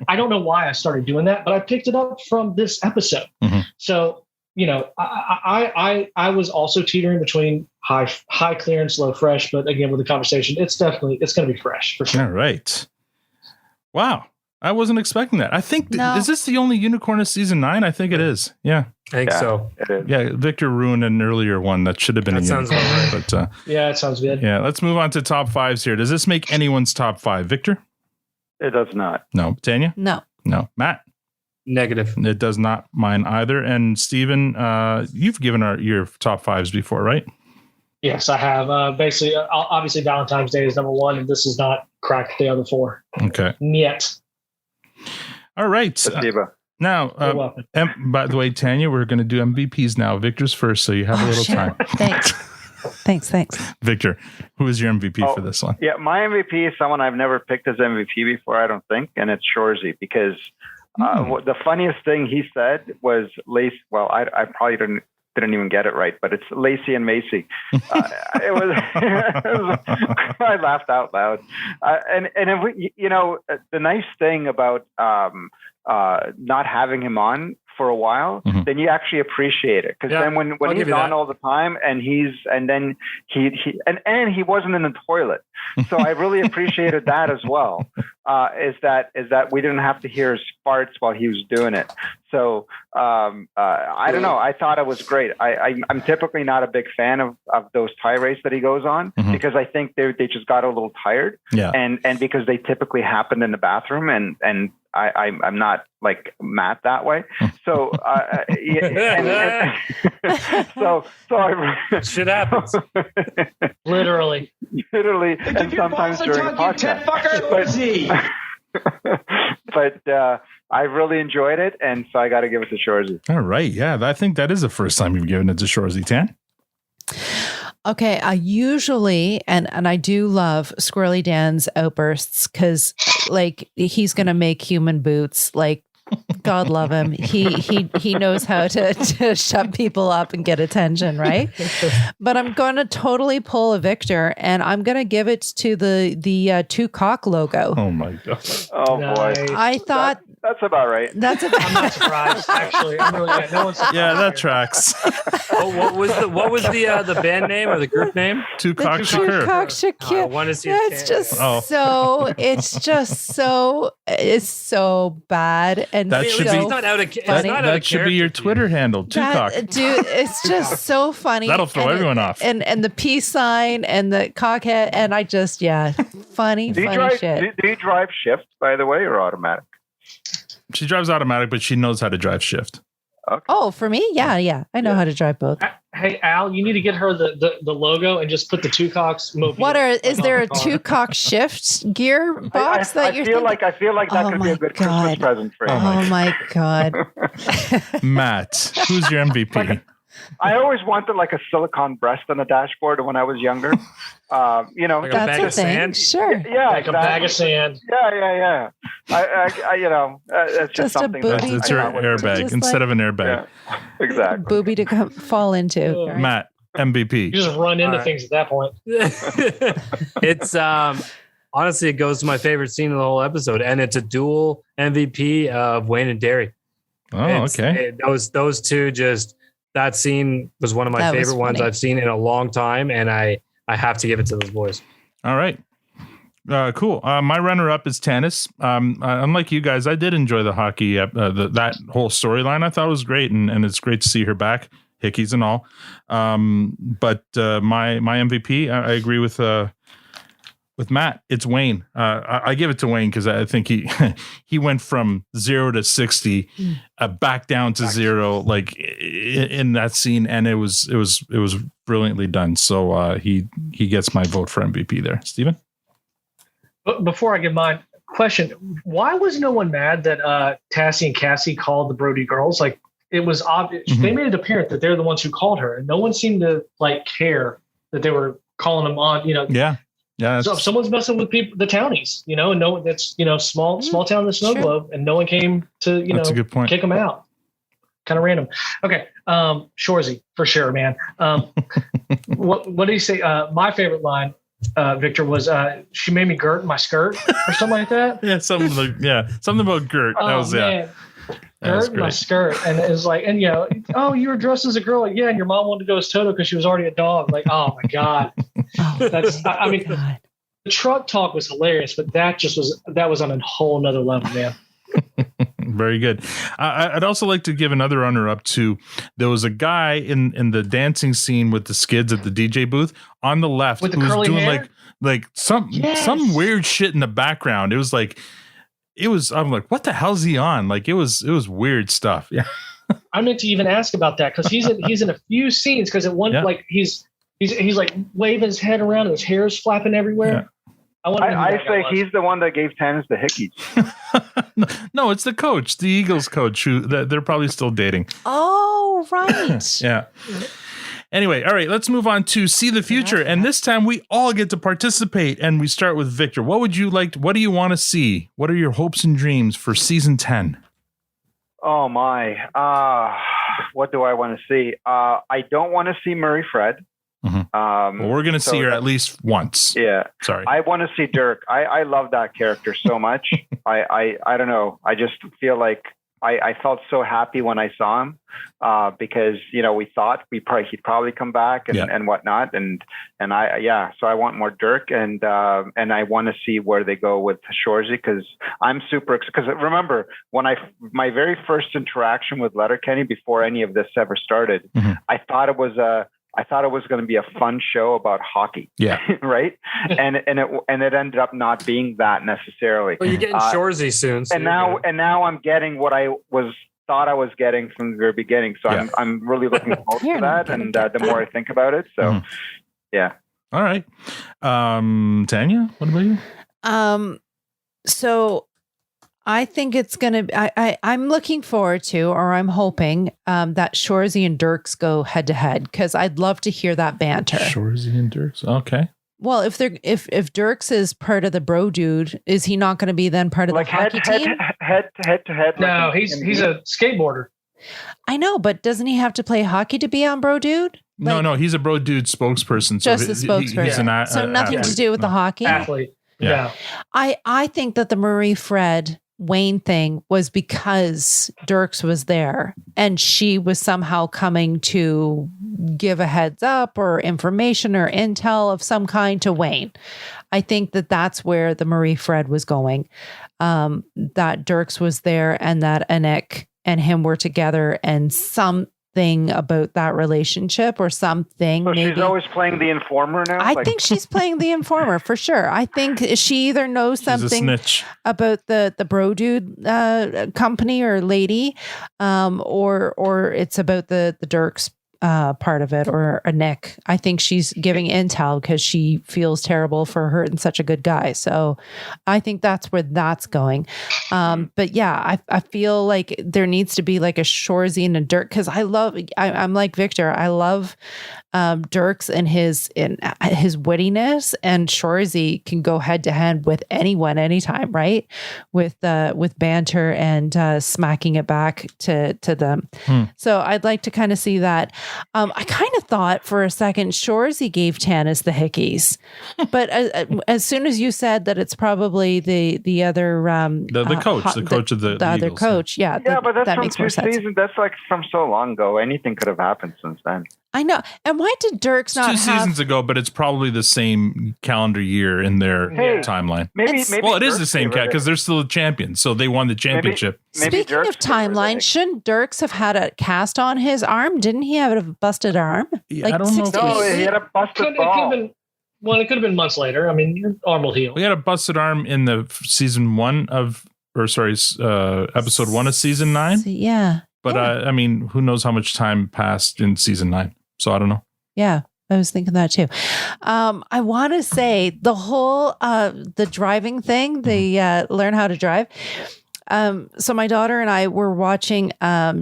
[SPEAKER 7] I don't know why I started doing that, but I picked it up from this episode. So, I was also teetering between high clearance, low fresh, but again, with the conversation, it's going to be fresh for sure.
[SPEAKER 6] All right. Wow. I wasn't expecting that. I think, is this the only unicorn of season 9? I think it is. Yeah.
[SPEAKER 1] I think so.
[SPEAKER 8] It is.
[SPEAKER 6] Yeah. Victor ruined an earlier one that should have been a unicorn.
[SPEAKER 1] Sounds
[SPEAKER 6] right. But,
[SPEAKER 7] yeah, it sounds good.
[SPEAKER 6] Yeah. Let's move on to top 5s here. Does this make anyone's top 5? Victor?
[SPEAKER 8] It does not.
[SPEAKER 6] No. Tanya?
[SPEAKER 3] No.
[SPEAKER 6] Matt?
[SPEAKER 1] Negative.
[SPEAKER 6] It does not. Mine either. And Steven, you've given your top 5s before, right?
[SPEAKER 7] Yes, I have. Basically, obviously, Valentine's Day is number 1, and this is not cracked the other 4.
[SPEAKER 6] Okay.
[SPEAKER 7] Yet.
[SPEAKER 6] All right. Now, by the way, Tanya, we're going to do MVPs now. Victor's first, so you have a little time.
[SPEAKER 3] Thanks.
[SPEAKER 6] Victor, who is your MVP for this one?
[SPEAKER 8] Yeah, my MVP is someone I've never picked as MVP before, I don't think, and it's Shoresy, because the funniest thing he said was Lacey. Well, I probably didn't even get it right, but it's Lacey and Macy. It was I laughed out loud. And if the nice thing about not having him on for a while, then you actually appreciate it, because then when he's on all the time and he wasn't in the toilet, so I really appreciated that as well. Is that we didn't have to hear his farts while he was doing it. So I don't know. I thought it was great. I'm typically not a big fan of those tirades that he goes on, because I think they just got a little tired, and because they typically happen in the bathroom, and I'm not like Matt that way. So
[SPEAKER 1] shit happens.
[SPEAKER 7] Literally,
[SPEAKER 8] and sometimes during a podcast. But I really enjoyed it, and so I got to give it to Shoresy.
[SPEAKER 6] All right, yeah, I think that is the first time you've given it to Shoresy. Tan?
[SPEAKER 3] Okay, I usually, and I do love Squirrely Dan's outbursts, because like he's gonna make human boots. Like, God love him. He knows how to shut people up and get attention, right? But I'm going to totally pull a Victor, and I'm going to give it to the two cock logo.
[SPEAKER 6] Oh my God.
[SPEAKER 8] Oh boy.
[SPEAKER 3] I thought
[SPEAKER 8] That's about right.
[SPEAKER 3] That's
[SPEAKER 7] I'm not surprised, actually. I'm really no one's surprised.
[SPEAKER 6] Yeah, that tracks.
[SPEAKER 1] What was the band name or the group name?
[SPEAKER 6] Two Cock Shakur.
[SPEAKER 3] Shakur.
[SPEAKER 1] I want to see.
[SPEAKER 3] It's just it's so bad and
[SPEAKER 6] That should
[SPEAKER 3] so
[SPEAKER 6] be
[SPEAKER 1] not out of
[SPEAKER 3] funny.
[SPEAKER 6] that should be your Twitter handle. Two Cock.
[SPEAKER 3] Dude, it's just so funny.
[SPEAKER 6] That'll throw everyone off.
[SPEAKER 3] And the peace sign and the cockhead and I just funny
[SPEAKER 8] Do you
[SPEAKER 3] funny
[SPEAKER 8] drive?
[SPEAKER 3] shit.
[SPEAKER 8] Do you drive shift, by the way, or automatic?
[SPEAKER 6] She drives automatic, but she knows how to drive shift.
[SPEAKER 3] Oh, for me, yeah, I know how to drive both.
[SPEAKER 7] Hey Al, you need to get her the logo and just put the Two Cocks mobile.
[SPEAKER 3] Is there a Two Cock shift gear box
[SPEAKER 8] I feel like that could be a good Christmas present for you.
[SPEAKER 3] Oh my god,
[SPEAKER 6] Matt, who's your MVP?
[SPEAKER 8] I always wanted like a silicone breast on the dashboard when I was younger.
[SPEAKER 1] Like
[SPEAKER 3] that's a thing.
[SPEAKER 1] Sand?
[SPEAKER 3] Sure.
[SPEAKER 8] Yeah,
[SPEAKER 7] like a bag of sand.
[SPEAKER 8] Yeah. It's
[SPEAKER 3] Just
[SPEAKER 8] just
[SPEAKER 3] a
[SPEAKER 8] something.
[SPEAKER 3] booty.
[SPEAKER 6] It's your airbag
[SPEAKER 3] Just
[SPEAKER 6] instead of an airbag.
[SPEAKER 8] Yeah, exactly.
[SPEAKER 3] booby to fall into. Right?
[SPEAKER 6] Matt, MVP.
[SPEAKER 7] You just run into
[SPEAKER 1] right.
[SPEAKER 7] things at that point.
[SPEAKER 1] It's honestly, it goes to my favorite scene of the whole episode, and it's a dual MVP of Wayne and Derry.
[SPEAKER 6] Oh, okay.
[SPEAKER 1] Those two just. That scene was one of my favorite ones I've seen in a long time, and I have to give it to those boys.
[SPEAKER 6] All right. Cool. My runner-up is Tanis. Unlike you guys, I did enjoy the hockey, that whole storyline. I thought it was great, and it's great to see her back, hickeys and all. But my MVP, I agree with Matt. It's Wayne. I give it to Wayne because I think he went from 0 to 60, back down to 0, like in that scene, and it was brilliantly done. So he gets my vote for MVP there. Steven?
[SPEAKER 7] But before I give mine, question: why was no one mad that Tassie and Cassie called the Brody girls? Like it was obvious.
[SPEAKER 6] Mm-hmm.
[SPEAKER 7] They made it apparent that they're the ones who called her, and no one seemed to like care that they were calling them on.
[SPEAKER 6] Yeah.
[SPEAKER 7] So if someone's messing with people, the townies, and no one that's small town in the snow globe, and no one came to
[SPEAKER 6] That's a good point.
[SPEAKER 7] kick them out. Kind of random. Okay, Shoresy for sure, man. What do you say? My favorite line, Victor, was she made me girt my skirt or something like that.
[SPEAKER 6] Yeah, something about Gert. That was
[SPEAKER 7] man. Girt my skirt, and it was like, and oh, you were dressed as a girl, like, yeah, and your mom wanted to go as Toto because she was already a dog. Like, oh my god, I mean, the truck talk was hilarious, but that was on a whole nother level, man.
[SPEAKER 6] Very good. I'd also like to give another runner-up to. There was a guy in the dancing scene with the skids at the DJ booth on the left
[SPEAKER 7] with the
[SPEAKER 6] who was
[SPEAKER 7] curly
[SPEAKER 6] doing
[SPEAKER 7] hair?
[SPEAKER 6] like some weird shit in the background. It was like. I'm like, what the hell's he on? Like it was weird stuff. Yeah.
[SPEAKER 7] I meant to even ask about that because he's in a few scenes because at one like he's like waving his head around and his hair is flapping everywhere.
[SPEAKER 6] Yeah.
[SPEAKER 8] I say he's the one that gave Tanis the hickeys.
[SPEAKER 6] No, it's the coach, the Eagles coach, who they're probably still dating.
[SPEAKER 3] Oh, right.
[SPEAKER 6] Yeah. Anyway, all right, let's move on to See the Future. And this time we all get to participate. And we start with Victor. What do you want to see? What are your hopes and dreams for season 10?
[SPEAKER 8] Oh, my. What do I want to see? I don't want to see Murray Fred.
[SPEAKER 6] Mm-hmm. Well, we're going to see her at least once.
[SPEAKER 8] Yeah.
[SPEAKER 6] Sorry.
[SPEAKER 8] I want to see Dirk. I love that character so much. I don't know. I just feel like I felt so happy when I saw him because we thought he'd probably come back and whatnot so I want more Dirk and I want to see where they go with Shoresy because I'm super excited because remember when my very first interaction with Letterkenny before any of this ever started,
[SPEAKER 6] mm-hmm.
[SPEAKER 8] I thought it was going to be a fun show about hockey.
[SPEAKER 6] Yeah.
[SPEAKER 8] Right. and it ended up not being that necessarily.
[SPEAKER 1] Well, you're getting Shoresy soon. So
[SPEAKER 8] and now I'm getting what I thought I was getting from the very beginning. So I'm really looking forward to that. And the more I think about it. So yeah.
[SPEAKER 6] All right. Tanya, what about you?
[SPEAKER 3] So I think it's going to, I'm looking forward to, or I'm hoping that Shoresy and Dirks go head to head because I'd love to hear that banter.
[SPEAKER 6] Shoresy and Dirks. Okay.
[SPEAKER 3] Well, if Dirks is part of the bro dude, is he not going to be then part of the hockey team?
[SPEAKER 8] Head to head.
[SPEAKER 7] No, he's a skateboarder.
[SPEAKER 3] I know, but doesn't he have to play hockey to be on bro dude?
[SPEAKER 6] No, he's a bro dude spokesperson.
[SPEAKER 3] Just the spokesperson.
[SPEAKER 6] He's
[SPEAKER 3] so nothing
[SPEAKER 6] athlete.
[SPEAKER 3] to do with the hockey.
[SPEAKER 7] Athlete. Yeah.
[SPEAKER 3] I think that the Marie Fred Wayne thing was because Dirks was there and she was somehow coming to give a heads up or information or intel of some kind to Wayne. I think that that's where the Marie Fred was going. That Dirks was there and that Anik and him were together and something about that relationship or something.
[SPEAKER 8] So
[SPEAKER 3] maybe.
[SPEAKER 8] she's always playing the informer now?
[SPEAKER 3] I think she's playing the informer for sure. I think she either knows
[SPEAKER 6] She's a
[SPEAKER 3] something
[SPEAKER 6] snitch.
[SPEAKER 3] about the bro dude company or lady, or it's about the Dirks part of it, or a Nick. I think she's giving intel because she feels terrible for hurting such a good guy. So I think that's where that's going. But yeah, I feel like there needs to be like a Shoresy and a Dirk, because I'm like Victor. I love Dirks and his wittiness, and Shoresy can go head to head with anyone anytime, right? With banter and smacking it back to them. So I'd like to kind of see that. I kind of thought for a second Shoresy gave Tanis the hickeys, but as soon as you said that it's probably the other
[SPEAKER 6] the coach of the
[SPEAKER 3] other
[SPEAKER 6] Eagles,
[SPEAKER 3] coach, yeah,
[SPEAKER 8] but that's
[SPEAKER 3] that
[SPEAKER 8] from
[SPEAKER 3] makes more
[SPEAKER 8] 2
[SPEAKER 3] sense.
[SPEAKER 8] seasons. That's like from so long ago. Anything could have happened since then.
[SPEAKER 3] I know. And why did Dirks not
[SPEAKER 6] Two seasons ago, but it's probably the same calendar year in their timeline.
[SPEAKER 8] Maybe
[SPEAKER 6] well, it is
[SPEAKER 8] Dirks
[SPEAKER 6] the same cat because they're still the champions, so they won the championship.
[SPEAKER 3] Speaking of timeline, shouldn't Dirks have had a cast on his arm? Didn't he have a busted arm?
[SPEAKER 6] I don't know.
[SPEAKER 8] No, he had a busted ball.
[SPEAKER 7] It could have been months later. I mean, your arm will heal.
[SPEAKER 6] We had a busted arm in the episode 1 of season 9.
[SPEAKER 3] Yeah.
[SPEAKER 6] But I mean, who knows how much time passed in season 9? So I don't know.
[SPEAKER 3] Yeah, I was thinking that too. I want to say the whole the driving thing, the learn how to drive. So my daughter and I were watching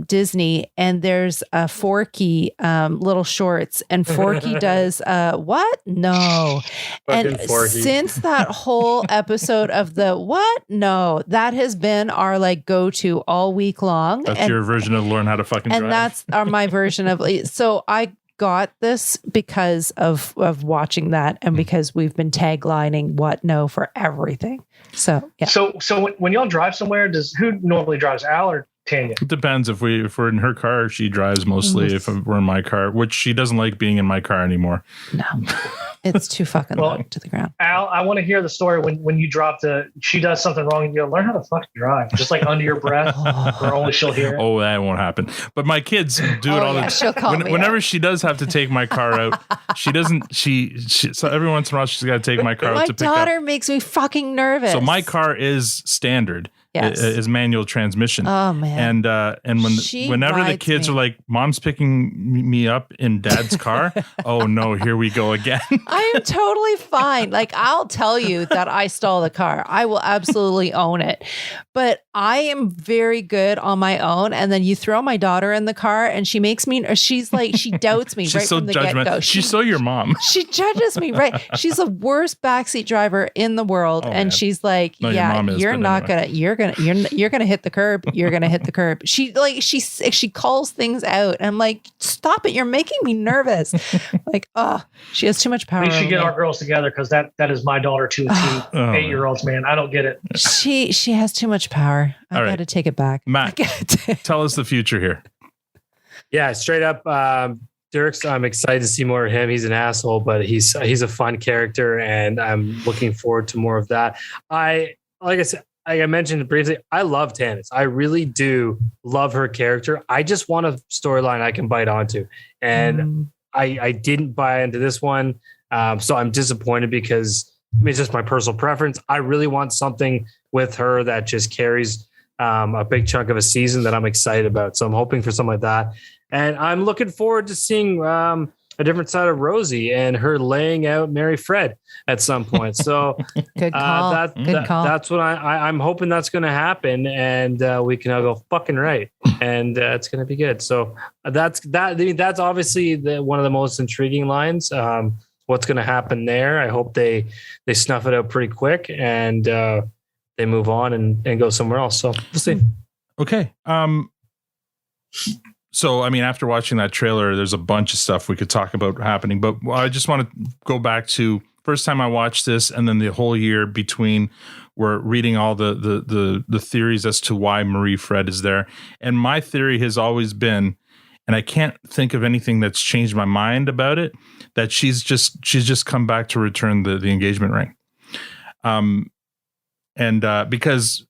[SPEAKER 3] Disney, and there's a Forky little shorts, and Forky does what? No.
[SPEAKER 1] Fucking
[SPEAKER 3] And
[SPEAKER 1] Forky.
[SPEAKER 3] since that whole episode of the what? No, that has been our like go-to all week long.
[SPEAKER 6] That's
[SPEAKER 3] and,
[SPEAKER 6] your version of learn how to fucking drive.
[SPEAKER 3] and that's my version of so I got this because of watching that, and because we've been taglining what no for everything. So yeah.
[SPEAKER 7] So when y'all drive somewhere, who normally drives, Al or Tanya?
[SPEAKER 6] It depends. If we're in her car, she drives mostly. If we're in my car, which she doesn't like being in my car anymore.
[SPEAKER 3] No, it's too fucking low to the ground.
[SPEAKER 7] Al, I want to hear the story when you drop she does something wrong and you go, learn how to fucking drive, just like under your breath, or only she'll hear it.
[SPEAKER 6] Oh, that won't happen. But my kids do it all the
[SPEAKER 3] she'll call
[SPEAKER 6] time.
[SPEAKER 3] me
[SPEAKER 6] Whenever
[SPEAKER 3] out.
[SPEAKER 6] she does have to take my car out, she doesn't. She so every once in a while she's got to take my car out
[SPEAKER 3] My
[SPEAKER 6] to pick up.
[SPEAKER 3] daughter makes me fucking nervous.
[SPEAKER 6] So my car is standard.
[SPEAKER 3] Yes.
[SPEAKER 6] Is manual transmission.
[SPEAKER 3] Oh man.
[SPEAKER 6] And whenever the
[SPEAKER 3] rides
[SPEAKER 6] kids
[SPEAKER 3] me.
[SPEAKER 6] are like, "Mom's picking me up in Dad's car," oh no, here we go again.
[SPEAKER 3] I am totally fine. Like, I'll tell you that I stole the car. I will absolutely own it. But I am very good on my own. And then you throw my daughter in the car and she makes me, or she's like, she doubts me
[SPEAKER 6] She's
[SPEAKER 3] right
[SPEAKER 6] so
[SPEAKER 3] from the get-go.
[SPEAKER 6] judgmental. She's so your mom.
[SPEAKER 3] She judges me, right? She's the worst backseat driver in the world.
[SPEAKER 6] Oh,
[SPEAKER 3] and
[SPEAKER 6] man.
[SPEAKER 3] she's like,
[SPEAKER 6] No, your
[SPEAKER 3] yeah,
[SPEAKER 6] mom is,
[SPEAKER 3] you're
[SPEAKER 6] but
[SPEAKER 3] not
[SPEAKER 6] anyway.
[SPEAKER 3] you're gonna hit the curb. You're gonna hit the curb. She calls things out. And I'm like, stop it. You're making me nervous. Like, oh, she has too much power.
[SPEAKER 7] We should
[SPEAKER 3] over
[SPEAKER 7] get
[SPEAKER 3] me.
[SPEAKER 7] our girls together, because that is my daughter to a T.
[SPEAKER 6] Oh,
[SPEAKER 7] 8-year-olds, man. I don't get it.
[SPEAKER 3] She has too much power. I
[SPEAKER 6] All right.
[SPEAKER 3] got to take it back.
[SPEAKER 6] Matt, tell us the future here.
[SPEAKER 1] Yeah, straight up. Dirks, I'm excited to see more of him. He's an asshole, but he's a fun character, and I'm looking forward to more of that. Like I mentioned briefly, I love Tanis. I really do love her character. I just want a storyline I can bite onto, and I didn't buy into this one, so I'm disappointed because it's just my personal preference. I really want something with her that just carries a big chunk of a season that I'm excited about. So I'm hoping for something like that. And I'm looking forward to seeing a different side of Rosie and her laying out Mary Fred at some point. So
[SPEAKER 3] Good call. Good call.
[SPEAKER 1] That's what I'm hoping that's going to happen. And we can all go fucking right. And it's going to be good. So that's obviously one of the most intriguing lines. What's going to happen there? I hope they snuff it out pretty quick and they move on and go somewhere else. So we'll see.
[SPEAKER 6] Okay. So, I mean, after watching that trailer, there's a bunch of stuff we could talk about happening, but I just want to go back to first time I watched this, and then the whole year between, we're reading all the theories as to why Marie Fred is there. And my theory has always been, and I can't think of anything that's changed my mind about it, that she's just come back to return the engagement ring. Because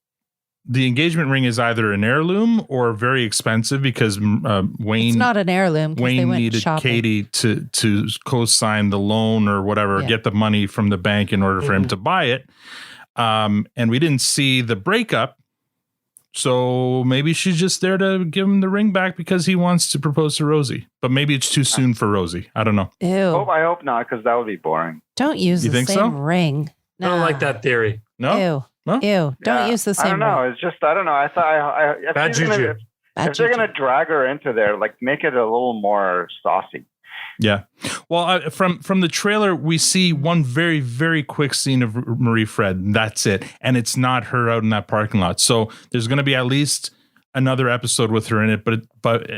[SPEAKER 6] the engagement ring is either an heirloom or very expensive, because Wayne,
[SPEAKER 3] It's not an heirloom. 'Cause they
[SPEAKER 6] Wayne
[SPEAKER 3] went
[SPEAKER 6] needed
[SPEAKER 3] shopping.
[SPEAKER 6] Katie to co-sign the loan or whatever, get the money from the bank in order for him to buy it. And we didn't see the breakup. So maybe she's just there to give him the ring back because he wants to propose to Rosie. But maybe it's too soon for Rosie. I don't know.
[SPEAKER 3] Ew.
[SPEAKER 8] I hope not, because that would be boring.
[SPEAKER 3] Don't use
[SPEAKER 6] You
[SPEAKER 3] the
[SPEAKER 6] think
[SPEAKER 3] same
[SPEAKER 6] so?
[SPEAKER 3] ring.
[SPEAKER 1] I don't like that theory.
[SPEAKER 6] No?
[SPEAKER 3] Ew. Ew. Don't use the same
[SPEAKER 8] I don't know.
[SPEAKER 3] ring.
[SPEAKER 8] It's just, I don't know. I thought if
[SPEAKER 1] Bad
[SPEAKER 8] she's gonna-
[SPEAKER 1] juju.
[SPEAKER 8] if they're going to drag her into there, like make it a little more saucy.
[SPEAKER 6] Yeah. Well, from the trailer, we see one very, very quick scene of Marie Fred. And that's it. And it's not her out in that parking lot. So there's going to be at least another episode with her in it, but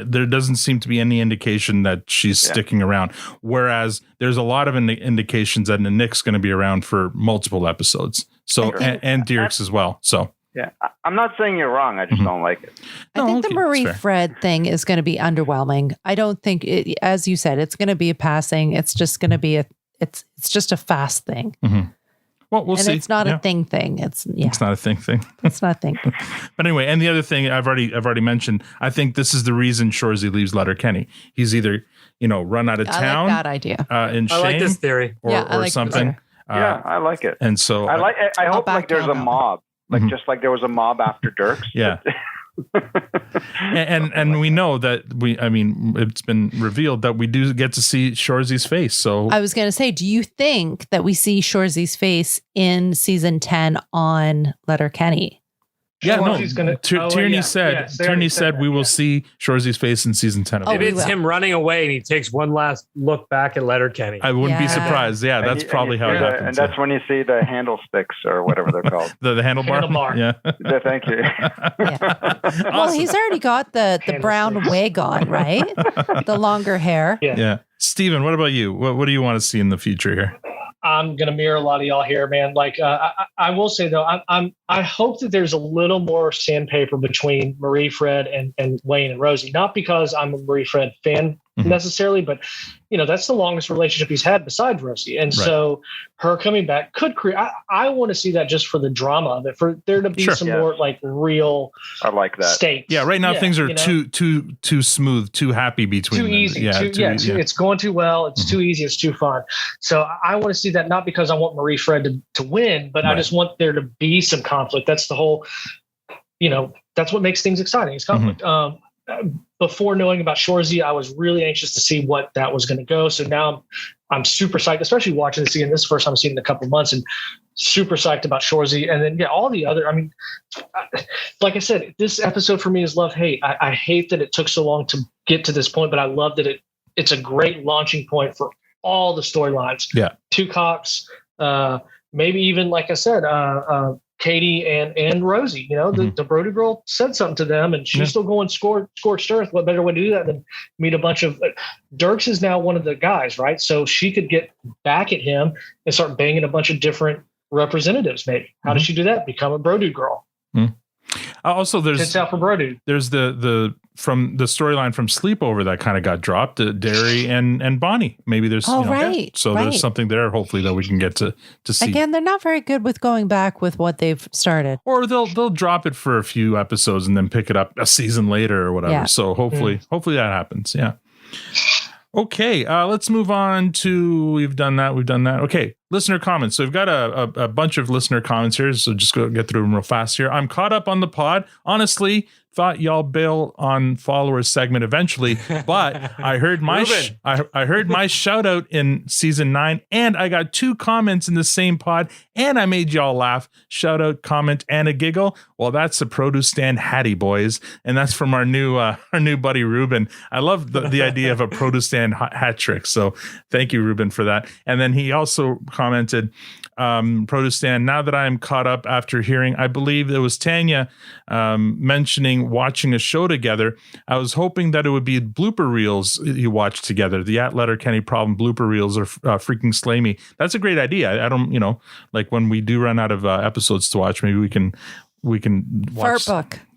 [SPEAKER 6] there doesn't seem to be any indication that she's sticking around. Whereas there's a lot of indications that Nick's going to be around for multiple episodes. So and Dierks as well. So
[SPEAKER 8] yeah, I'm not saying you're wrong. I just don't like it.
[SPEAKER 3] I think the Marie Fred thing is going to be underwhelming. I don't think, as you said, it's going to be a passing. It's just going to be it's just a fast thing.
[SPEAKER 6] Mm-hmm. Well, we'll
[SPEAKER 3] and
[SPEAKER 6] see.
[SPEAKER 3] It's not a thing. It's
[SPEAKER 6] not a thing.
[SPEAKER 3] It's not a thing.
[SPEAKER 6] But anyway, and the other thing I've already mentioned, I think this is the reason Shoresy leaves Letterkenny. He's either run out of town.
[SPEAKER 3] I like that idea.
[SPEAKER 6] In shame,
[SPEAKER 1] I like this theory,
[SPEAKER 6] or something.
[SPEAKER 8] I like it.
[SPEAKER 6] And so
[SPEAKER 8] I hope like there's a mob, like just like there was a mob after Dirks.
[SPEAKER 6] Yeah. and we know that it's been revealed that we do get to see Shoresy's face. So
[SPEAKER 3] I was going to say, do you think that we see Shoresy's face in season 10 on Letterkenny?
[SPEAKER 6] Yeah, no.
[SPEAKER 7] Gonna,
[SPEAKER 6] Tierney said we will see Shoresy's face in season 10.
[SPEAKER 1] Maybe it's him running away and he takes one last look back at Letterkenny.
[SPEAKER 6] I wouldn't be surprised. Yeah, that's probably how it happens.
[SPEAKER 8] And that's when you see the handle sticks or whatever they're called.
[SPEAKER 6] the handlebar. Yeah.
[SPEAKER 8] Thank you.
[SPEAKER 3] Well, he's already got the brown wig on, right? The longer hair.
[SPEAKER 6] Yeah. Steven, what about you? What do you want to see in the future here?
[SPEAKER 7] I'm gonna mirror a lot of y'all here, man. Like I will say though, I hope that there's a little more sandpaper between Marie Fred and Wayne and Rosie. Not because I'm a Marie Fred fan necessarily, but that's the longest relationship he's had besides Rosie, and so her coming back could create. I want to see that just for the drama of it, for there to be some more like real.
[SPEAKER 8] I like that.
[SPEAKER 7] Stakes.
[SPEAKER 6] Yeah, right now things are too smooth, too happy between
[SPEAKER 7] too
[SPEAKER 6] them.
[SPEAKER 7] easy. It's going too well. It's too easy. It's too fun. So I want to see that, not because I want Marie Fred to win, but I just want there to be some conflict. That's the whole. That's what makes things exciting. It's conflict. Before knowing about Shoresy, I was really anxious to see what that was going to go. So now I'm super psyched, especially watching this again. This is the first time I've seen it in a couple of months, and super psyched about Shoresy. And then all the other. I mean, like I said, this episode for me is love-hate. I hate that it took so long to get to this point, but I love that it's a great launching point for all the storylines.
[SPEAKER 6] Yeah,
[SPEAKER 7] Two Cox, maybe even like I said, Katie and Rosie. The Brody girl said something to them, and she's still going scorched earth. What better way to do that than meet a bunch of Dirks is now one of the guys, right? So she could get back at him and start banging a bunch of different representatives. Maybe how does she do that? Become a Brody girl.
[SPEAKER 6] Also, there's
[SPEAKER 7] out for Brody.
[SPEAKER 6] There's the from the storyline from Sleepover that kind of got dropped. Derry and Bonnie. Maybe there's there's something there. Hopefully that we can get to see.
[SPEAKER 3] Again, they're not very good with going back with what they've started.
[SPEAKER 6] Or they'll drop it for a few episodes and then pick it up a season later or whatever.
[SPEAKER 3] Yeah.
[SPEAKER 6] So hopefully that happens. Yeah. Okay, let's move on to we've done that. Okay, listener comments. So we've got a bunch of listener comments here. So just go get through them real fast here. I'm caught up on the pod. Honestly, thought y'all bail on followers segment eventually, but I heard my I heard my shout out in season 9, and I got 2 comments in the same pod, and I made y'all laugh. Shout out, comment, and a giggle. Well, that's a produce stand Hattie, boys, and that's from our new buddy Ruben. I love the idea of a produce stand hat trick. So thank you, Ruben, for that. And then he also commented, produce stand. Now that I am caught up after hearing, I believe it was Tanya mentioning enjoying watching a show together. I was hoping that it would be blooper reels you watch together. The @Letterkenny problem blooper reels are freaking slay me. That's a great idea. I don't, like when we do run out of episodes to watch, maybe we can watch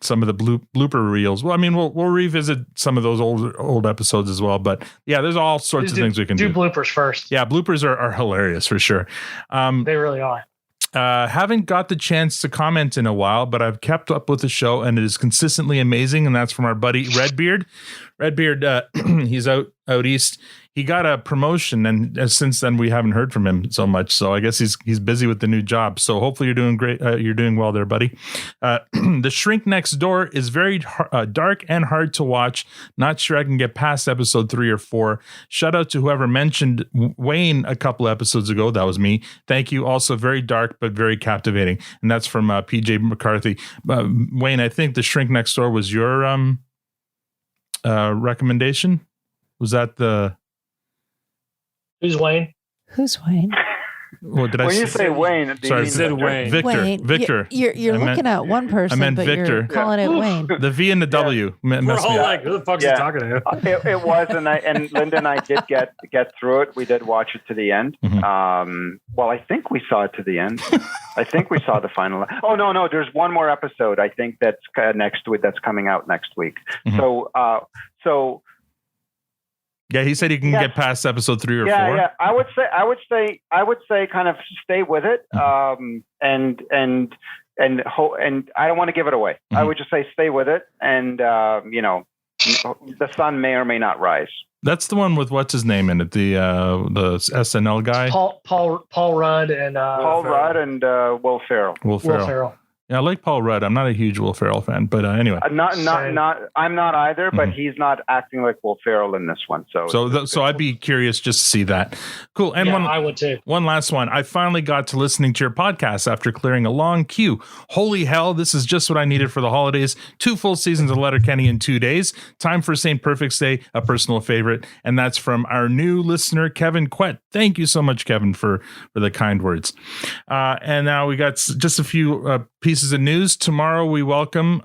[SPEAKER 6] some of the blooper reels. Well, I mean, we'll revisit some of those old episodes as well. But yeah, there's all sorts of things we can do.
[SPEAKER 7] Do bloopers first.
[SPEAKER 6] Yeah, bloopers are hilarious for sure.
[SPEAKER 7] They really are.
[SPEAKER 6] Haven't got the chance to comment in a while, but I've kept up with the show and it is consistently amazing. And that's from our buddy Redbeard. Redbeard, he's out east. He got a promotion, and since then we haven't heard from him so much. So I guess he's busy with the new job. So hopefully you're doing great. You're doing well there, buddy. The Shrink Next Door is very dark and hard to watch. Not sure I can get past episode 3 or 4. Shout out to whoever mentioned Wayne a couple episodes ago. That was me. Thank you. Also very dark but very captivating. And that's from PJ McCarthy. Wayne, I think The Shrink Next Door was your recommendation. Was that the...
[SPEAKER 7] Who's Wayne?
[SPEAKER 3] Who's Wayne?
[SPEAKER 6] Well, did
[SPEAKER 8] when
[SPEAKER 6] I
[SPEAKER 8] you say Wayne,
[SPEAKER 6] sorry,
[SPEAKER 1] Wayne.
[SPEAKER 6] Victor.
[SPEAKER 3] You're looking at one person, but
[SPEAKER 6] Victor.
[SPEAKER 3] you're calling it Wayne.
[SPEAKER 6] The V and the W.
[SPEAKER 1] We're all like, who the fuck is he talking to?
[SPEAKER 8] It was, and Linda and I did get through it. We did watch it to the end.
[SPEAKER 6] Mm-hmm.
[SPEAKER 8] Well, I think we saw it to the end. I think we saw the final. Oh no, there's one more episode. I think that's next week. That's coming out next week.
[SPEAKER 6] Mm-hmm.
[SPEAKER 8] So.
[SPEAKER 6] Yeah, he said he can get past episode 3 or 4.
[SPEAKER 8] Yeah. I would say, kind of stay with it, and I don't want to give it away.
[SPEAKER 6] Mm-hmm.
[SPEAKER 8] I would just say stay with it, and the sun may or may not rise.
[SPEAKER 6] That's the one with what's his name in it, the SNL guy,
[SPEAKER 7] Paul Rudd and
[SPEAKER 8] Will Ferrell.
[SPEAKER 6] Will Ferrell. Yeah, I like Paul Rudd. I'm not a huge Will Ferrell fan, but anyway.
[SPEAKER 8] I'm not either, but he's not acting like Will Ferrell in this one. So
[SPEAKER 6] I'd be curious just to see that. Cool. And
[SPEAKER 7] I would too.
[SPEAKER 6] One last one. I finally got to listening to your podcast after clearing a long queue. Holy hell, this is just what I needed for the holidays. 2 full seasons of Letterkenny in 2 days. Time for St. Perfect's Day, a personal favorite. And that's from our new listener, Kevin Quett. Thank you so much, Kevin, for the kind words. And now we got just a few pieces of news. Tomorrow we welcome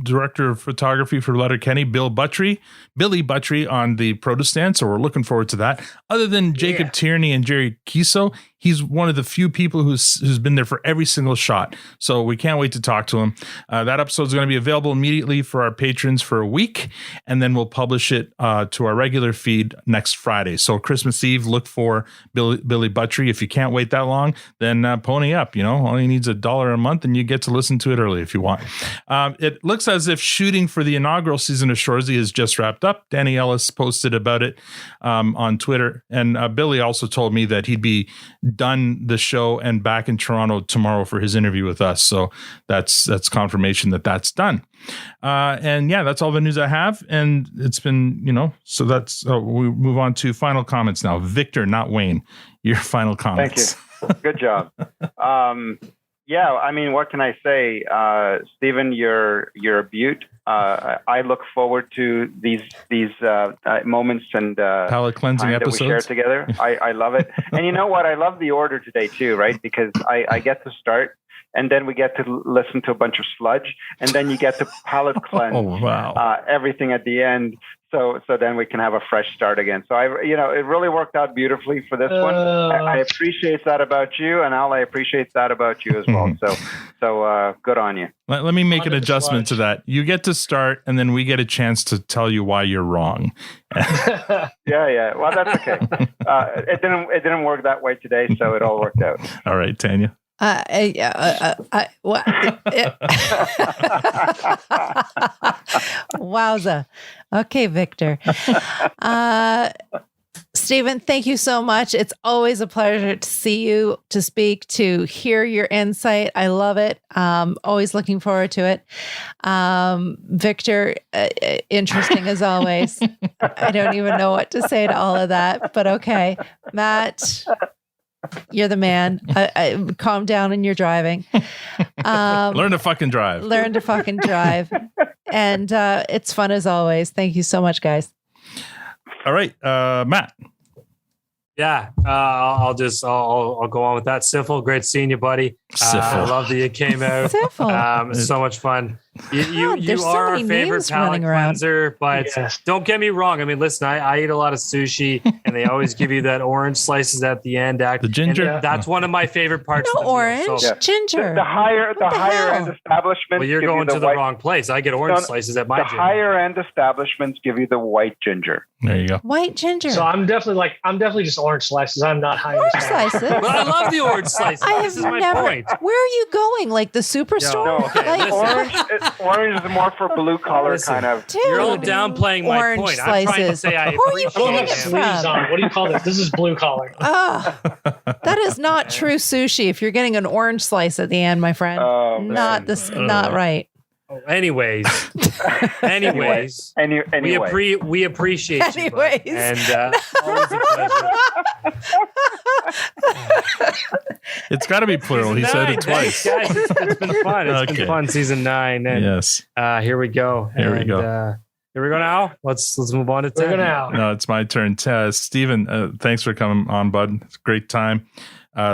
[SPEAKER 6] Director of Photography for Letterkenny, Billy Buttrey on the Protestant. So we're looking forward to that. Other than Jacob Tierney and Jerry Kiso, he's one of the few people who's been there for every single shot. So we can't wait to talk to him. That episode is going to be available immediately for our patrons for a week, and then we'll publish it to our regular feed next Friday. So Christmas Eve, look for Billy Buttrey. If you can't wait that long, then pony up. All you need is $1 a month, and you get to listen to it early if you want. It looks as if shooting for the inaugural season of Shoresy is just wrapped up. Danny Ellis posted about it on Twitter, and Billy also told me that he'd be done the show and back in Toronto tomorrow for his interview with us. So that's confirmation that that's done. And yeah, that's all the news I have. And it's been, so that's, we move on to final comments now. Victor, not Wayne, your final comments.
[SPEAKER 8] Thank you. Good job. Yeah, I mean, what can I say? Stephen, you're a beaut. I look forward to these moments and
[SPEAKER 6] palate cleansing episodes
[SPEAKER 8] that we share together. I love it. And you know what? I love the order today too, right? Because I get to start, and then we get to listen to a bunch of sludge, and then you get to palate cleanse everything at the end. So then we can have a fresh start again. So it really worked out beautifully for this one. I appreciate that about you, and Al, I appreciate that about you as well. So good on you.
[SPEAKER 6] Let me make an adjustment to that. You get to start, and then we get a chance to tell you why you're wrong.
[SPEAKER 8] Yeah. Well, that's okay. It didn't work that way today, so it all worked out.
[SPEAKER 6] All right, Tanya.
[SPEAKER 3] Wowza. Okay, Victor. Stephen, thank you so much. It's always a pleasure to see you, to speak, to hear your insight. I love it. Always looking forward to it. Victor, interesting as always. I don't even know what to say to all of that, but okay. Matt, you're the man. Calm down in your driving.
[SPEAKER 6] Learn to fucking drive.
[SPEAKER 3] And it's fun as always. Thank you so much, guys.
[SPEAKER 6] All right, Matt.
[SPEAKER 1] Yeah, I'll go on with that. Siffle, great seeing you, buddy. I love that you came out.
[SPEAKER 3] Siffle.
[SPEAKER 1] So much fun. You
[SPEAKER 3] there's so
[SPEAKER 1] are
[SPEAKER 3] many
[SPEAKER 1] a favorite
[SPEAKER 3] memes
[SPEAKER 1] palate
[SPEAKER 3] running around.
[SPEAKER 1] cleanser, but
[SPEAKER 7] Yes.
[SPEAKER 1] don't get me wrong. I mean, listen, I eat a lot of sushi, and they always give you that orange slices at the end.
[SPEAKER 6] The ginger?
[SPEAKER 1] And that's one of my favorite parts.
[SPEAKER 3] No
[SPEAKER 1] of the meal.
[SPEAKER 3] orange,
[SPEAKER 1] So,
[SPEAKER 3] ginger.
[SPEAKER 8] The higher end
[SPEAKER 3] hell?
[SPEAKER 8] establishments.
[SPEAKER 1] well, you're
[SPEAKER 8] give
[SPEAKER 1] going
[SPEAKER 8] you the
[SPEAKER 1] to the
[SPEAKER 8] white,
[SPEAKER 1] wrong place. I get orange slices at my
[SPEAKER 8] The
[SPEAKER 1] gym.
[SPEAKER 8] higher end establishments give you the white ginger.
[SPEAKER 6] There you go.
[SPEAKER 3] White ginger.
[SPEAKER 7] So I'm definitely just orange slices. I'm not high.
[SPEAKER 3] Orange slices.
[SPEAKER 1] But I love the orange slices.
[SPEAKER 3] I
[SPEAKER 1] This
[SPEAKER 3] have
[SPEAKER 1] is my
[SPEAKER 3] never.
[SPEAKER 1] point.
[SPEAKER 3] Where are you going? Like the superstore?
[SPEAKER 1] No, okay,
[SPEAKER 3] like,
[SPEAKER 1] listen.
[SPEAKER 8] Orange is more for blue collar
[SPEAKER 1] Listen,
[SPEAKER 8] kind of.
[SPEAKER 3] Dude,
[SPEAKER 1] You're all downplaying my
[SPEAKER 3] orange
[SPEAKER 1] point. I'm trying to
[SPEAKER 3] slices.
[SPEAKER 1] say I
[SPEAKER 3] Who are you
[SPEAKER 7] I don't
[SPEAKER 3] getting
[SPEAKER 7] have
[SPEAKER 3] it
[SPEAKER 7] sleeves
[SPEAKER 3] from?
[SPEAKER 7] on. What do you call this? This is blue collar.
[SPEAKER 3] That is not true sushi. If you're getting an orange slice at the end, my friend,
[SPEAKER 8] Oh,
[SPEAKER 3] not
[SPEAKER 8] man.
[SPEAKER 3] this, not right.
[SPEAKER 1] Anyways,
[SPEAKER 8] Anyway.
[SPEAKER 1] we appreciate you, bud.
[SPEAKER 3] Anyways.
[SPEAKER 1] And always a pleasure.
[SPEAKER 6] It's got to be plural. He said it twice.
[SPEAKER 1] Guys, it's been fun. It's
[SPEAKER 6] Okay.
[SPEAKER 1] been fun. Season 9. And,
[SPEAKER 6] Yes.
[SPEAKER 1] here we go.
[SPEAKER 6] Here we go.
[SPEAKER 1] Here we go now. Let's move on to 10.
[SPEAKER 7] We're gonna out.
[SPEAKER 6] No, it's my turn. Steven, thanks for coming on, bud. It's a great time.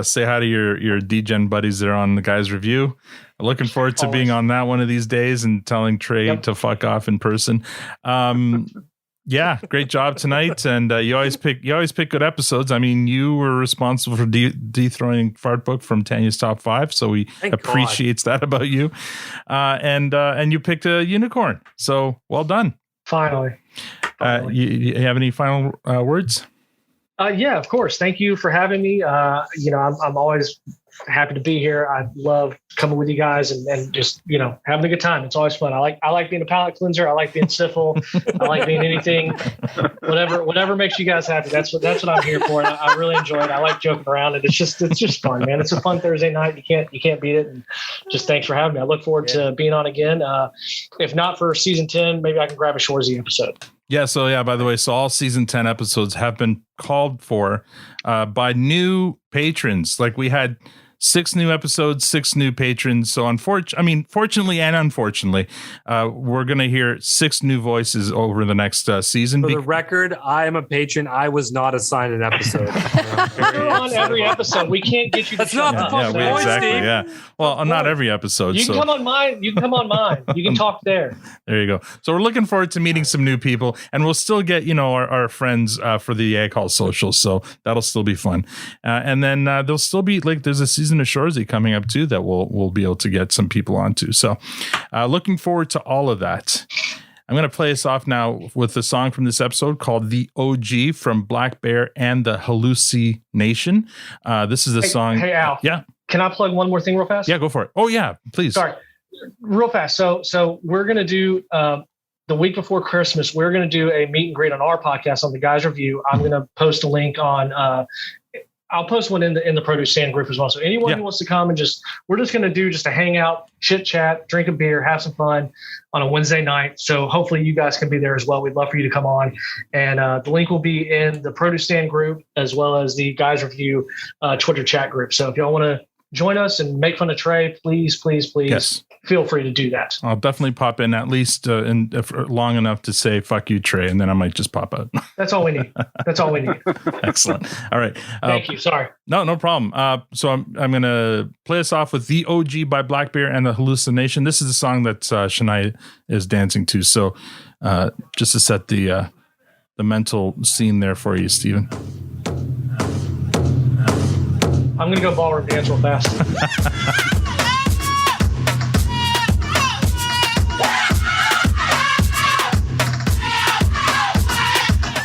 [SPEAKER 6] Say hi to your DGen buddies there on the Guys Review. Looking forward to being on that one of these days and telling Trey to fuck off in person. Yeah, great job tonight, and you always pick good episodes. I mean, you were responsible for dethroning Fart Book from Tanya's top 5, so we appreciates that about you. And you picked a unicorn, so well done.
[SPEAKER 7] Finally.
[SPEAKER 6] You have any final words?
[SPEAKER 7] Yeah, of course. Thank you for having me. I'm always happy to be here. I love coming with you guys and just, having a good time. It's always fun. I like being a palate cleanser. I like being syphil. I like being anything, whatever makes you guys happy. That's what I'm here for. And I really enjoy it. I like joking around, and it's just fun, man. It's a fun Thursday night. You can't beat it. And just thanks for having me. I look forward to being on again. If not for season 10, maybe I can grab a Shoresy episode.
[SPEAKER 6] Yeah. So by the way, all season 10 episodes have been called for by new patrons. Like we had 6 new episodes, 6 new patrons. So fortunately and unfortunately, we're going to hear 6 new voices over the next season.
[SPEAKER 1] For the record, I am a patron. I was not assigned an episode.
[SPEAKER 7] You're on every episode. We can't get you.
[SPEAKER 1] That's not the fucking point,
[SPEAKER 6] exactly.
[SPEAKER 1] Steve.
[SPEAKER 6] Yeah. Well, not every episode.
[SPEAKER 7] You can come on mine. You can come on mine. You can talk there.
[SPEAKER 6] There you go. So we're looking forward to meeting some new people, and we'll still get our friends for the Egg Hall socials. So that'll still be fun. And then there'll still be there's a season of Shoresy coming up too that we'll be able to get some people onto. So looking forward to all of that. I'm going to play us off now with a song from this episode called The OG from Black Bear and the Hallucination. This is a song.
[SPEAKER 7] Hey, Al.
[SPEAKER 6] Yeah.
[SPEAKER 7] Can I plug one more thing real fast?
[SPEAKER 6] Yeah, go for it. Oh, yeah, please.
[SPEAKER 7] Sorry. Real fast. So we're going to do the week before Christmas, we're going to do a meet and greet on our podcast on the Guys Review. I'm going to post a link on I'll post one in the produce stand group as well. So anyone who wants to come and we're just going to do just a hangout, chit chat, drink a beer, have some fun on a Wednesday night. So hopefully you guys can be there as well. We'd love for you to come on. And the link will be in the produce stand group as well as the Guys Review Twitter chat group. So if y'all want to join us and make fun of Trey, please feel free to do that.
[SPEAKER 6] I'll definitely pop in at least long enough to say fuck you, Trey, and then I might just pop out.
[SPEAKER 7] That's all we need.
[SPEAKER 6] Excellent. All right.
[SPEAKER 7] Thank you. Sorry.
[SPEAKER 6] No problem. So I'm going to play us off with The OG by Black Bear and the Hallucination. This is the song that Shania is dancing to. So just to set the mental scene there for you, Steven.
[SPEAKER 7] I'm going to go ballroom dance real fast.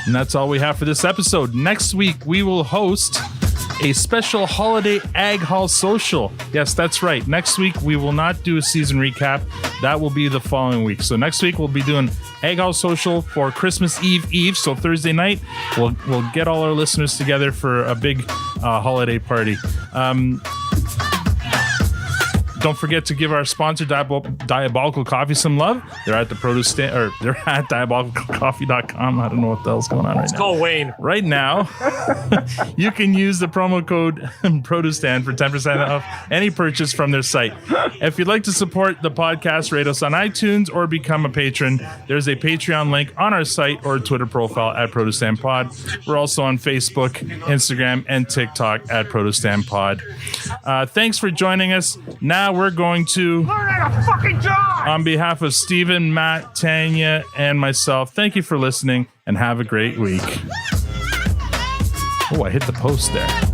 [SPEAKER 6] And that's all we have for this episode. Next week, we will host a special holiday Ag Hall social. Yes, that's right. Next week, we will not do a season recap. That will be the following week. So next week, we'll be doing Ag Hall social for Christmas Eve. So Thursday night, we'll get all our listeners together for a big holiday party. Don't forget to give our sponsor, Diabolical Coffee, some love. They're at the produce stand, or they're at diabolicalcoffee.com. I don't know what the hell's going on right now.
[SPEAKER 1] Let's call Wayne.
[SPEAKER 6] Right now, you can use the promo code Produce Stand for 10% off any purchase from their site. If you'd like to support the podcast, rate us on iTunes or become a patron. There's a Patreon link on our site or Twitter profile at Produce Stand Pod. We're also on Facebook, Instagram, and TikTok at Produce Stand Pod. Thanks for joining us. Now that, we're going to,
[SPEAKER 15] Learn how to fucking drive!
[SPEAKER 6] on behalf of Stephen, Matt, Tanya, and myself, thank you for listening and have a great week. Oh, I hit the post there.